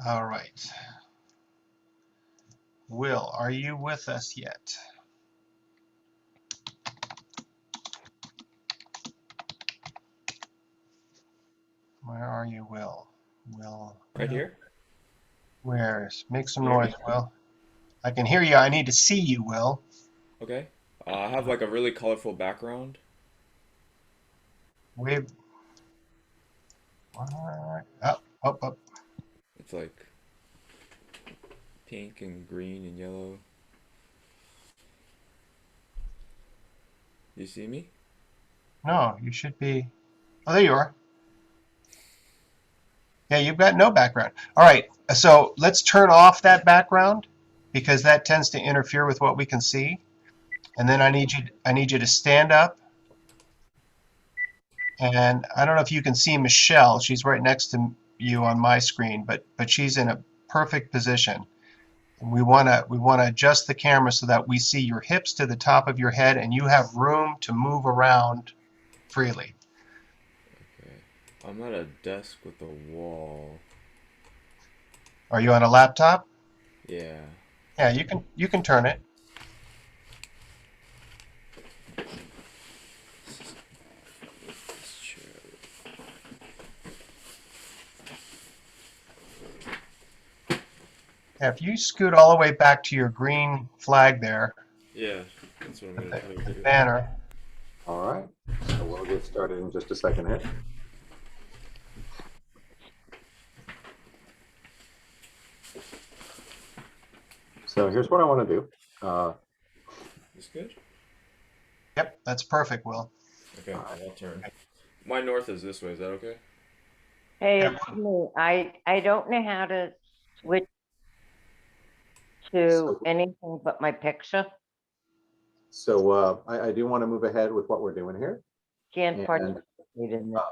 A: All right. Will, are you with us yet? Where are you, Will? Will.
F: Right here.
A: Where's? Make some noise, Will. I can hear you. I need to see you, Will.
F: Okay. I have like a really colorful background.
A: Wave. Up.
F: It's like pink and green and yellow. You see me?
A: No, you should be. Oh, there you are. Yeah, you've got no background. All right, so let's turn off that background because that tends to interfere with what we can see. And then I need you to stand up. And I don't know if you can see Michelle. She's right next to you on my screen, but she's in a perfect position. And we want to adjust the camera so that we see your hips to the top of your head and you have room to move around freely.
F: Okay. I'm at a desk with a wall.
A: Are you on a laptop?
F: Yeah.
A: Yeah, you can turn it.
F: This chair.
A: Yeah, if you scoot all the way back to your green flag there,
F: Yeah, that's what I'm gonna try to
A: the
F: do.
A: banner.
G: All right, so we'll get started in just a second here. So here's what I want to do.
F: This good?
A: Yep, that's perfect, Will.
F: Okay, I'll turn. My north is this way. Is that okay?
M: Hey,
A: Yeah.
M: it's me. I don't know how to switch to
G: So-
M: anything but my picture.
G: So I do want to move ahead with what we're doing here.
M: Can't
G: And
M: participate in it.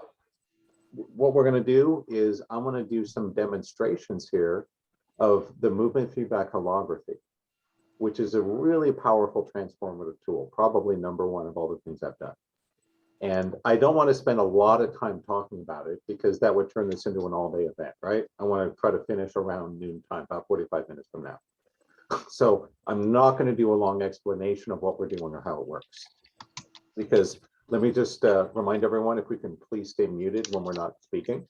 G: what we're going to do is I'm going to do some demonstrations here of the movement feedback holography, which is a really powerful transformative tool, probably number one of all the things I've done. And I don't want to spend a lot of time talking about it because that would turn this into an all-day event, right? I want to try to finish around noon time, about 45 minutes from now. So I'm not going to do a long explanation of what we're doing or how it works. Because let me just remind everyone, if we can please stay muted when we're not speaking,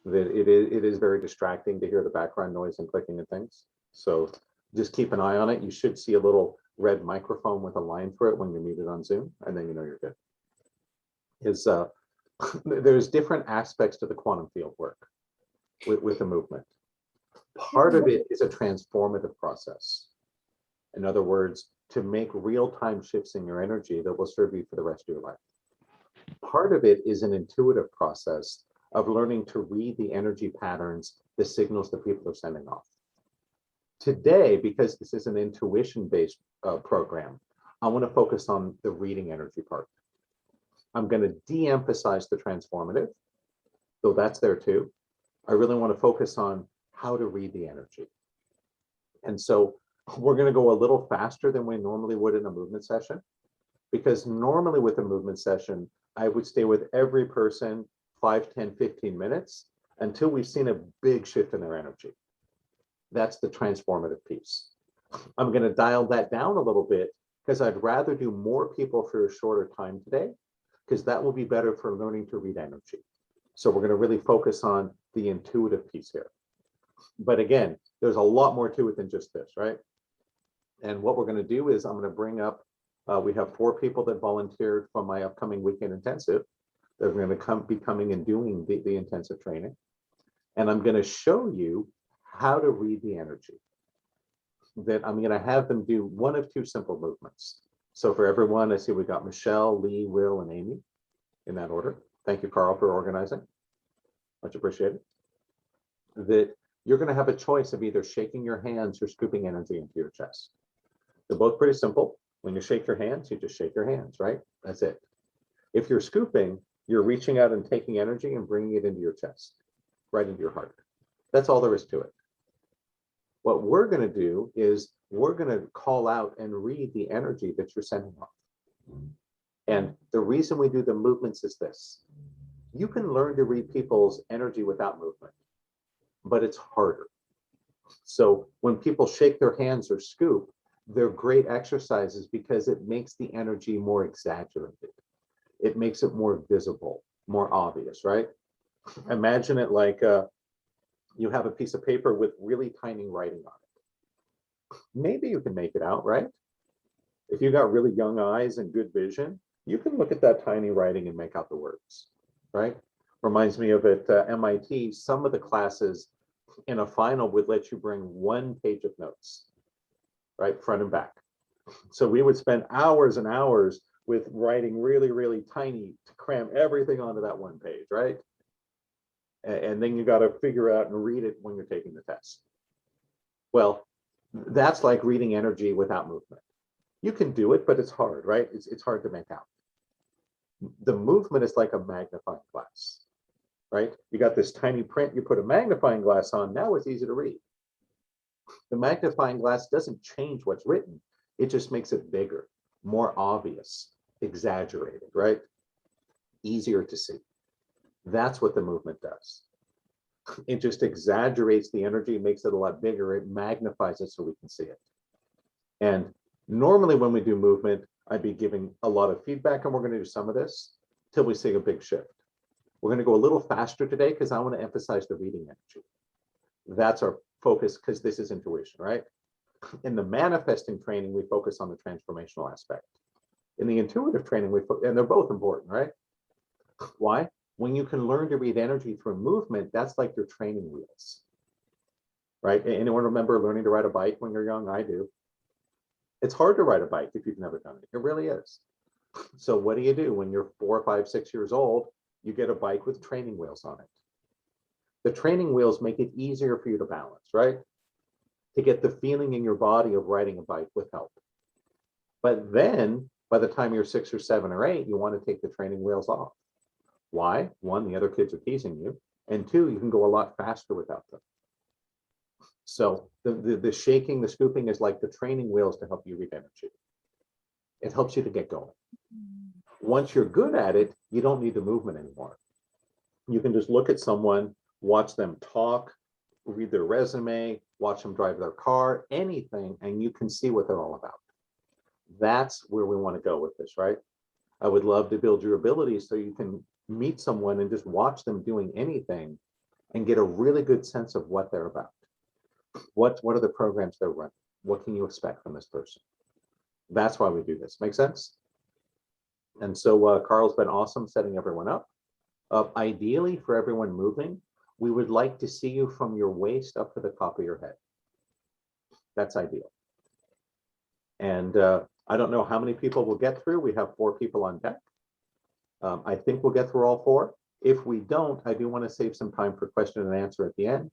G: that it is very distracting to hear the background noise and clicking and things. So just keep an eye on it. You should see a little red microphone with a line through it when you're muted on Zoom, and then you know you're good. There's different aspects to the quantum field work with the movement. Part of it is a transformative process. In other words, to make real-time shifts in your energy that will serve you for the rest of your life. Part of it is an intuitive process of learning to read the energy patterns, the signals that people are sending off. Today, because this is an intuition-based program, I want to focus on the reading energy part. I'm going to de-emphasize the transformative, though that's there too. I really want to focus on how to read the energy. And so we're going to go a little faster than we normally would in a movement session, because normally with a movement session, I would stay with every person 5, 10, 15 minutes until we've seen a big shift in their energy. That's the transformative piece. I'm going to dial that down a little bit because I'd rather do more people for a shorter time today, because that will be better for learning to read energy. So we're going to really focus on the intuitive piece here. But again, there's a lot more to it than just this, right? And what we're going to do is I'm going to bring up, we have 4 people that volunteered from my upcoming weekend intensive. They're going to be coming and doing the intensive training. And I'm going to show you how to read the energy. That I'm going to have them do one of 2 simple movements. So for everyone, I see we got Michelle, Lee, Will, and Amy in that order. Thank you, Carl, for organizing. Much appreciated. That you're going to have a choice of either shaking your hands or scooping energy into your chest. They're both pretty simple. When you shake your hands, you just shake your hands, right? That's it. If you're scooping, you're reaching out and taking energy and bringing it into your chest, right into your heart. That's all there is to it. What we're going to do is we're going to call out and read the energy that you're sending off. And the reason we do the movements is this. You can learn to read people's energy without movement, but it's harder. So when people shake their hands or scoop, they're great exercises because it makes the energy more exaggerated. It makes it more visible, more obvious, right? Imagine it like you have a piece of paper with really tiny writing on it. Maybe you can make it out, right? If you got really young eyes and good vision, you can look at that tiny writing and make out the words, right? Reminds me of at MIT, some of the classes in a final would let you bring 1 page of notes, right, front and back. So we would spend hours and hours with writing really, really tiny to cram everything onto that 1 page, right? And then you got to figure out and read it when you're taking the test. Well, that's like reading energy without movement. You can do it, but it's hard, right? It's hard to make out. The movement is like a magnifying glass, right? You got this tiny print, you put a magnifying glass on, now it's easy to read. The magnifying glass doesn't change what's written, it just makes it bigger, more obvious, exaggerated, right? Easier to see. That's what the movement does. It just exaggerates the energy, makes it a lot bigger, it magnifies it so we can see it. And normally when we do movement, I'd be giving a lot of feedback, and we're going to do some of this till we see a big shift. We're going to go a little faster today because I want to emphasize the reading energy. That's our focus, because this is intuition, right? In the manifesting training, we focus on the transformational aspect. In the intuitive training, and they're both important, right? Why? When you can learn to read energy through movement, that's like your training wheels, right? Anyone remember learning to ride a bike when you're young? I do. It's hard to ride a bike if you've never done it. It really is. So what do? When you're 4, 5, 6 years old, you get a bike with training wheels on it. The training wheels make it easier for you to balance, right? To get the feeling in your body of riding a bike with help. But then by the time you're 6 or 7 or 8, you want to take the training wheels off. Why? 1, the other kids are teasing you. And 2, you can go a lot faster without them. So the shaking, the scooping is like the training wheels to help you read energy. It helps you to get going. Once you're good at it, you don't need the movement anymore. You can just look at someone, watch them talk, read their resume, watch them drive their car, anything, and you can see what they're all about. That's where we want to go with this, right? I would love to build your abilities so you can meet someone and just watch them doing anything and get a really good sense of what they're about. What are the programs they're running? What can you expect from this person? That's why we do this. Make sense? And so Carl's been awesome setting everyone up. Ideally, for everyone moving, we would like to see you from your waist up to the top of your head. That's ideal. And I don't know how many people we'll get through. We have 4 people on deck. I think we'll get through all 4. If we don't, I do want to save some time for question and answer at the end.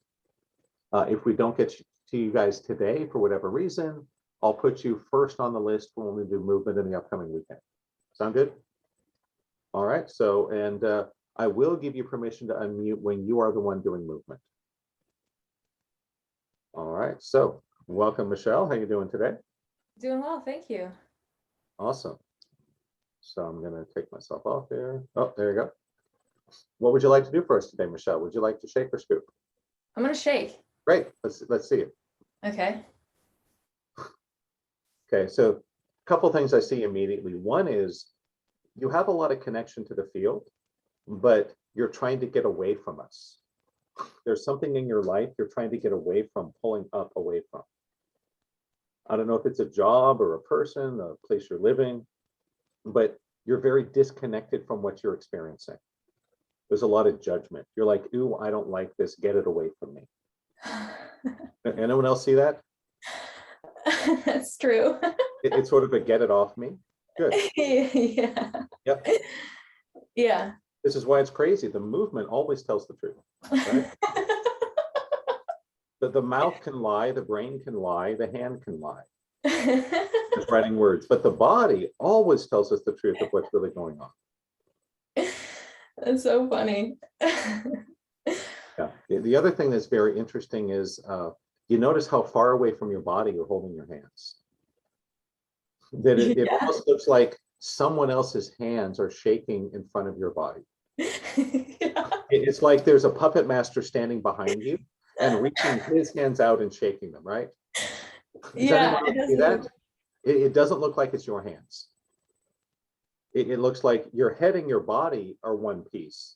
G: If we don't get to you guys today for whatever reason, I'll put you first on the list when we do movement in the upcoming weekend. Sound good? All right. So, and I will give you permission to unmute when you are the one doing movement. All right. So, welcome, Michelle. How you doing today?
N: Doing well, thank you.
G: Awesome. So I'm going to take myself off here. Oh, there you go. What would you like to do for us today, Michelle? Would you like to shake or scoop?
N: I'm gonna shake.
G: Great. Let's see it.
N: Okay.
G: Okay. So a couple things I see immediately. One is you have a lot of connection to the field, but you're trying to get away from us. There's something in your life you're trying to get away from, pulling up away from. I don't know if it's a job or a person, a place you're living, but you're very disconnected from what you're experiencing. There's a lot of judgment. You're like, ooh, I don't like this. Get it away from me. Anyone else see that?
N: That's true.
G: It's sort of a get it off me. Good.
N: Yeah.
G: Yep.
N: Yeah.
G: This is why it's crazy. The movement always tells the truth. Right? The mouth can lie, the brain can lie, the hand can lie. It's writing words, but the body always tells us the truth of what's really going on.
N: That's so funny.
G: Yeah. The other thing that's very interesting is you notice how far away from your body you're holding your hands. That it almost looks like someone else's hands are shaking in front of your body. Yeah. It's like there's a puppet master standing behind you and reaching his hands out and shaking them, right? Does anyone see that? It doesn't look like it's your hands. It looks like your head and your body are one piece,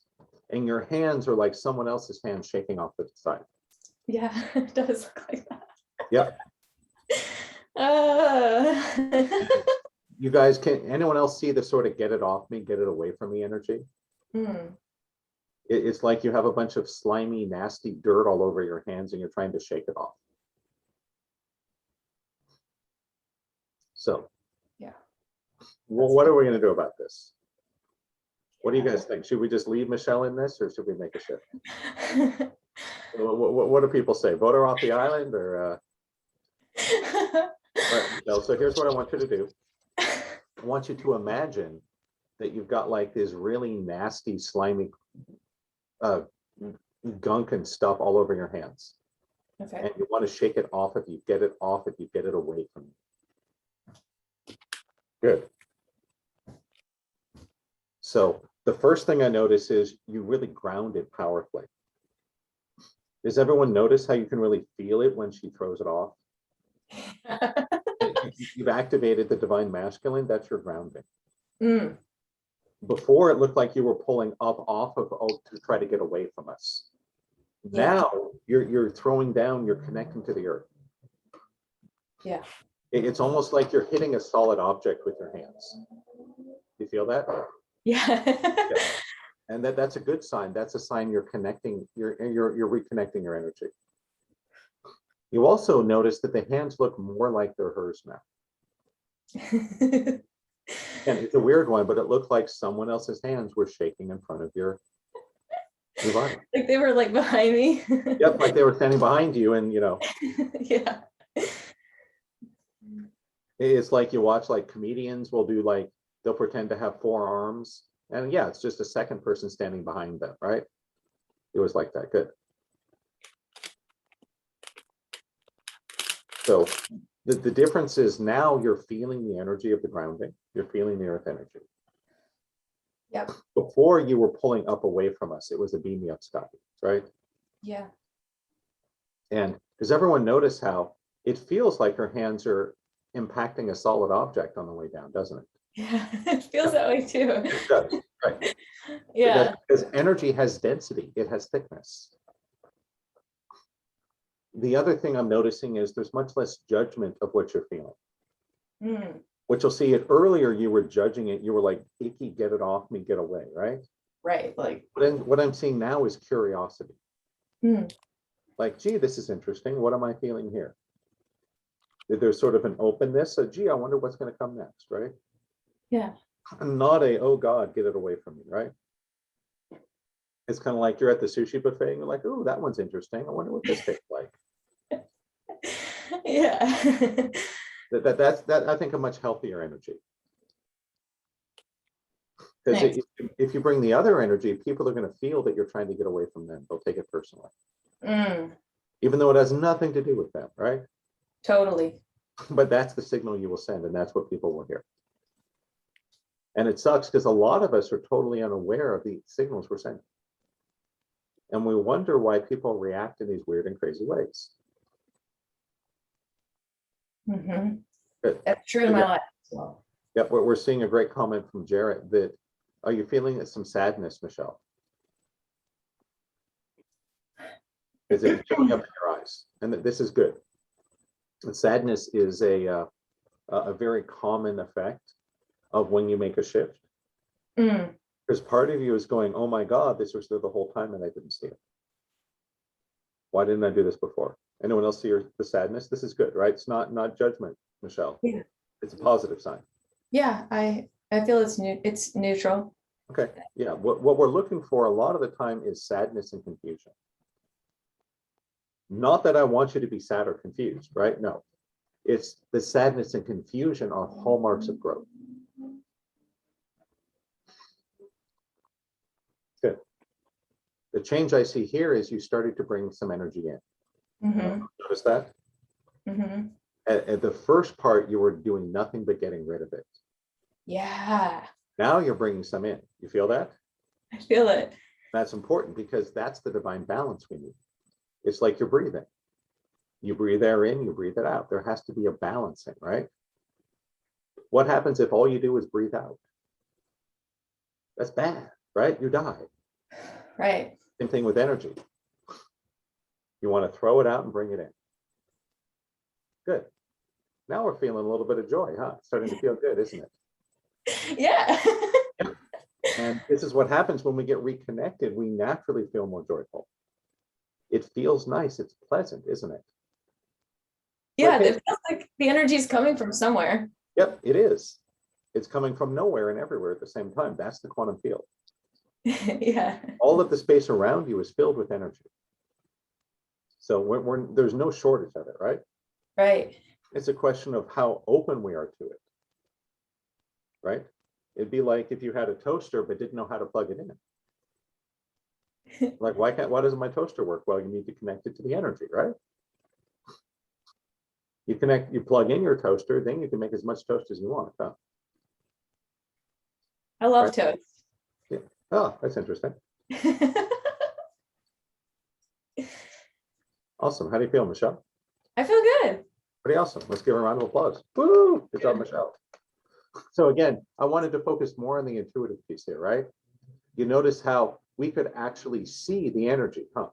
G: and your hands are like someone else's hands shaking off to the side.
N: Yeah, it does look like that.
G: Yep. You guys, can anyone else see the sort of get it off me, get it away from me energy? It's like you have a bunch of slimy, nasty dirt all over your hands and you're trying to shake it off. So, yeah. Well, what are we going to do about this? What do you guys think? Should we just leave Michelle in this, or should we make a shift? What do people say? Vote her off the island, or? Right, Michelle, so here's what I want you to do. I want you to imagine that you've got like this really nasty, slimy gunk and stuff all over your hands.
N: Okay.
G: And you want to shake it off of you, get it off of you, get it away from you. Good. So the first thing I notice is you really ground it powerfully. Does everyone notice how you can really feel it when she throws it off? You've activated the divine masculine, that's your grounding.
N: Mm.
G: Before it looked like you were pulling up off of to try to get away from us.
N: Yeah.
G: Now you're throwing down, you're connecting to the earth.
N: Yeah.
G: It's almost like you're hitting a solid object with your hands. You feel that?
N: Yeah.
G: Yeah. And that's a good sign. That's a sign you're connecting, you're reconnecting your energy. You also notice that the hands look more like they're hers now. And it's a weird one, but it looked like someone else's hands were shaking in front of your body.
N: Like they were like behind me.
G: Yep, like they were standing behind you, and you know.
N: Yeah.
G: It's like you watch like comedians will do like, they'll pretend to have 4 arms. And yeah, it's just a second person standing behind them, right? It was like that. Good. So the difference is now you're feeling the energy of the grounding. You're feeling the earth energy.
N: Yep.
G: Before you were pulling up away from us, it was a beam me up, Scotty, right?
N: Yeah.
G: And does everyone notice how it feels like her hands are impacting a solid object on the way down, doesn't it?
N: Yeah. It feels that way too.
G: It does, right?
N: Yeah.
G: Because energy has density, it has thickness. The other thing I'm noticing is there's much less judgment of what you're feeling.
N: Mm.
G: What you'll see, it earlier you were judging it, you were like, icky, get it off me, get away, right?
N: Right. Like.
G: What I'm seeing now is curiosity.
N: Mm.
G: Like, gee, this is interesting. What am I feeling here? There's sort of an openness. So, gee, I wonder what's going to come next, right?
N: Yeah.
G: Not a, oh God, get it away from me, right? It's kind of like you're at the sushi buffet and you're like, oh, that one's interesting. I wonder what this tastes like.
N: Yeah.
G: That's I think a much healthier energy. Because
N: Nice.
G: if you bring the other energy, people are going to feel that you're trying to get away from them. They'll take it personally.
N: Mm.
G: Even though it has nothing to do with them, right?
N: Totally.
G: But that's the signal you will send, and that's what people will hear. And it sucks because a lot of us are totally unaware of the signals we're sending. And we wonder why people react in these weird and crazy ways.
N: Mm-hmm.
G: Good.
N: That's true in my life as well.
G: Yep, we're seeing a great comment from Jarrett that, are you feeling some sadness, Michelle? Is it showing up in your eyes? And this is good. And sadness is a very common effect of when you make a shift.
N: Mm.
G: Because part of you is going, oh my God, this was there the whole time and I didn't see it. Why didn't I do this before? Anyone else see the sadness? This is good, right? It's not judgment, Michelle.
N: Yeah.
G: It's a positive sign.
N: Yeah, I feel it's neutral.
G: Okay, yeah, what we're looking for a lot of the time is sadness and confusion. Not that I want you to be sad or confused, right? No, it's the sadness and confusion are hallmarks of growth. Good. The change I see here is you started to bring some energy in.
N: Mm-hmm.
G: Notice that?
N: Mm-hmm.
G: At the first part, you were doing nothing but getting rid of it.
N: Yeah.
G: Now you're bringing some in. You feel that?
N: I feel it.
G: That's important because that's the divine balance we need. It's like you're breathing. You breathe air in, you breathe it out. There has to be a balancing, right? What happens if all you do is breathe out? That's bad, right? You die.
N: Right.
G: Same thing with energy. You want to throw it out and bring it in. Good. Now we're feeling a little bit of joy, huh? It's starting to feel good, isn't it?
N: Yeah.
G: And this is what happens when we get reconnected. We naturally feel more joyful. It feels nice. It's pleasant, isn't it?
N: Yeah,
G: Okay.
N: it feels like the energy is coming from somewhere.
G: Yep, it is. It's coming from nowhere and everywhere at the same time. That's the quantum field.
N: Yeah.
G: All of the space around you is filled with energy. So there's no shortage of it, right?
N: Right.
G: It's a question of how open we are to it, right? It'd be like if you had a toaster but didn't know how to plug it in. Like, why doesn't my toaster work? Well, you need to connect it to the energy, right? You plug in your toaster, then you can make as much toast as you want. Huh?
N: I love
G: Right.
N: toast.
G: Yeah. Oh, that's interesting. Awesome. How do you feel, Michelle?
N: I feel good.
G: Pretty awesome. Let's give her a round of applause. Woo! Good job, Michelle. So again, I wanted to focus more on the intuitive piece here, right? You notice how we could actually see the energy, huh?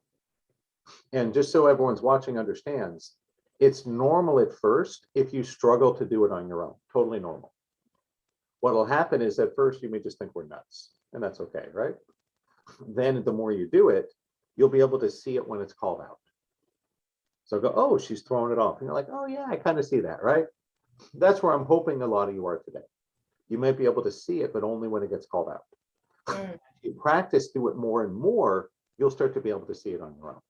G: And just so everyone's watching understands, it's normal at first if you struggle to do it on your own. Totally normal. What will happen is at first you may just think we're nuts, and that's okay, right? Then the more you do it, you'll be able to see it when it's called out. So go, oh, she's throwing it off. And you're like, oh yeah, I kind of see that, right? That's where I'm hoping a lot of you are today. You might be able to see it, but only when it gets called out. If you practice, do it more and more, you'll start to be able to see it on your own.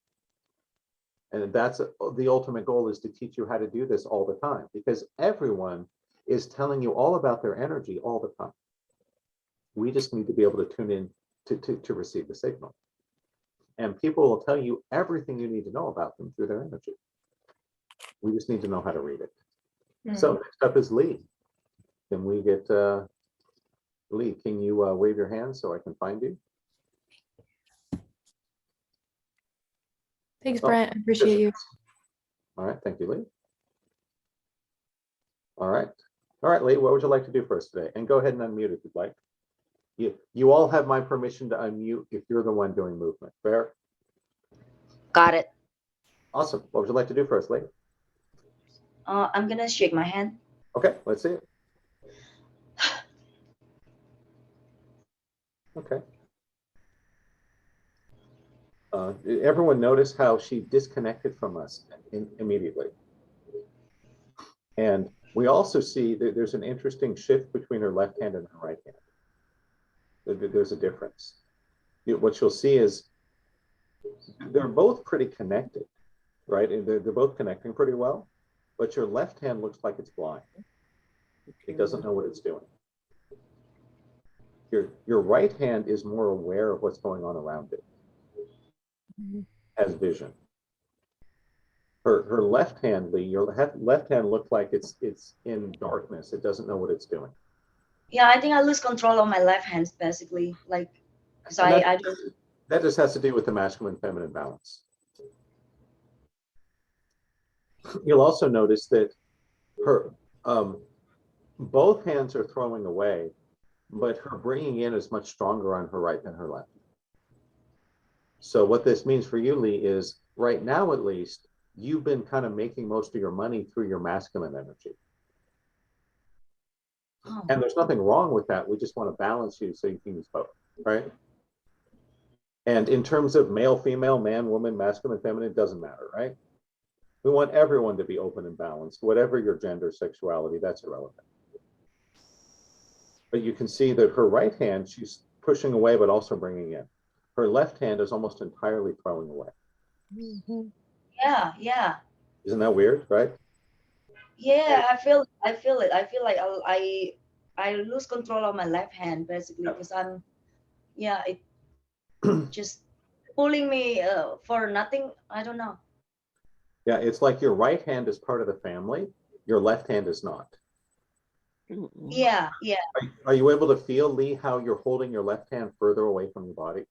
G: And that's the ultimate goal, is to teach you how to do this all the time, because everyone is telling you all about their energy all the time. We just need to be able to tune in to receive the signal. And people will tell you everything you need to know about them through their energy. We just need to know how to read it. So next up is Lee. Can we get Lee? Can you wave your hand so I can find you?
N: Thanks, Brent. I appreciate you.
G: All right, thank you, Lee. All right, Lee. What would you like to do for us today? And go ahead and unmute if you'd like. You all have my permission to unmute if you're the one doing movement. Fair?
O: Got it.
G: Awesome. What would you like to do for us, Lee?
O: I'm gonna shake my hand.
G: Okay, let's see it. Okay. Everyone notice how she disconnected from us immediately. And we also see that there's an interesting shift between her left hand and her right hand. There's a difference. What you'll see is they're both pretty connected, right? And they're both connecting pretty well, but your left hand looks like it's blind. It doesn't know what it's doing. Your right hand is more aware of what's going on around it, has vision. Her left hand, Lee, your left hand looks like it's in darkness. It doesn't know what it's doing.
O: Yeah, I think I lose control of my left hand, basically. Like, because I don't.
G: That just has to do with the masculine feminine balance. You'll also notice that her both hands are throwing away, but her bringing in is much stronger on her right than her left. So what this means for you, Lee, is right now at least, you've been kind of making most of your money through your masculine energy.
O: Oh.
G: And there's nothing wrong with that. We just want to balance you so you can use both, right? And in terms of male, female, man, woman, masculine, feminine, it doesn't matter, right? We want everyone to be open and balanced, whatever your gender, sexuality, that's irrelevant. But you can see that her right hand, she's pushing away, but also bringing in. Her left hand is almost entirely throwing away.
O: Yeah, yeah.
G: Isn't that weird, right?
O: Yeah, I feel it. I feel like I lose control of my left hand, basically, because I'm, yeah, it just pulling me for nothing. I don't know.
G: Yeah, it's like your right hand is part of the family, your left hand is not.
O: Yeah, yeah.
G: Are you able to feel, Lee, how you're holding your left hand further away from your body?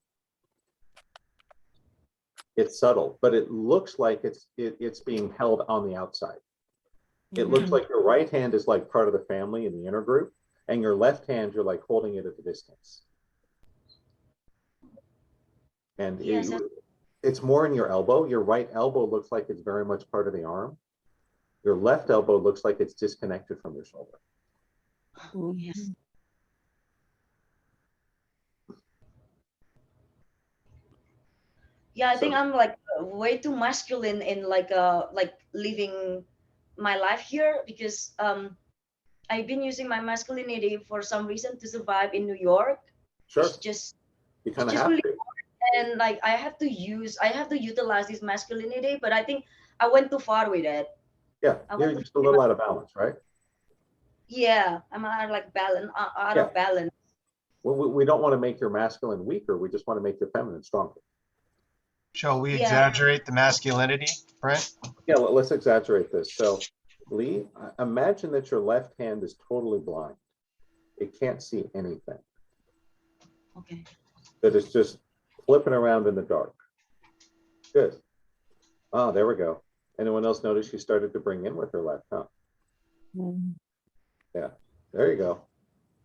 G: It's subtle, but it looks like it's being held on the outside. It looks like your right hand is like part of the family in the inner group, and your left hand, you're like holding it at a distance. And
O: Yes,
G: it's more in your elbow. Your right elbow looks like it's very much part of the arm. Your left elbow looks like it's disconnected from your shoulder.
O: yes. Yeah, I think I'm like way too masculine in like living my life here, because I've been using my masculinity for some reason to survive in New York.
G: Sure.
O: It's just
G: have
O: really
G: to.
O: hard, and like I have to utilize this masculinity, but I think I went too far with it.
G: Yeah,
O: I
G: you're
O: want to
G: just a little out of balance, right?
O: Yeah, I'm out of like balance, out of balance.
G: We don't want to make your masculine weaker. We just want to make your feminine stronger.
A: Shall we
O: Yeah.
A: exaggerate the masculinity, Brent?
G: Yeah, let's exaggerate this. So, Lee, imagine that your left hand is totally blind. It can't see anything.
O: Okay.
G: That it's just flipping around in the dark. Good. Oh, there we go. Anyone else notice she started to bring in with her left, huh? Yeah, there you go.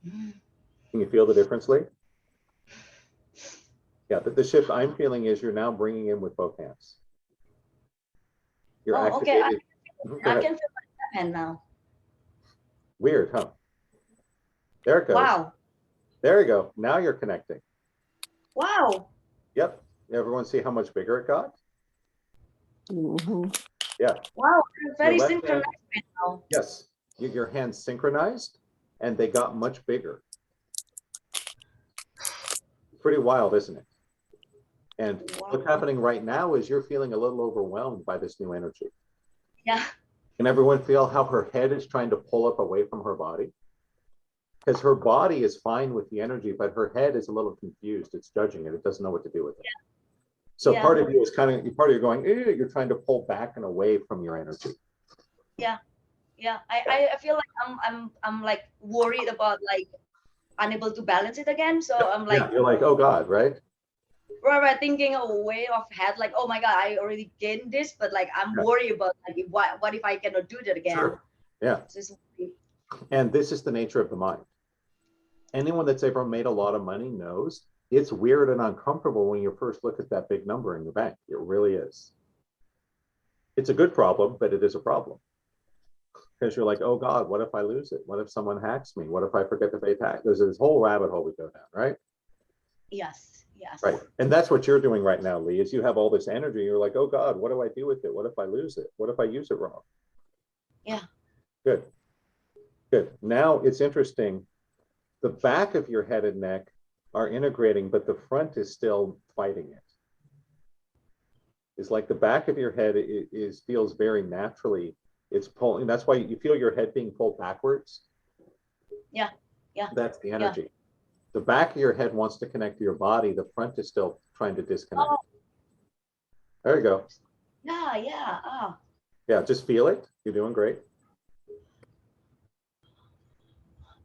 G: Can you feel the difference, Lee? Yeah, the shift I'm feeling is you're now bringing in with both hands. You're
O: Okay.
G: activated.
O: I can feel my hand now.
G: Weird, huh? There it goes.
O: Wow.
G: There you go. Now you're connecting.
O: Wow.
G: Yep. Everyone see how much bigger it got? Yeah.
O: Wow. Very
G: left
O: synchronized
G: hand-
O: now.
G: Yes. Your hands synchronized and they got much bigger. Pretty wild, isn't it? And what's happening right now is you're feeling a little overwhelmed by this new energy.
O: Yeah.
G: Can everyone feel how her head is trying to pull up away from her body? Because her body is fine with the energy, but her head is a little confused. It's judging it. It doesn't know what to do with it. Yeah. So part of you is part of you going, you're trying to pull back and away from your energy.
O: Yeah. Yeah. I feel like I'm like worried about like unable to balance it again. So I'm like,
G: yeah, you're like, oh God, right?
O: Right, thinking a way of head, like, oh my God, I already gained this, but like I'm worried about like what if I cannot do that again?
G: Sure. Yeah. And this is the nature of the mind. Anyone that's ever made a lot of money knows it's weird and uncomfortable when you first look at that big number in your bank. It really is. It's a good problem, but it is a problem. Because you're like, oh God, what if I lose it? What if someone hacks me? What if I forget to pay tax? There's this whole rabbit hole we go down, right?
O: Yes, yes.
G: Right. And that's what you're doing right now, Lee, is you have all this energy. You're like, oh God, what do I do with it? What if I lose it? What if I use it wrong?
O: Yeah.
G: Good. Good. Now it's interesting. The back of your head and neck are integrating, but the front is still fighting it. It's like the back of your head feels very naturally. It's pulling. That's why you feel your head being pulled backwards.
O: Yeah. Yeah.
G: That's the energy. Yeah. The back of your head wants to connect to your body. The front is still trying to disconnect. Oh. There you go.
O: Yeah. Yeah. Oh.
G: Yeah. Just feel it. You're doing great.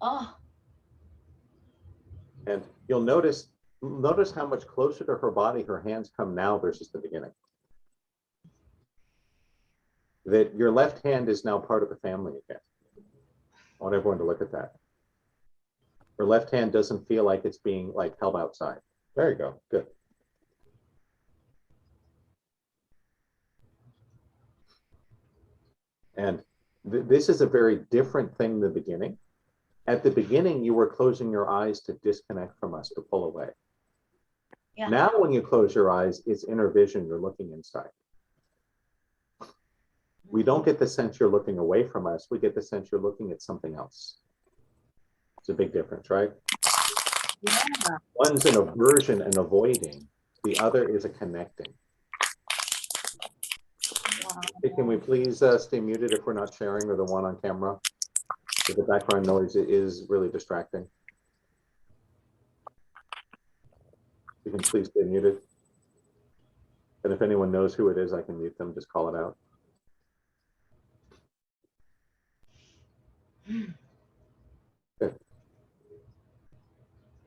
O: Oh.
G: And you'll notice how much closer to her body her hands come now versus the beginning. That your left hand is now part of the family again. I want everyone to look at that. Her left hand doesn't feel like it's being like held outside. There you go. Good. And this is a very different thing than the beginning. At the beginning, you were closing your eyes to disconnect from us, to pull away. Yeah. Now, when you close your eyes, it's inner vision. You're looking inside. We don't get the sense you're looking away from us. We get the sense you're looking at something else. It's a big difference, right?
O: Yeah.
G: One's an aversion and avoiding. The other is a connecting. Wow. Hey, can we please stay muted if we're not sharing, or the one on camera? The background noise is really distracting. You can please stay muted. And if anyone knows who it is, I can mute them. Just call it out. Good.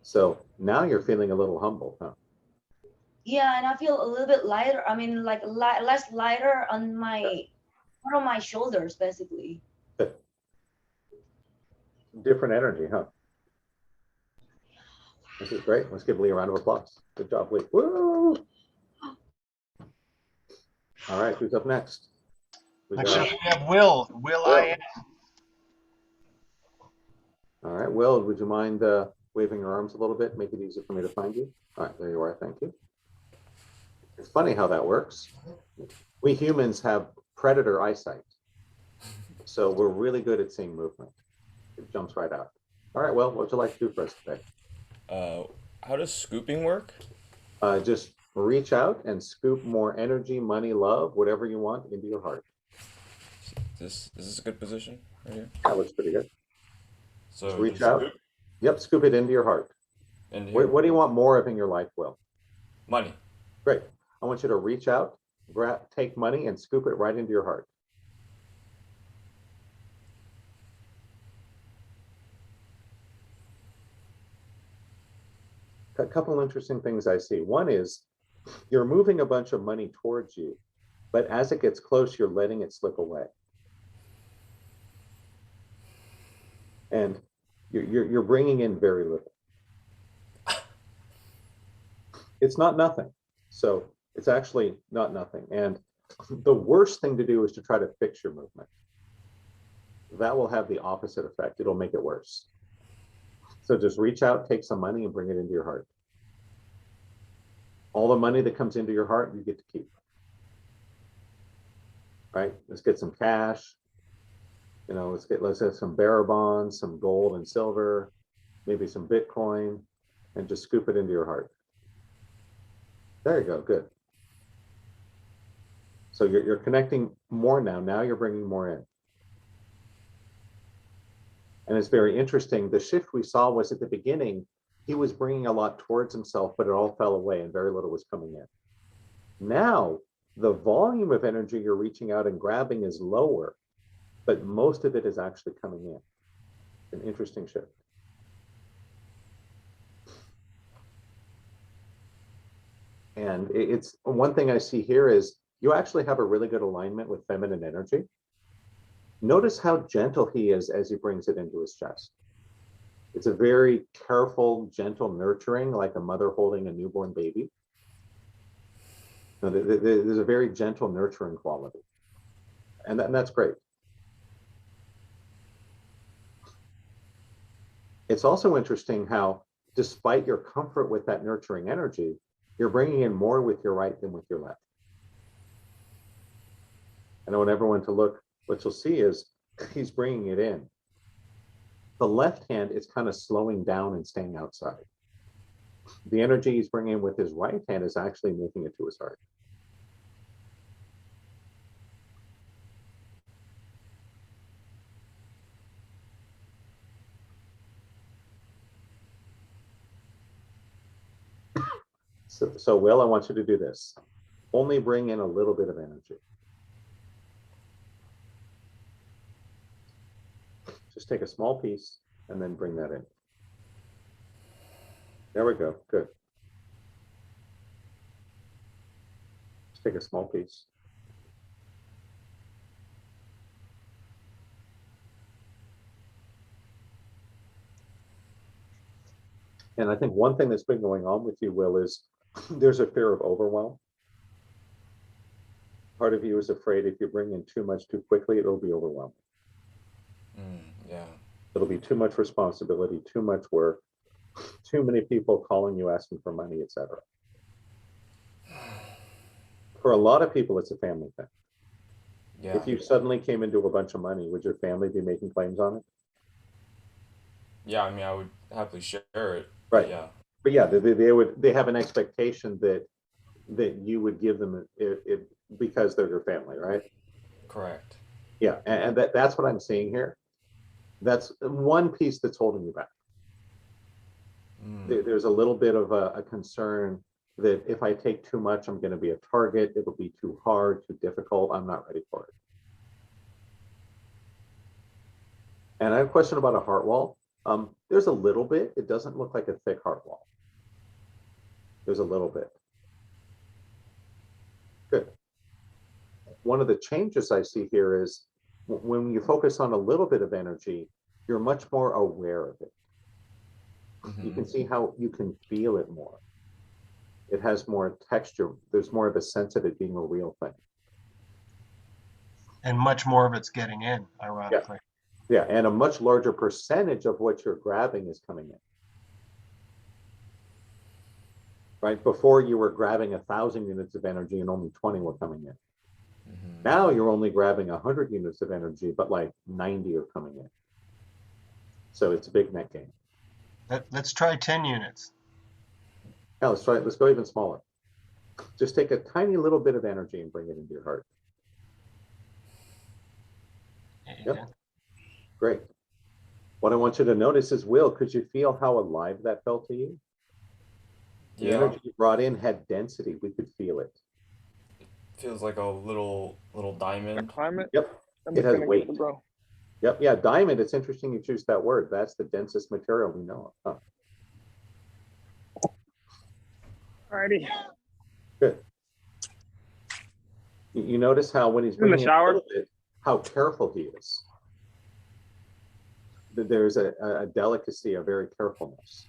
G: So now you're feeling a little humble, huh?
O: Yeah, and I feel a little bit lighter. I mean, like less lighter on my shoulders, basically.
G: Good. Different energy, huh? This is great. Let's give Lee a round of applause. Good job, Lee. Woo! All right, who's up next?
A: Next up, we have Will. Will I am.
G: All right, Will, would you mind waving your arms a little bit? Make it easier for me to find you. All right, there you are. Thank you. It's funny how that works. We humans have predator eyesight. So we're really good at seeing movement. It jumps right out. All right, well, what would you like to do for us today?
F: How does scooping work?
G: Just reach out and scoop more energy, money, love, whatever you want into your heart.
F: Is this a good position right here?
G: That looks pretty good.
F: So
G: Just reach
F: just
G: out. Yep, scoop it into your heart.
F: into here.
G: What do you want more of in your life, Will?
F: Money.
G: Great. I want you to reach out, take money and scoop it right into your heart. A couple interesting things I see. One is you're moving a bunch of money towards you, but as it gets close, you're letting it slip away. And you're bringing in very little. It's not nothing. So it's actually not nothing. And the worst thing to do is to try to fix your movement. That will have the opposite effect. It'll make it worse. So just reach out, take some money and bring it into your heart. All the money that comes into your heart, you get to keep. Right? Let's get some cash. You know, let's have some bearer bonds, some gold and silver, maybe some Bitcoin, and just scoop it into your heart. There you go, good. So you're connecting more now. Now you're bringing more in. And it's very interesting. The shift we saw was at the beginning, he was bringing a lot towards himself, but it all fell away and very little was coming in. Now, the volume of energy you're reaching out and grabbing is lower, but most of it is actually coming in. An interesting shift. And it's one thing I see here is you actually have a really good alignment with feminine energy. Notice how gentle he is as he brings it into his chest. It's a very careful, gentle nurturing, like a mother holding a newborn baby. Now, there's a very gentle nurturing quality. And that's great. It's also interesting how, despite your comfort with that nurturing energy, you're bringing in more with your right than with your left. And I want everyone to look, what you'll see is he's bringing it in. The left hand is kind of slowing down and staying outside. The energy he's bringing in with his right hand is actually making it to his heart. So Will, I want you to do this. Only bring in a little bit of energy. Just take a small piece and then bring that in. There we go, good. Just take a small piece. And I think one thing that's been going on with you, Will, is there's a fear of overwhelm. Part of you is afraid if you bring in too much too quickly, it'll be overwhelming.
F: Yeah.
G: It'll be too much responsibility, too much work, too many people calling you asking for money, etc. For a lot of people, it's a family thing.
F: Yeah.
G: If you suddenly came into a bunch of money, would your family be making claims on it?
F: Yeah, I mean, I would happily share it.
G: Right.
F: Yeah.
G: But yeah, they have an expectation that you would give them it because they're your family, right?
F: Correct.
G: Yeah, and that's what I'm seeing here. That's one piece that's holding you back. There's a little bit of a concern that if I take too much, I'm going to be a target. It'll be too hard, too difficult. I'm not ready for it. And I have a question about a heart wall. There's a little bit. It doesn't look like a thick heart wall. There's a little bit. Good. One of the changes I see here is when you focus on a little bit of energy, you're much more aware of it. You can see how you can feel it more. It has more texture. There's more of a sense of it being a real thing.
A: And much more of it's getting in, ironically.
G: Yeah, and a much larger percentage of what you're grabbing is coming in. Right? Before you were grabbing 1,000 units of energy and only 20 were coming in. Now you're only grabbing 100 units of energy, but like 90 are coming in. So it's a big net gain.
A: Let's try 10 units.
G: Yeah, let's try it. Let's go even smaller. Just take a tiny little bit of energy and bring it into your heart. Yep. Great. What I want you to notice is, Will, could you feel how alive that felt to you? The
F: Yeah,
G: energy you brought in had density. We could feel it.
F: feels like a little diamond.
I: Climate.
G: Yep.
I: I'm
G: It
I: just
G: has
I: gonna
G: weight.
I: get the bro.
G: Yep. Yeah. Diamond. It's interesting you choose that word. That's the densest material we know of. Huh.
I: Alrighty.
G: Good. You notice how when he's
I: In the
G: bringing it a
I: shower.
G: little bit, how careful he is. There's a delicacy, a very carefulness.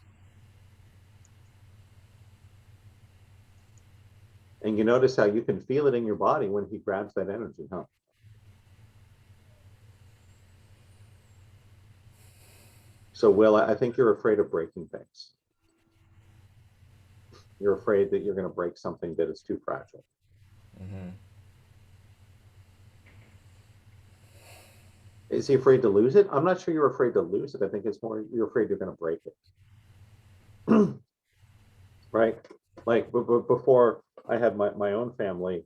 G: And you notice how you can feel it in your body when he grabs that energy, huh? So, Will, I think you're afraid of breaking things. You're afraid that you're going to break something that is too fragile.
F: Mm-hmm.
G: Is he afraid to lose it? I'm not sure you're afraid to lose it. I think it's more you're afraid you're going to break it. Right? Like before I had my own family,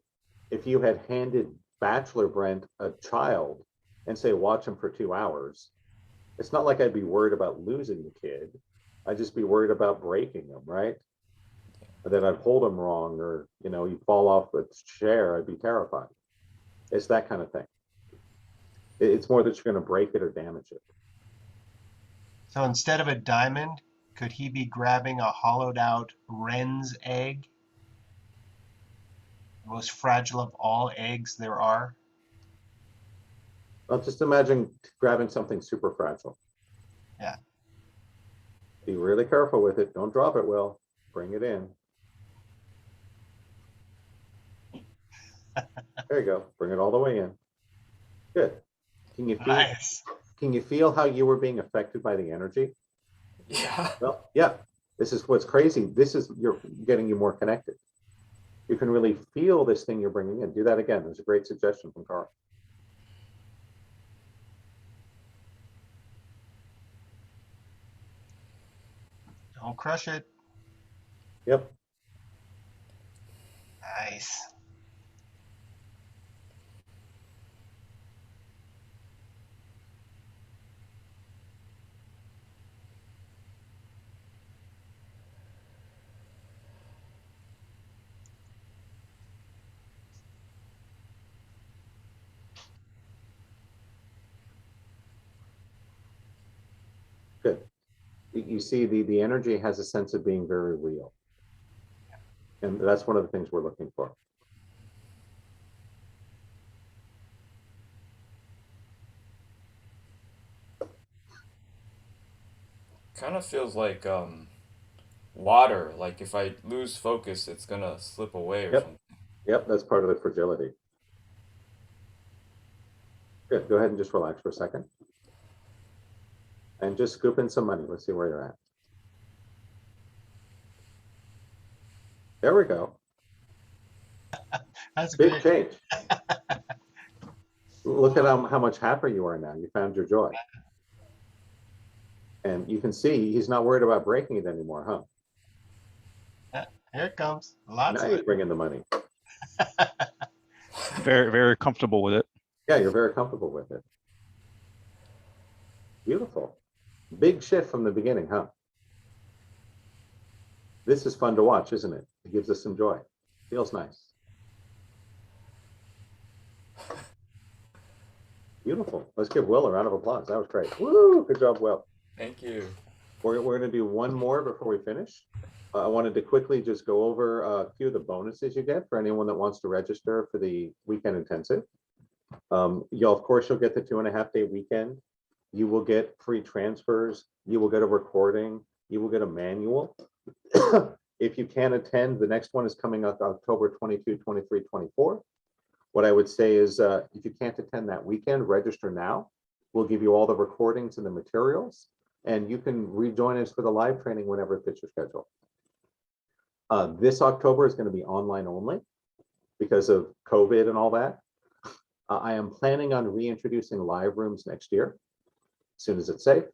G: if you had handed Bachelor Brent a child and say, watch him for 2 hours, it's not like I'd be worried about losing the kid. I'd just be worried about breaking him, right? Or that I'd hold him wrong, or, you know, you fall off the chair, I'd be terrified. It's that kind of thing. It's more that you're going to break it or damage it.
A: So instead of a diamond, could he be grabbing a hollowed out wren's egg? The most fragile of all eggs there are?
G: Well, just imagine grabbing something super fragile.
A: Yeah.
G: Be really careful with it. Don't drop it, Will. Bring it in. There you go. Bring it all the way in. Good. Can you feel?
A: Nice.
G: Can you feel how you were being affected by the energy?
F: Yeah.
G: Well, yeah. This is what's crazy. This is you're getting you more connected. You can really feel this thing you're bringing in. Do that again. There's a great suggestion from Carl.
A: Don't crush it.
G: Yep.
A: Nice.
G: Good. You see the energy has a sense of being very real. And that's one of the things we're looking for.
F: Kind of feels like water. Like if I lose focus, it's gonna slip away or
G: Yep.
F: something.
G: Yep, that's part of the fragility. Good. Go ahead and just relax for a second. And just scoop in some money. Let's see where you're at. There we go.
A: That's
G: Big
A: good.
G: change. Look at how much happier you are now. You found your joy. And you can see he's not worried about breaking it anymore, huh?
A: Yeah, here it comes. Lots
G: Now
A: of
G: he's
A: it.
G: bringing the money.
P: Very, very comfortable with it.
G: Yeah, you're very comfortable with it. Beautiful. Big shift from the beginning, huh? This is fun to watch, isn't it? It gives us some joy. Feels nice. Beautiful. Let's give Will a round of applause. That was great. Woo! Good job, Will.
F: Thank you.
G: We're going to do one more before we finish. I wanted to quickly just go over a few of the bonuses you get for anyone that wants to register for the weekend intensive. Of course, you'll get the 2.5-day weekend. You will get free transfers. You will get a recording. You will get a manual. If you can attend, the next one is coming up October 22, 23, 24. What I would say is if you can't attend that weekend, register now. We'll give you all the recordings and the materials, and you can rejoin us for the live training whenever it fits your schedule. This October is going to be online only because of COVID and all that. I am planning on reintroducing live rooms next year, as soon as it's safe.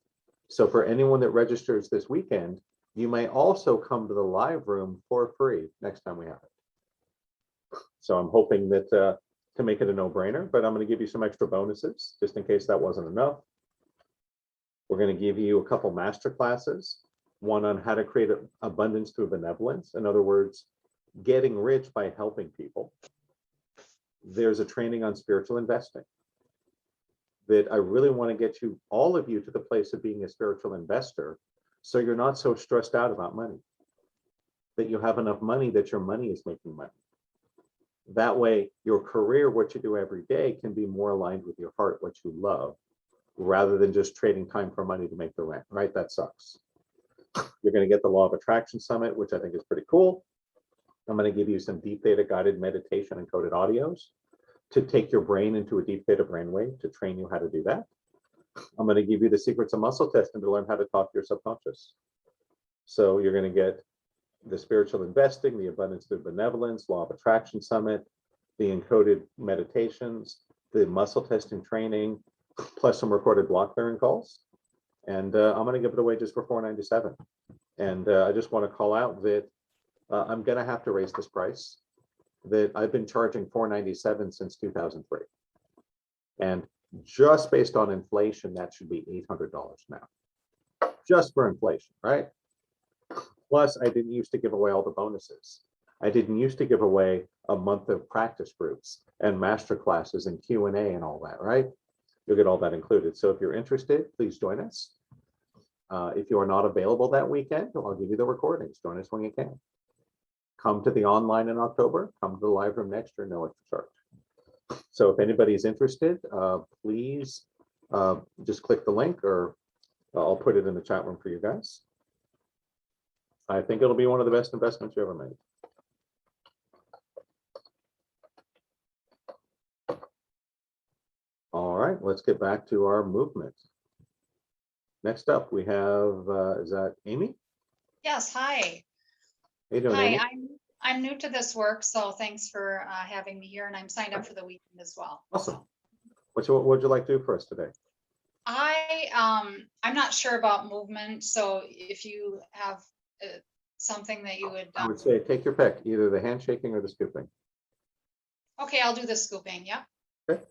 G: So for anyone that registers this weekend, you may also come to the live room for free next time we have it. So I'm hoping that to to make it a no-brainer, but I'm going to give you some extra bonuses just in case that wasn't enough. We're going to give you a couple master classes, one on how to create abundance through benevolence. In other words, getting rich by helping people. There's a training on spiritual investing that I really want to get you, all of you, to the place of being a spiritual investor, so you're not so stressed out about money, that you have enough money that your money is making money. That way, your career, what you do every day, can be more aligned with your heart, what you love, rather than just trading time for money to make the rent, right? That sucks. You're going to get the Law of Attraction Summit, which I think is pretty cool. I'm going to give you some deep theta guided meditation and coded audios to take your brain into a deep theta brainwave to train you how to do that. I'm going to give you the secrets of muscle testing to learn how to talk to your subconscious. So you're going to get the spiritual investing, the abundance through benevolence, Law of Attraction Summit, the encoded meditations, the muscle testing training, plus some recorded block clearing calls. And I'm going to give it away just for $497. And I just want to call out that I'm going to have to raise this price, that I've been charging $497 since 2003. And just based on inflation, that should be $800 now, just for inflation, right? Plus, I didn't used to give away all the bonuses. I didn't used to give away a month of practice groups and master classes and Q&A and all that, right? You'll get all that included. So if you're interested, please join us. If you are not available that weekend, I'll give you the recordings. Join us when you can. Come to the online in October. Come to the live room next year, no extra charge. So if anybody's interested, please just click the link, or I'll put it in the chat room for you guys. I think it'll be one of the best investments you ever made. All right, let's get back to our movement. Next up, we have, is that Amy?
Q: Yes, hi.
G: How you doing,
Q: Hi,
G: Amy?
Q: I'm new to this work, so thanks for having me here, and I'm signed up for the weekend as well.
G: Awesome. What would you like to do for us today?
Q: I'm not sure about movement, so if you have something that you would.
G: I would say take your pick, either the handshaking or the scooping.
Q: Okay, I'll do the scooping. Yep.
G: Okay.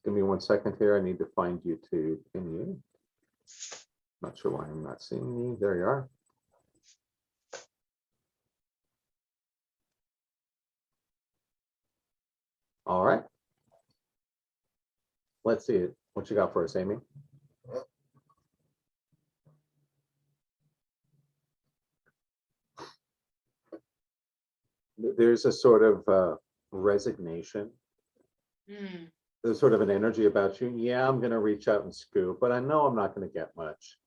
G: Give me 1 second here. I need to find you to pin you. Not sure why I'm not seeing you. There you are. All right. Let's see it. What you got for us, Amy? There's a sort of resignation.
Q: Mm.
G: There's sort of an energy about you. Yeah, I'm going to reach out and scoop, but I know I'm not going to get much.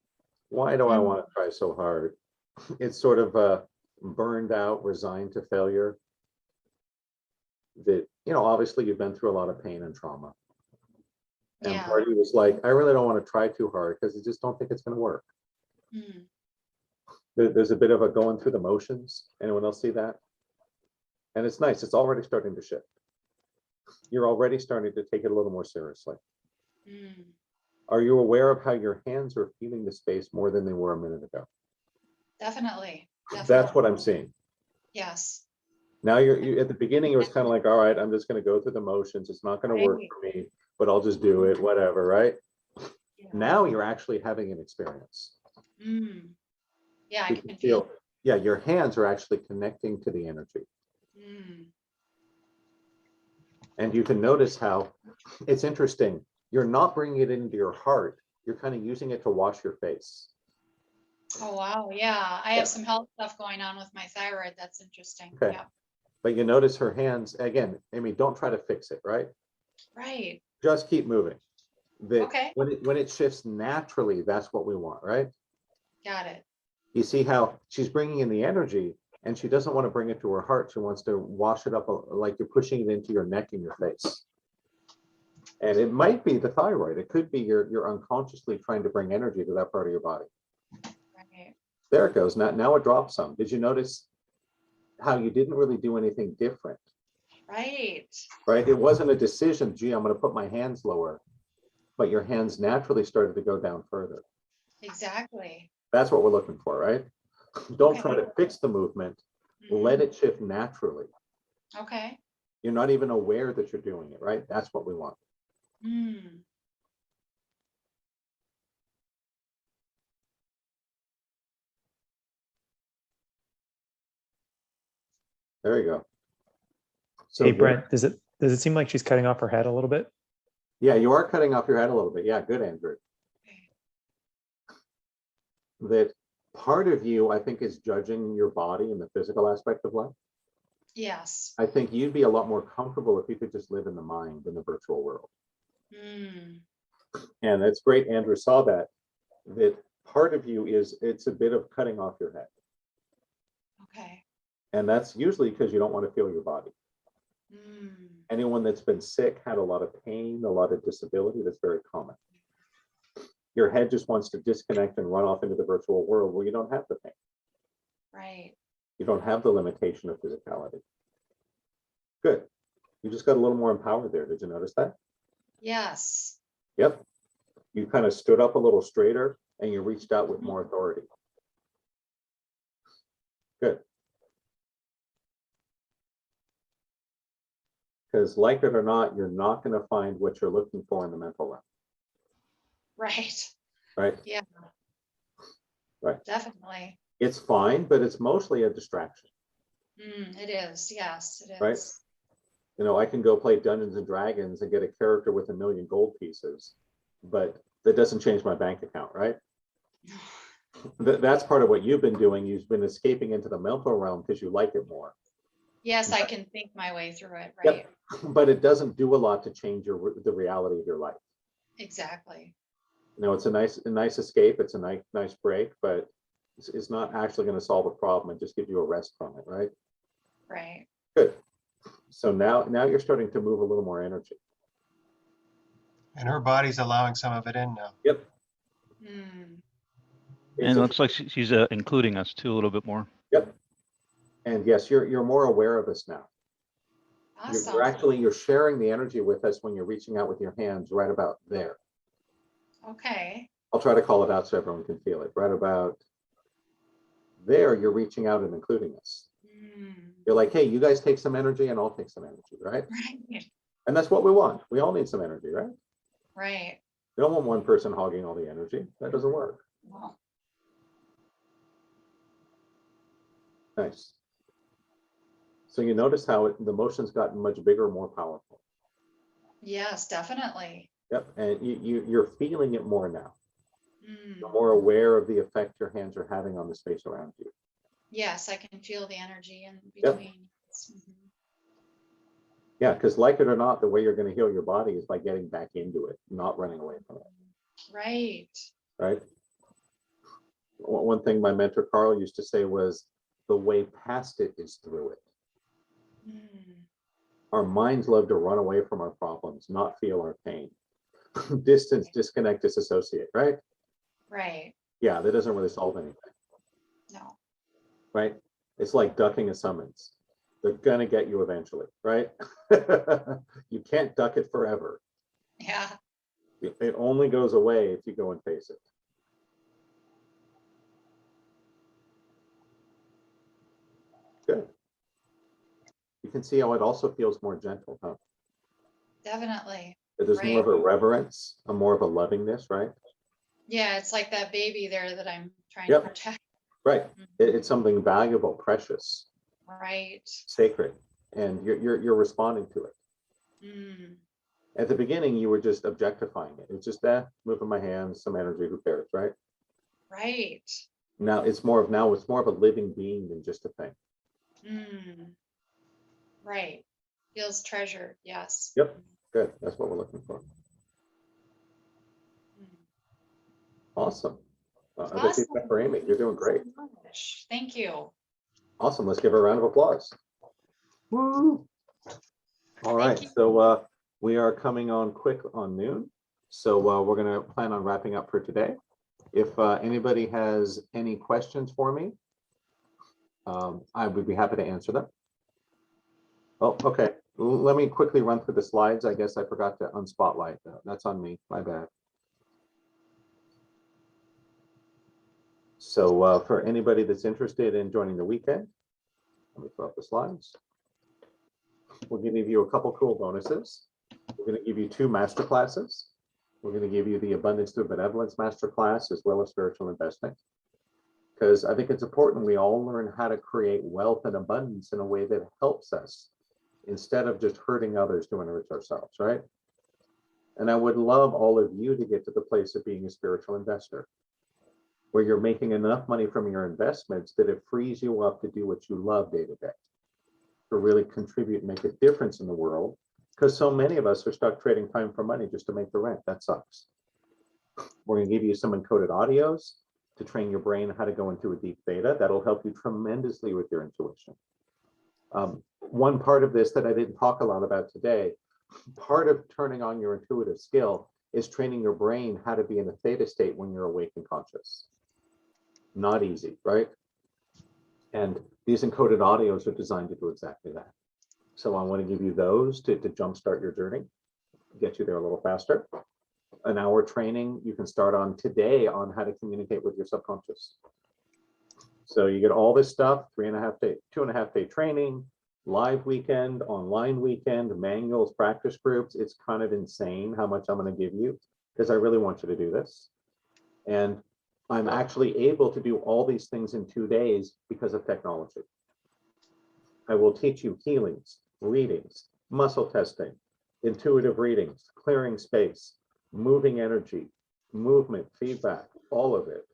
G: Why do I want to try so hard? It's sort of burned out, resigned to failure. That, you know, obviously you've been through a lot of pain and trauma. And
Q: Yeah.
G: part of you was like, I really don't want to try too hard because I just don't think it's going to work.
Q: Mm.
G: There's a bit of a going through the motions. Anyone else see that? And it's nice. It's already starting to shift. You're already starting to take it a little more seriously.
Q: Mm.
G: Are you aware of how your hands are feeling the space more than they were a minute ago?
Q: Definitely.
G: That's what I'm seeing.
Q: Yes.
G: Now you at the beginning, it was kind of like, all right, I'm just going to go through the motions. It's not going to work for me, but I'll just do it, whatever, right?
Q: Yeah.
G: Now you're actually having an experience.
Q: Mm. Yeah, I
G: You
Q: can
G: feel, yeah, your hands are actually connecting to the energy.
Q: Mm.
G: And you can notice how it's interesting. You're not bringing it into your heart. You're kind of using it to wash your face.
Q: Oh, wow. Yeah. I have some health stuff going on with my thyroid. That's interesting.
G: Okay.
Q: Yeah.
G: But you notice her hands, again, Amy, don't try to fix it, right?
Q: Right.
G: Just keep moving.
Q: Okay.
G: When it shifts naturally, that's what we want, right?
Q: Got it.
G: You see how she's bringing in the energy and she doesn't want to bring it to her heart. She wants to wash it up like you're pushing it into your neck and your face. And it might be the thyroid. It could be you're unconsciously trying to bring energy to that part of your body.
Q: Right.
G: There it goes. Now it dropped some. Did you notice how you didn't really do anything different?
Q: Right.
G: Right? It wasn't a decision, gee, I'm going to put my hands lower, but your hands naturally started to go down further.
Q: Exactly.
G: That's what we're looking for, right? Don't try to fix the movement.
Q: Mm-hmm.
G: Let it shift naturally.
Q: Okay.
G: You're not even aware that you're doing it, right? That's what we want.
Q: Mm.
G: There you go. So
D: Hey,
G: yeah,
D: Brent, does it seem like she's cutting off her head a little bit?
G: yeah, you are cutting off your head a little bit. Yeah, good, Andrew. That part of you, I think, is judging your body and the physical aspect of life.
Q: Yes.
G: I think you'd be a lot more comfortable if you could just live in the mind in the virtual world.
Q: Mm.
G: And that's great. Andrew saw that part of you it's a bit of cutting off your head.
Q: Okay.
G: And that's usually because you don't want to feel your body.
Q: Mm.
G: Anyone that's been sick, had a lot of pain, a lot of disability, that's very common. Your head just wants to disconnect and run off into the virtual world where you don't have the pain.
Q: Right.
G: You don't have the limitation of physicality. Good. You just got a little more empowered there. Did you notice that?
Q: Yes.
G: Yep. You kind of stood up a little straighter and you reached out with more authority. Good. Because like it or not, you're not going to find what you're looking for in the mental realm.
Q: Right.
G: Right?
Q: Yeah.
G: Right.
Q: Definitely.
G: It's fine, but it's mostly a distraction.
Q: It is. Yes, it is.
G: Right? You know, I can go play Dungeons and Dragons and get a character with 1 million gold pieces, but that doesn't change my bank account, right? That's part of what you've been doing. You've been escaping into the mental realm because you like it more.
Q: Yes, I can think my way through it. Right.
G: Yep. But it doesn't do a lot to change the reality of your life.
Q: Exactly.
G: You know, it's a nice escape. It's a nice break, but it's not actually going to solve a problem. It just gives you a rest from it, right?
Q: Right.
G: Good. So now you're starting to move a little more energy.
A: And her body's allowing some of it in now.
G: Yep.
Q: Mm.
P: And it looks like she's including us too a little bit more.
G: Yep. And yes, you're more aware of us now.
Q: Awesome.
G: You're sharing the energy with us when you're reaching out with your hands right about there.
Q: Okay.
G: I'll try to call it out so everyone can feel it. Right about there, you're reaching out and including us. You're like, hey, you guys take some energy and I'll take some energy, right?
Q: Right.
G: And that's what we want. We all need some energy, right?
Q: Right.
G: You don't want one person hogging all the energy. That doesn't work.
Q: Well,
G: Nice. So you notice how the motion's gotten much bigger, more powerful.
Q: yes, definitely.
G: Yep. And you're feeling it more now.
Q: Mm.
G: You're more aware of the effect your hands are having on the space around you.
Q: Yes, I can feel the energy in
G: Yep.
Q: between. Mhm.
G: Yeah, because like it or not, the way you're going to heal your body is by getting back into it, not running away from it.
Q: Right.
G: Right. One thing my mentor Carl used to say was, the way past it is through it.
Q: Mm.
G: Our minds love to run away from our problems, not feel our pain. Distance, disconnect, disassociate, right?
Q: Right.
G: Yeah, that doesn't really solve anything.
Q: No.
G: Right? It's like ducking a summons. They're gonna get you eventually, right? You can't duck it forever.
Q: Yeah.
G: It only goes away if you go and face it. Good. You can see how it also feels more gentle, huh?
Q: Definitely.
G: There's more
Q: Right.
G: of a reverence, more of a lovingness, right?
Q: Yeah, it's like that baby there that I'm trying
G: Yep.
Q: to protect.
G: Right. It's something valuable, precious,
Q: Right.
G: sacred, and you're responding to it.
Q: Mm.
G: At the beginning, you were just objectifying it. It's just that moving my hands, some energy, who cares, right?
Q: Right.
G: Now it's more of a living being than just a thing.
Q: Mm. Right. Feels treasured. Yes.
G: Yep. Good. That's what we're looking for. Awesome. Good
Q: Awesome.
G: feedback for Amy. You're doing great.
Q: Thank you so much. Thank you.
G: Awesome. Let's give her a round of applause. Woo! All right. So we are coming on quick on noon. So we're going to plan on wrapping up for today. If anybody has any questions for me, I would be happy to answer them. Oh, okay. Let me quickly run through the slides. I guess I forgot to unspotlight. That's on me. My bad. So for anybody that's interested in joining the weekend, let me throw up the slides. we're going to give you a couple cool bonuses. We're going to give you 2 master classes. We're going to give you the Abundance Through Benevolence Masterclass as well as Spiritual Investment. Because I think it's important we all learn how to create wealth and abundance in a way that helps us instead of just hurting others to enrich ourselves, right? And I would love all of you to get to the place of being a spiritual investor, where you're making enough money from your investments that it frees you up to do what you love day to day, to really contribute and make a difference in the world. Because so many of us are stuck trading time for money just to make the rent. That sucks. We're going to give you some encoded audios to train your brain how to go into a deep theta. That'll help you tremendously with your intuition. One part of this that I didn't talk a lot about today, part of turning on your intuitive skill is training your brain how to be in a theta state when you're awake and conscious. Not easy, right? And these encoded audios are designed to do exactly that. So I want to give you those to jumpstart your journey, get you there a little faster. An hour training you can start on today on how to communicate with your subconscious. So you get all this stuff, 2.5 day training, live weekend, online weekend, manuals, practice groups. It's kind of insane how much I'm going to give you because I really want you to do this. And I'm actually able to do all these things in 2 days because of technology. I will teach you healings, readings, muscle testing, intuitive readings, clearing space, moving energy, movement, feedback, all of it.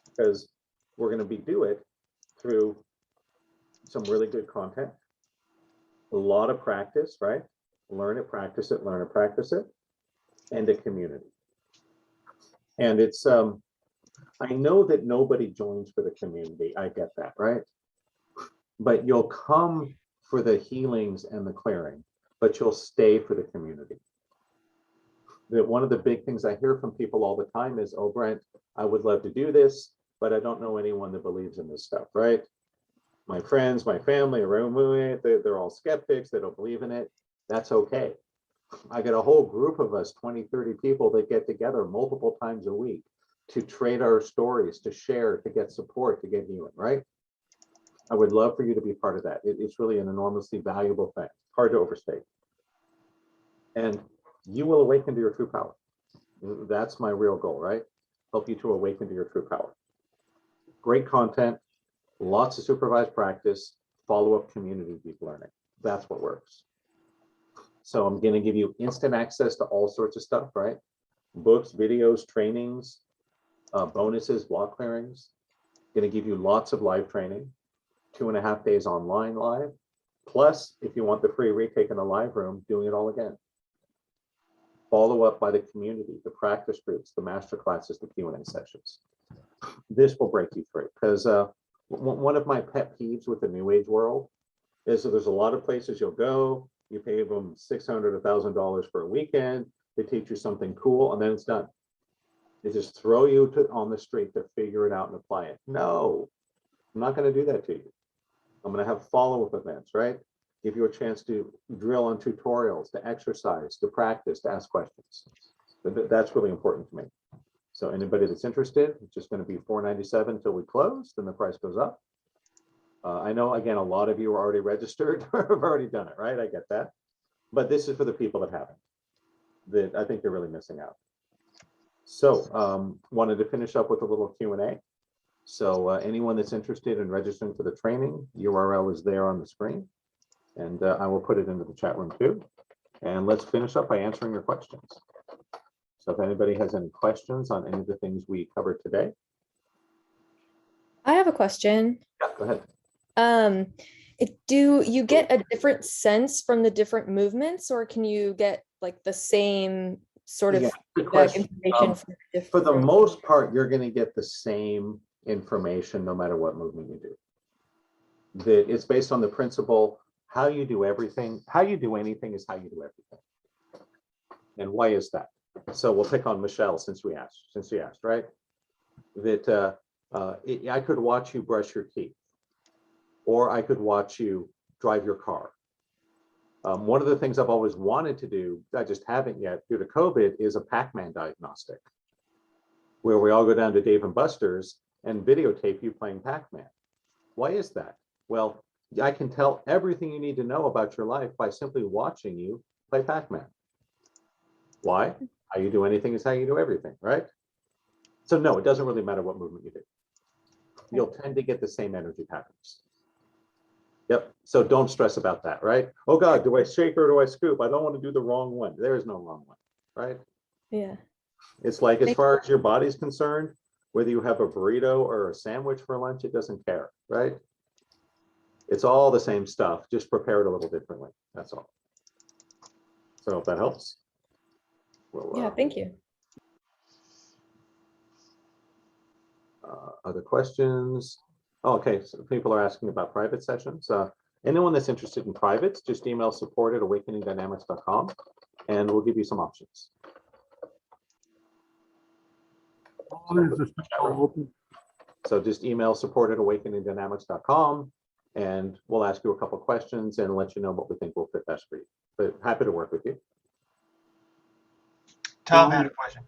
G: Because we're going to do it through some really good content, a lot of practice, right? Learn it, practice it, learn it, practice it, and a community. And it's, I know that nobody joins for the community. I get that, right? But you'll come for the healings and the clearing, but you'll stay for the community. That one of the big things I hear from people all the time is, oh, Brent, I would love to do this, but I don't know anyone that believes in this stuff, right? My friends, my family around me, they're all skeptics. They don't believe in it. That's okay. I got a whole group of us, 20, 30 people that get together multiple times a week to trade our stories, to share, to get support, to get healing, right? I would love for you to be part of that. It's really an enormously valuable thing, hard to overstate. And you will awaken to your true power. That's my real goal, right? Help you to awaken to your true power. Great content, lots of supervised practice, follow-up community deep learning. That's what works. So I'm going to give you instant access to all sorts of stuff, right? Books, videos, trainings, bonuses, block clearings. Going to give you lots of live training, 2.5 days online live. Plus, if you want the free retake in the live room, doing it all again. Follow up by the community, the practice groups, the master classes, the Q&A sessions. This will break you through because one of my pet peeves with the new age world is that there's a lot of places you'll go, you pay them $600, $1,000 for a weekend, they teach you something cool, and then it's done. They just throw you on the street to figure it out and apply it. No, I'm not going to do that to you. I'm going to have follow-up events, right? Give you a chance to drill on tutorials, to exercise, to practice, to ask questions. That's really important to me. So anybody that's interested, it's just going to be $497 until we close, then the price goes up. I know, again, a lot of you are already registered or have already done it, right? I get that. But this is for the people that haven't, that I think they're really missing out. So wanted to finish up with a little Q&A. So anyone that's interested in registering for the training, URL is there on the screen. And I will put it into the chat room too. And let's finish up by answering your questions. So if anybody has any questions on any of the things we covered today.
N: I have a question.
G: Yeah, go ahead.
N: Do you get a different sense from the different movements, or can you get like the same sort of information
G: for the most part, you're going to get the same information no matter what movement you do. That it's based on the principle, how you do everything, how you do anything is how you do everything. And why is that? So we'll pick on Michelle since she asked, right? That I could watch you brush your teeth, or I could watch you drive your car. One of the things I've always wanted to do, I just haven't yet due to COVID, is a Pac-Man diagnostic, where we all go down to Dave and Buster's and videotape you playing Pac-Man. Why is that? Well, I can tell everything you need to know about your life by simply watching you play Pac-Man. Why? How you do anything is how you do everything, right? So no, it doesn't really matter what movement you do. You'll tend to get the same energy patterns. Yep. So don't stress about that, right? Oh God, do I shake or do I scoop? I don't want to do the wrong one. There is no wrong one, right?
N: Yeah.
G: It's like, as far as your body's concerned, whether you have a burrito or a sandwich for lunch, it doesn't care, right? It's all the same stuff, just prepared a little differently. That's all. So if that helps. Well,
N: Yeah, thank you.
G: Other questions? Oh, okay, so people are asking about private sessions. Anyone that's interested in privates, just email support@awakeningdynamics.com and we'll give you some options. So just email support@awakeningdynamics.com and we'll ask you a couple questions and let you know what we think will fit best for you. But happy to work with you.
A: Tom had a question.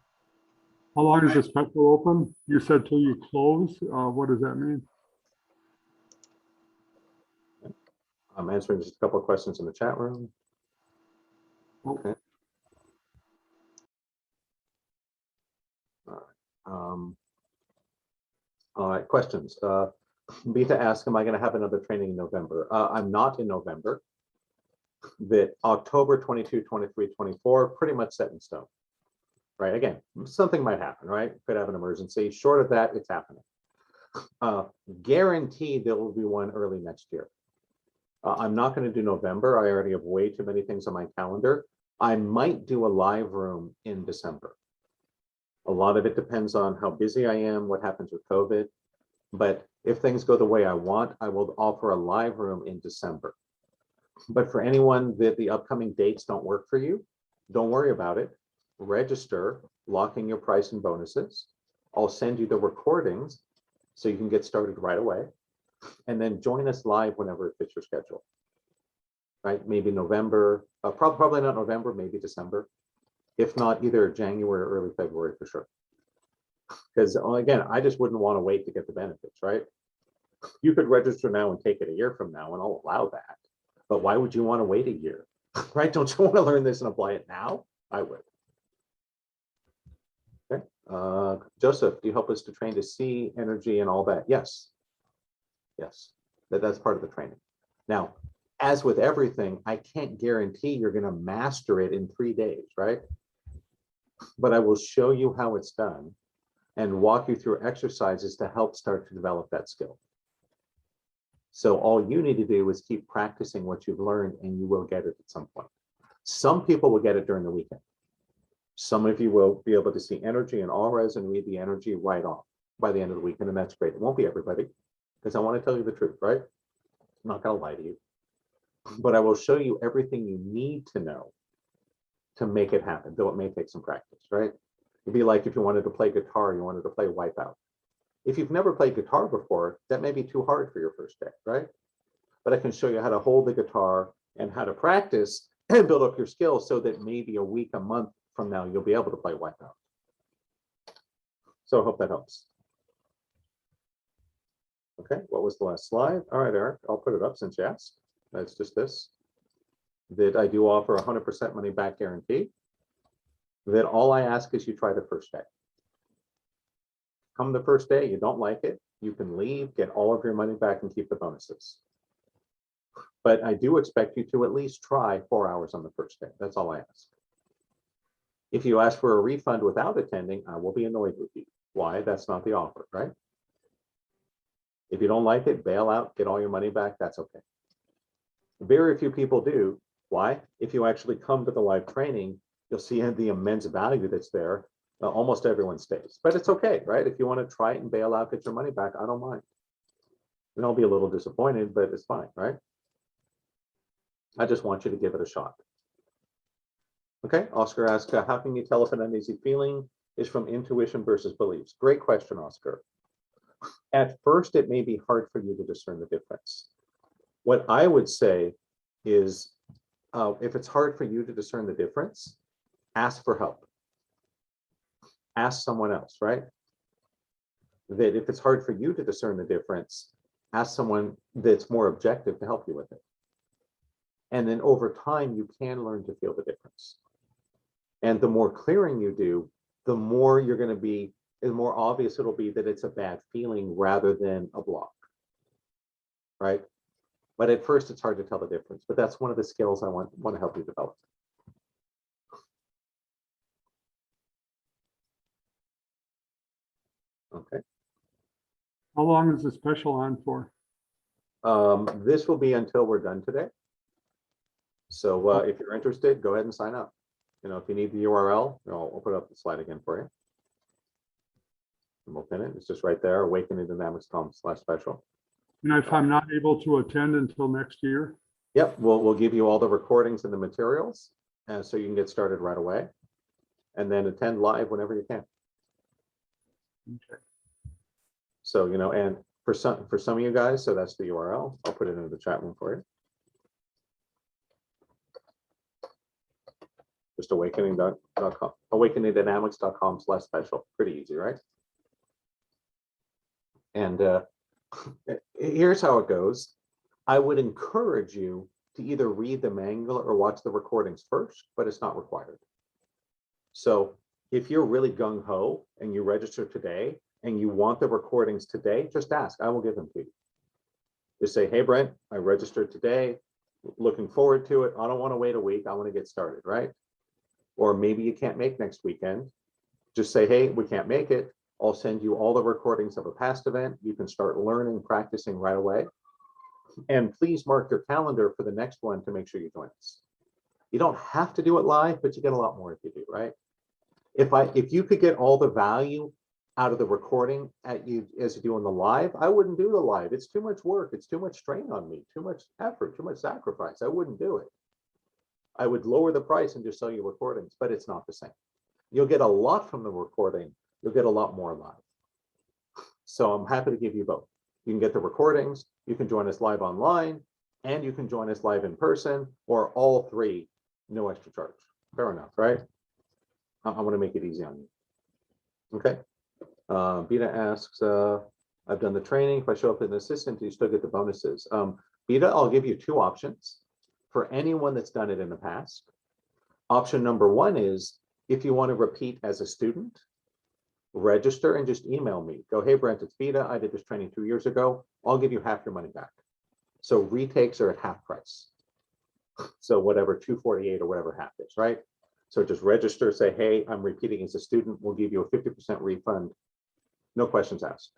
J: How long is the special open? You said till you close. What does that mean?
G: I'm answering just a couple of questions in the chat room. Okay. All right, questions. Beta asked, am I going to have another training in November? I'm not in November. That October 22, 23, 24, pretty much set in stone. Right, again, something might happen, right? Could have an emergency. Short of that, it's happening. Guaranteed there will be one early next year. I'm not going to do November. I already have way too many things on my calendar. I might do a live room in December. A lot of it depends on how busy I am, what happens with COVID. But if things go the way I want, I will offer a live room in December. But for anyone that the upcoming dates don't work for you, don't worry about it. Register, lock in your price and bonuses. I'll send you the recordings so you can get started right away. And then join us live whenever it fits your schedule. Right? Maybe November, probably not November, maybe December. If not, either January or early February for sure. Because again, I just wouldn't want to wait to get the benefits, right? You could register now and take it a year from now, and I'll allow that. But why would you want to wait a year? Right? Don't you want to learn this and apply it now? I would. Okay. Joseph, do you help us to train to see energy and all that? Yes. Yes. That's part of the training. Now, as with everything, I can't guarantee you're going to master it in 3 days, right? But I will show you how it's done and walk you through exercises to help start to develop that skill. So all you need to do is keep practicing what you've learned and you will get it at some point. Some people will get it during the weekend. Some of you will be able to see energy and auras and read the energy right off by the end of the weekend, and that's great. It won't be everybody, because I want to tell you the truth, right? I'm not going to lie to you. But I will show you everything you need to know to make it happen, though it may take some practice, right? It'd be like if you wanted to play guitar, you wanted to play Wipeout. If you've never played guitar before, that may be too hard for your first day, right? But I can show you how to hold the guitar and how to practice and build up your skills so that maybe a week, a month from now, you'll be able to play Wipeout. So I hope that helps. Okay, what was the last slide? All right, Eric, I'll put it up since you asked. That's just this. That I do offer 100% money back guarantee. That all I ask is you try the first day. Come the first day, you don't like it, you can leave, get all of your money back and keep the bonuses. But I do expect you to at least try 4 hours on the first day. That's all I ask. If you ask for a refund without attending, I will be annoyed with you. Why? That's not the offer, right? If you don't like it, bail out, get all your money back, that's okay. Very few people do. Why? If you actually come to the live training, you'll see the immense value that's there. Almost everyone stays, but it's okay, right? If you want to try it and bail out, get your money back, I don't mind. And I'll be a little disappointed, but it's fine, right? I just want you to give it a shot. Okay, Oscar asked, how can you tell if an uneasy feeling is from intuition versus beliefs? Great question, Oscar. At first, it may be hard for you to discern the difference. What I would say is, if it's hard for you to discern the difference, ask for help. Ask someone else, right? That if it's hard for you to discern the difference, ask someone that's more objective to help you with it. And then over time, you can learn to feel the difference. And the more clearing you do, the more you're going to be, the more obvious it'll be that it's a bad feeling rather than a block. Right? But at first, it's hard to tell the difference. But that's one of the skills I want to help you develop. Okay.
J: How long is the special on for?
G: This will be until we're done today. So if you're interested, go ahead and sign up. You know, if you need the URL, I'll put up the slide again for you. And we'll pin it. It's just right there, awakeningdynamics.com/special.
J: And if I'm not able to attend until next year?
G: Yep, we'll give you all the recordings and the materials, and so you can get started right away. And then attend live whenever you can.
J: Okay.
G: So, you know, and for some of you guys, so that's the URL. I'll put it into the chat room for you. Just awakeningdynamics.com, awakeningdynamics.com/special. Pretty easy, right? And here's how it goes. I would encourage you to either read the manual or watch the recordings first, but it's not required. So if you're really gung-ho and you register today and you want the recordings today, just ask. I will give them to you. Just say, hey, Brent, I registered today. Looking forward to it. I don't want to wait a week. I want to get started, right? Or maybe you can't make next weekend. Just say, hey, we can't make it. I'll send you all the recordings of a past event. You can start learning, practicing right away. And please mark your calendar for the next one to make sure you join us. You don't have to do it live, but you get a lot more if you do, right? If you could get all the value out of the recording as you do on the live, I wouldn't do the live. It's too much work. It's too much strain on me, too much effort, too much sacrifice. I wouldn't do it. I would lower the price and just sell you recordings, but it's not the same. You'll get a lot from the recording. You'll get a lot more live. So I'm happy to give you both. You can get the recordings, you can join us live online, and you can join us live in person, or all three, no extra charge. Fair enough, right? I want to make it easy on you. Okay. Beta asks, I've done the training. If I show up as an assistant, do you still get the bonuses? Beta, I'll give you two options for anyone that's done it in the past. Option number one is if you want to repeat as a student, register and just email me. Go, hey, Brent, it's Beta. I did this training 2 years ago. I'll give you half your money back. So retakes are at half price. So whatever, $248 or whatever half is, right? So just register, say, hey, I'm repeating as a student. We'll give you a 50% refund. No questions asked.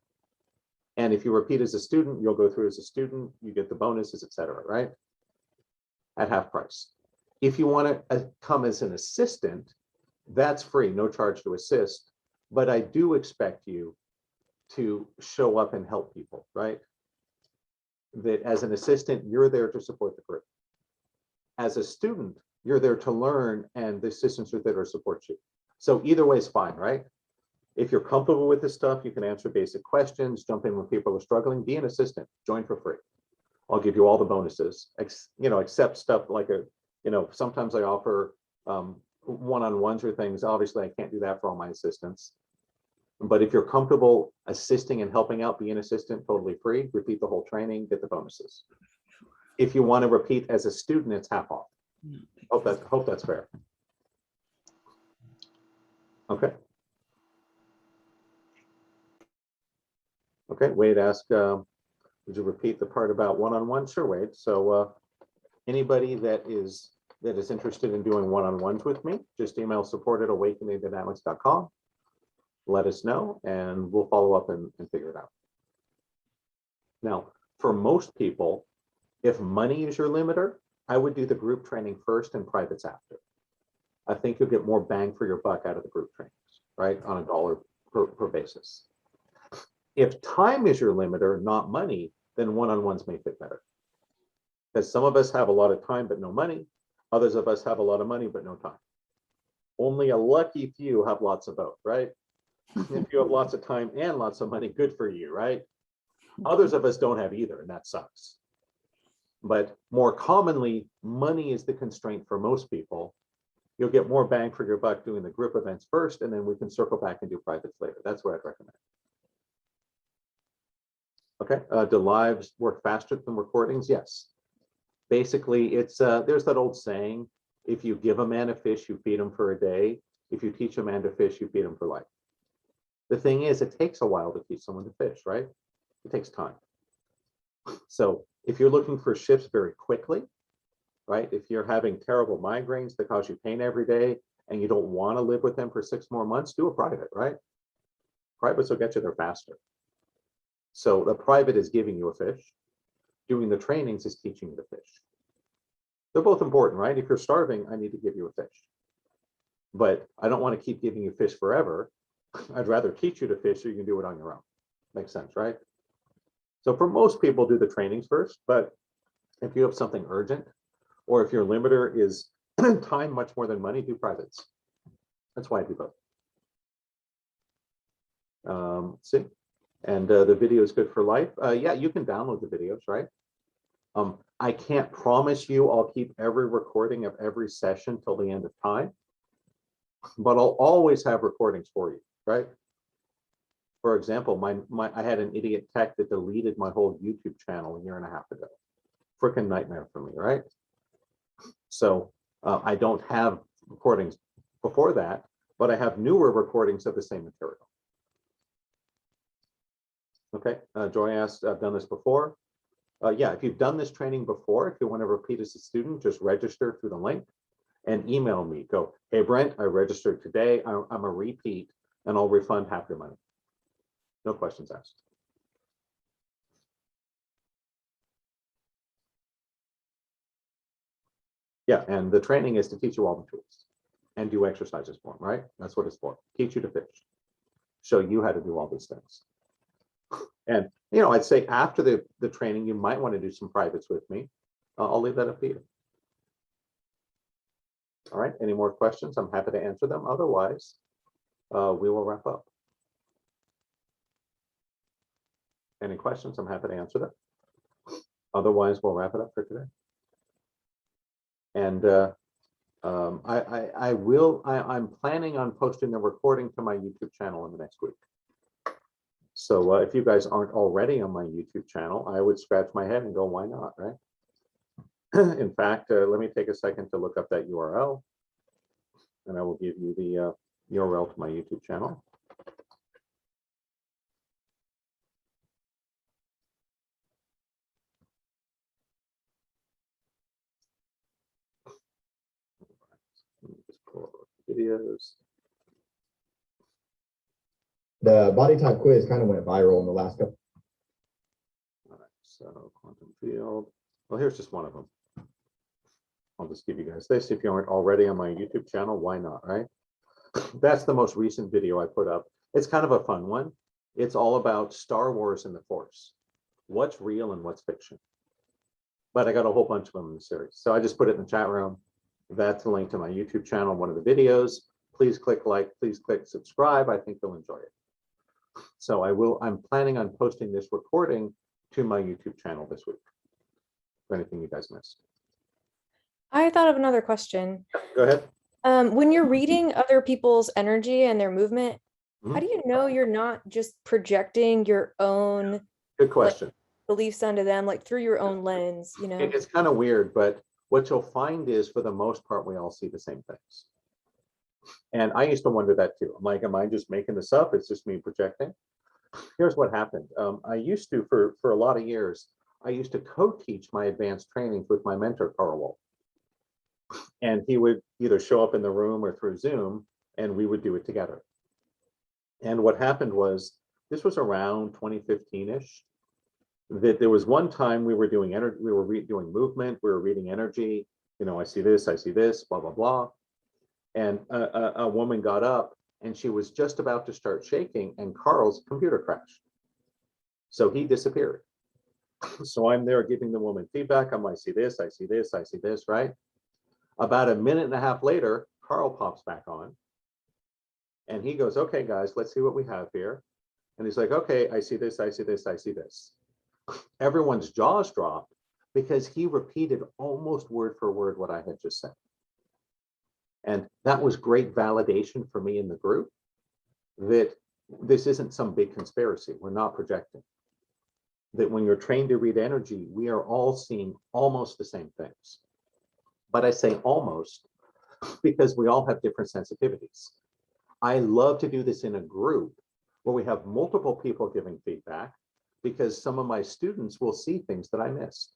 G: And if you repeat as a student, you'll go through as a student, you get the bonuses, et cetera, right? At half price. If you want to come as an assistant, that's free, no charge to assist. But I do expect you to show up and help people, right? That as an assistant, you're there to support the group. As a student, you're there to learn, and the assistants are there to support you. So either way is fine, right? If you're comfortable with this stuff, you can answer basic questions, jump in when people are struggling, be an assistant, join for free. I'll give you all the bonuses, except stuff like sometimes I offer one-on-ones or things. Obviously, I can't do that for all my assistants. But if you're comfortable assisting and helping out, be an assistant, totally free. Repeat the whole training, get the bonuses. If you want to repeat as a student, it's half off. Hope that's fair. Okay. Okay, Wade asked, would you repeat the part about one-on-one? Sure, Wade. So anybody that is interested in doing one-on-ones with me, just email support@awakeningdynamics.com. Let us know, and we'll follow up and figure it out. Now, for most people, if money is your limiter, I would do the group training first and privates after. I think you'll get more bang for your buck out of the group trainings, right? On a dollar per basis. If time is your limiter, not money, then one-on-ones may fit better. Because some of us have a lot of time but no money. Others of us have a lot of money but no time. Only a lucky few have lots of both, right? If you have lots of time and lots of money, good for you, right? Others of us don't have either, and that sucks. But more commonly, money is the constraint for most people. You'll get more bang for your buck doing the group events first, and then we can circle back and do privates later. That's what I'd recommend. Okay, do lives work faster than recordings? Yes. Basically, it's there's that old saying, if you give a man a fish, you feed him for a day. If you teach a man to fish, you feed him for life. The thing is, it takes a while to teach someone to fish, right? It takes time. So if you're looking for shifts very quickly, right? If you're having terrible migraines that cause you pain every day and you don't want to live with them for 6 more months, do a private, right? Privates will get you there faster. So the private is giving you a fish. Doing the trainings is teaching you to fish. They're both important, right? If you're starving, I need to give you a fish. But I don't want to keep giving you fish forever. I'd rather teach you to fish so you can do it on your own. Makes sense, right? So for most people, do the trainings first. But if you have something urgent, or if your limiter is time much more than money, do privates. That's why I do both. See, and the video is good for life. Yeah, you can download the videos, right? I can't promise you I'll keep every recording of every session till the end of time, but I'll always have recordings for you, right? For example, I had an idiot tech that deleted my whole YouTube channel a year and a half ago. Freaking nightmare for me, right? So I don't have recordings before that, but I have newer recordings of the same material. Okay, Joy asked, I've done this before. Yeah, if you've done this training before, if you want to repeat as a student, just register through the link and email me. Go, hey, Brent, I registered today. I'm a repeat, and I'll refund half your money. No questions asked. Yeah, and the training is to teach you all the tools and do exercises for them, right? That's what it's for. Teach you to fish. Show you how to do all these things. And, you know, I'd say after the training, you might want to do some privates with me. I'll leave that up to you. All right, any more questions? I'm happy to answer them. Otherwise, we will wrap up. Any questions? I'm happy to answer them. Otherwise, we'll wrap it up for today. And I'm planning on posting the recording to my YouTube channel in the next week. So if you guys aren't already on my YouTube channel, I would scratch my head and go, why not, right? In fact, let me take a second to look up that URL, and I will give you the URL to my YouTube channel. Let me just pull up videos.
R: The body type quiz kind of went viral in the last couple.
G: All right, so quantum field. Well, here's just one of them. I'll just give you guys this. If you aren't already on my YouTube channel, why not, right? That's the most recent video I put up. It's kind of a fun one. It's all about Star Wars and the Force. What's real and what's fiction? But I got a whole bunch of them in the series. So I just put it in the chat room. That's a link to my YouTube channel, one of the videos. Please click like, please click subscribe. I think you'll enjoy it. So I'm planning on posting this recording to my YouTube channel this week. For anything you guys missed.
N: I thought of another question.
G: Go ahead.
N: When you're reading other people's energy and their movement, how do you know you're not just projecting your own
G: Good question.
N: beliefs onto them, like through your own lens, you know?
G: It's kind of weird, but what you'll find is for the most part, we all see the same things. And I used to wonder that too. I'm like, am I just making this up? It's just me projecting. Here's what happened. I used to, for a lot of years, I used to co-teach my advanced trainings with my mentor, Carl Wolf. And he would either show up in the room or through Zoom, and we would do it together. And what happened was, this was around 2015-ish, that there was one time we were doing energy, we were doing movement, we were reading energy, you know, I see this, blah, blah, blah. And a woman got up and she was just about to start shaking, and Carl's computer crashed. So he disappeared. So I'm there giving the woman feedback. I'm like, I see this, I see this, I see this, right? About a minute and a half later, Carl pops back on and he goes, okay, guys, let's see what we have here. And he's like, okay, I see this, I see this, I see this. Everyone's jaws dropped because he repeated almost word for word what I had just said. And that was great validation for me in the group that this isn't some big conspiracy. We're not projecting. that when you're trained to read energy, we are all seeing almost the same things. But I say almost because we all have different sensitivities. I love to do this in a group where we have multiple people giving feedback, because some of my students will see things that I missed.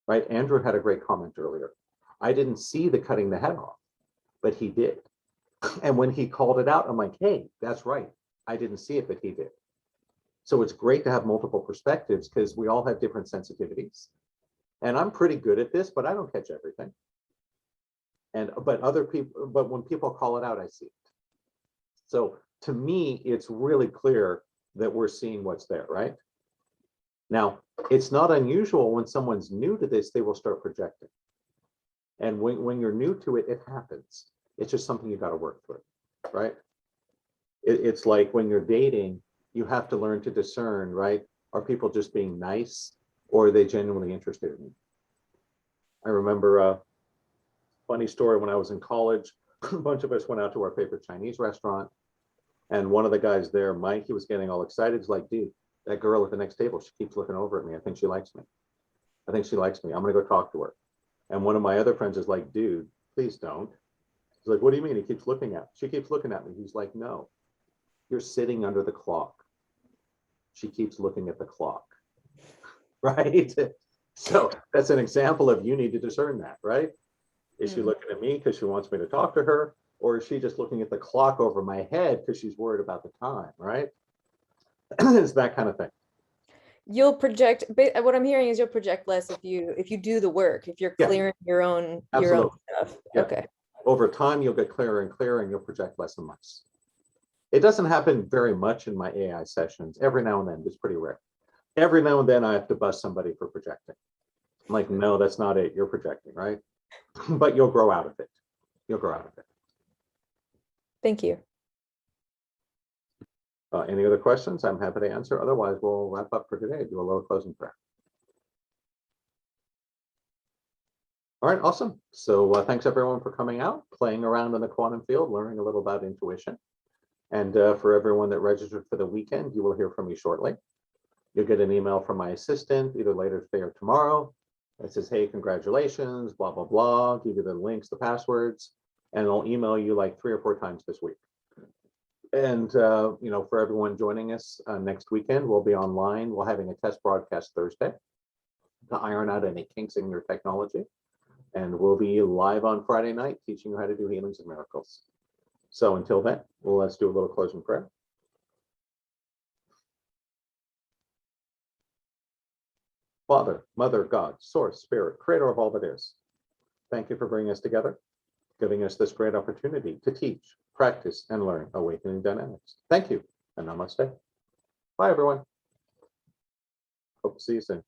G: Right? Andrew had a great comment earlier. I didn't see the cutting the head off, but he did. And when he called it out, I'm like, hey, that's right. I didn't see it, but he did. So it's great to have multiple perspectives because we all have different sensitivities. And I'm pretty good at this, but I don't catch everything. But when people call it out, I see it. So to me, it's really clear that we're seeing what's there, right? Now, it's not unusual when someone's new to this, they will start projecting. And when you're new to it, it happens. It's just something you got to work through, right? It's like when you're dating, you have to learn to discern, right? Are people just being nice, or are they genuinely interested in you? I remember a funny story when I was in college. A bunch of us went out to our favorite Chinese restaurant, and one of the guys there, Mike, he was getting all excited. He's like, dude, that girl at the next table, she keeps looking over at me. I think she likes me. I think she likes me. I'm going to go talk to her. And one of my other friends is like, dude, please don't. He's like, what do you mean? He keeps looking at, she keeps looking at me. He's like, no, you're sitting under the clock. She keeps looking at the clock, right? So that's an example of you need to discern that, right? Is she looking at me because she wants me to talk to her? Or is she just looking at the clock over my head because she's worried about the time, right? It's that kind of thing.
N: You'll project, what I'm hearing is you'll project less if you do the work, if you're
G: Yeah.
N: clearing your own
G: Absolutely.
N: stuff.
G: Yeah.
N: Okay.
G: Over time, you'll get clearer and clearer, and you'll project less and less. It doesn't happen very much in my AI sessions. Every now and then, it's pretty rare. Every now and then, I have to bust somebody for projecting. I'm like, no, that's not it. You're projecting, right? But you'll grow out of it. You'll grow out of it.
N: Thank you.
G: Any other questions? I'm happy to answer. Otherwise, we'll wrap up for today. Do a little closing prayer. All right, awesome. So thanks everyone for coming out, playing around in the quantum field, learning a little about intuition. And for everyone that registered for the weekend, you will hear from me shortly. You'll get an email from my assistant either later today or tomorrow that says, hey, congratulations, blah, blah, blah, give you the links, the passwords, and I'll email you like 3 or 4 times this week. And, you know, for everyone joining us next weekend, we'll be online. We're having a test broadcast Thursday to iron out any kinks in your technology. And we'll be live on Friday night teaching you how to do healings and miracles. So until then, well, let's do a little closing prayer. Father, Mother, God, Source, Spirit, Creator of all that is, thank you for bringing us together, giving us this great opportunity to teach, practice, and learn awakening dynamics. Thank you, and namaste. Bye, everyone. Hope to see you soon.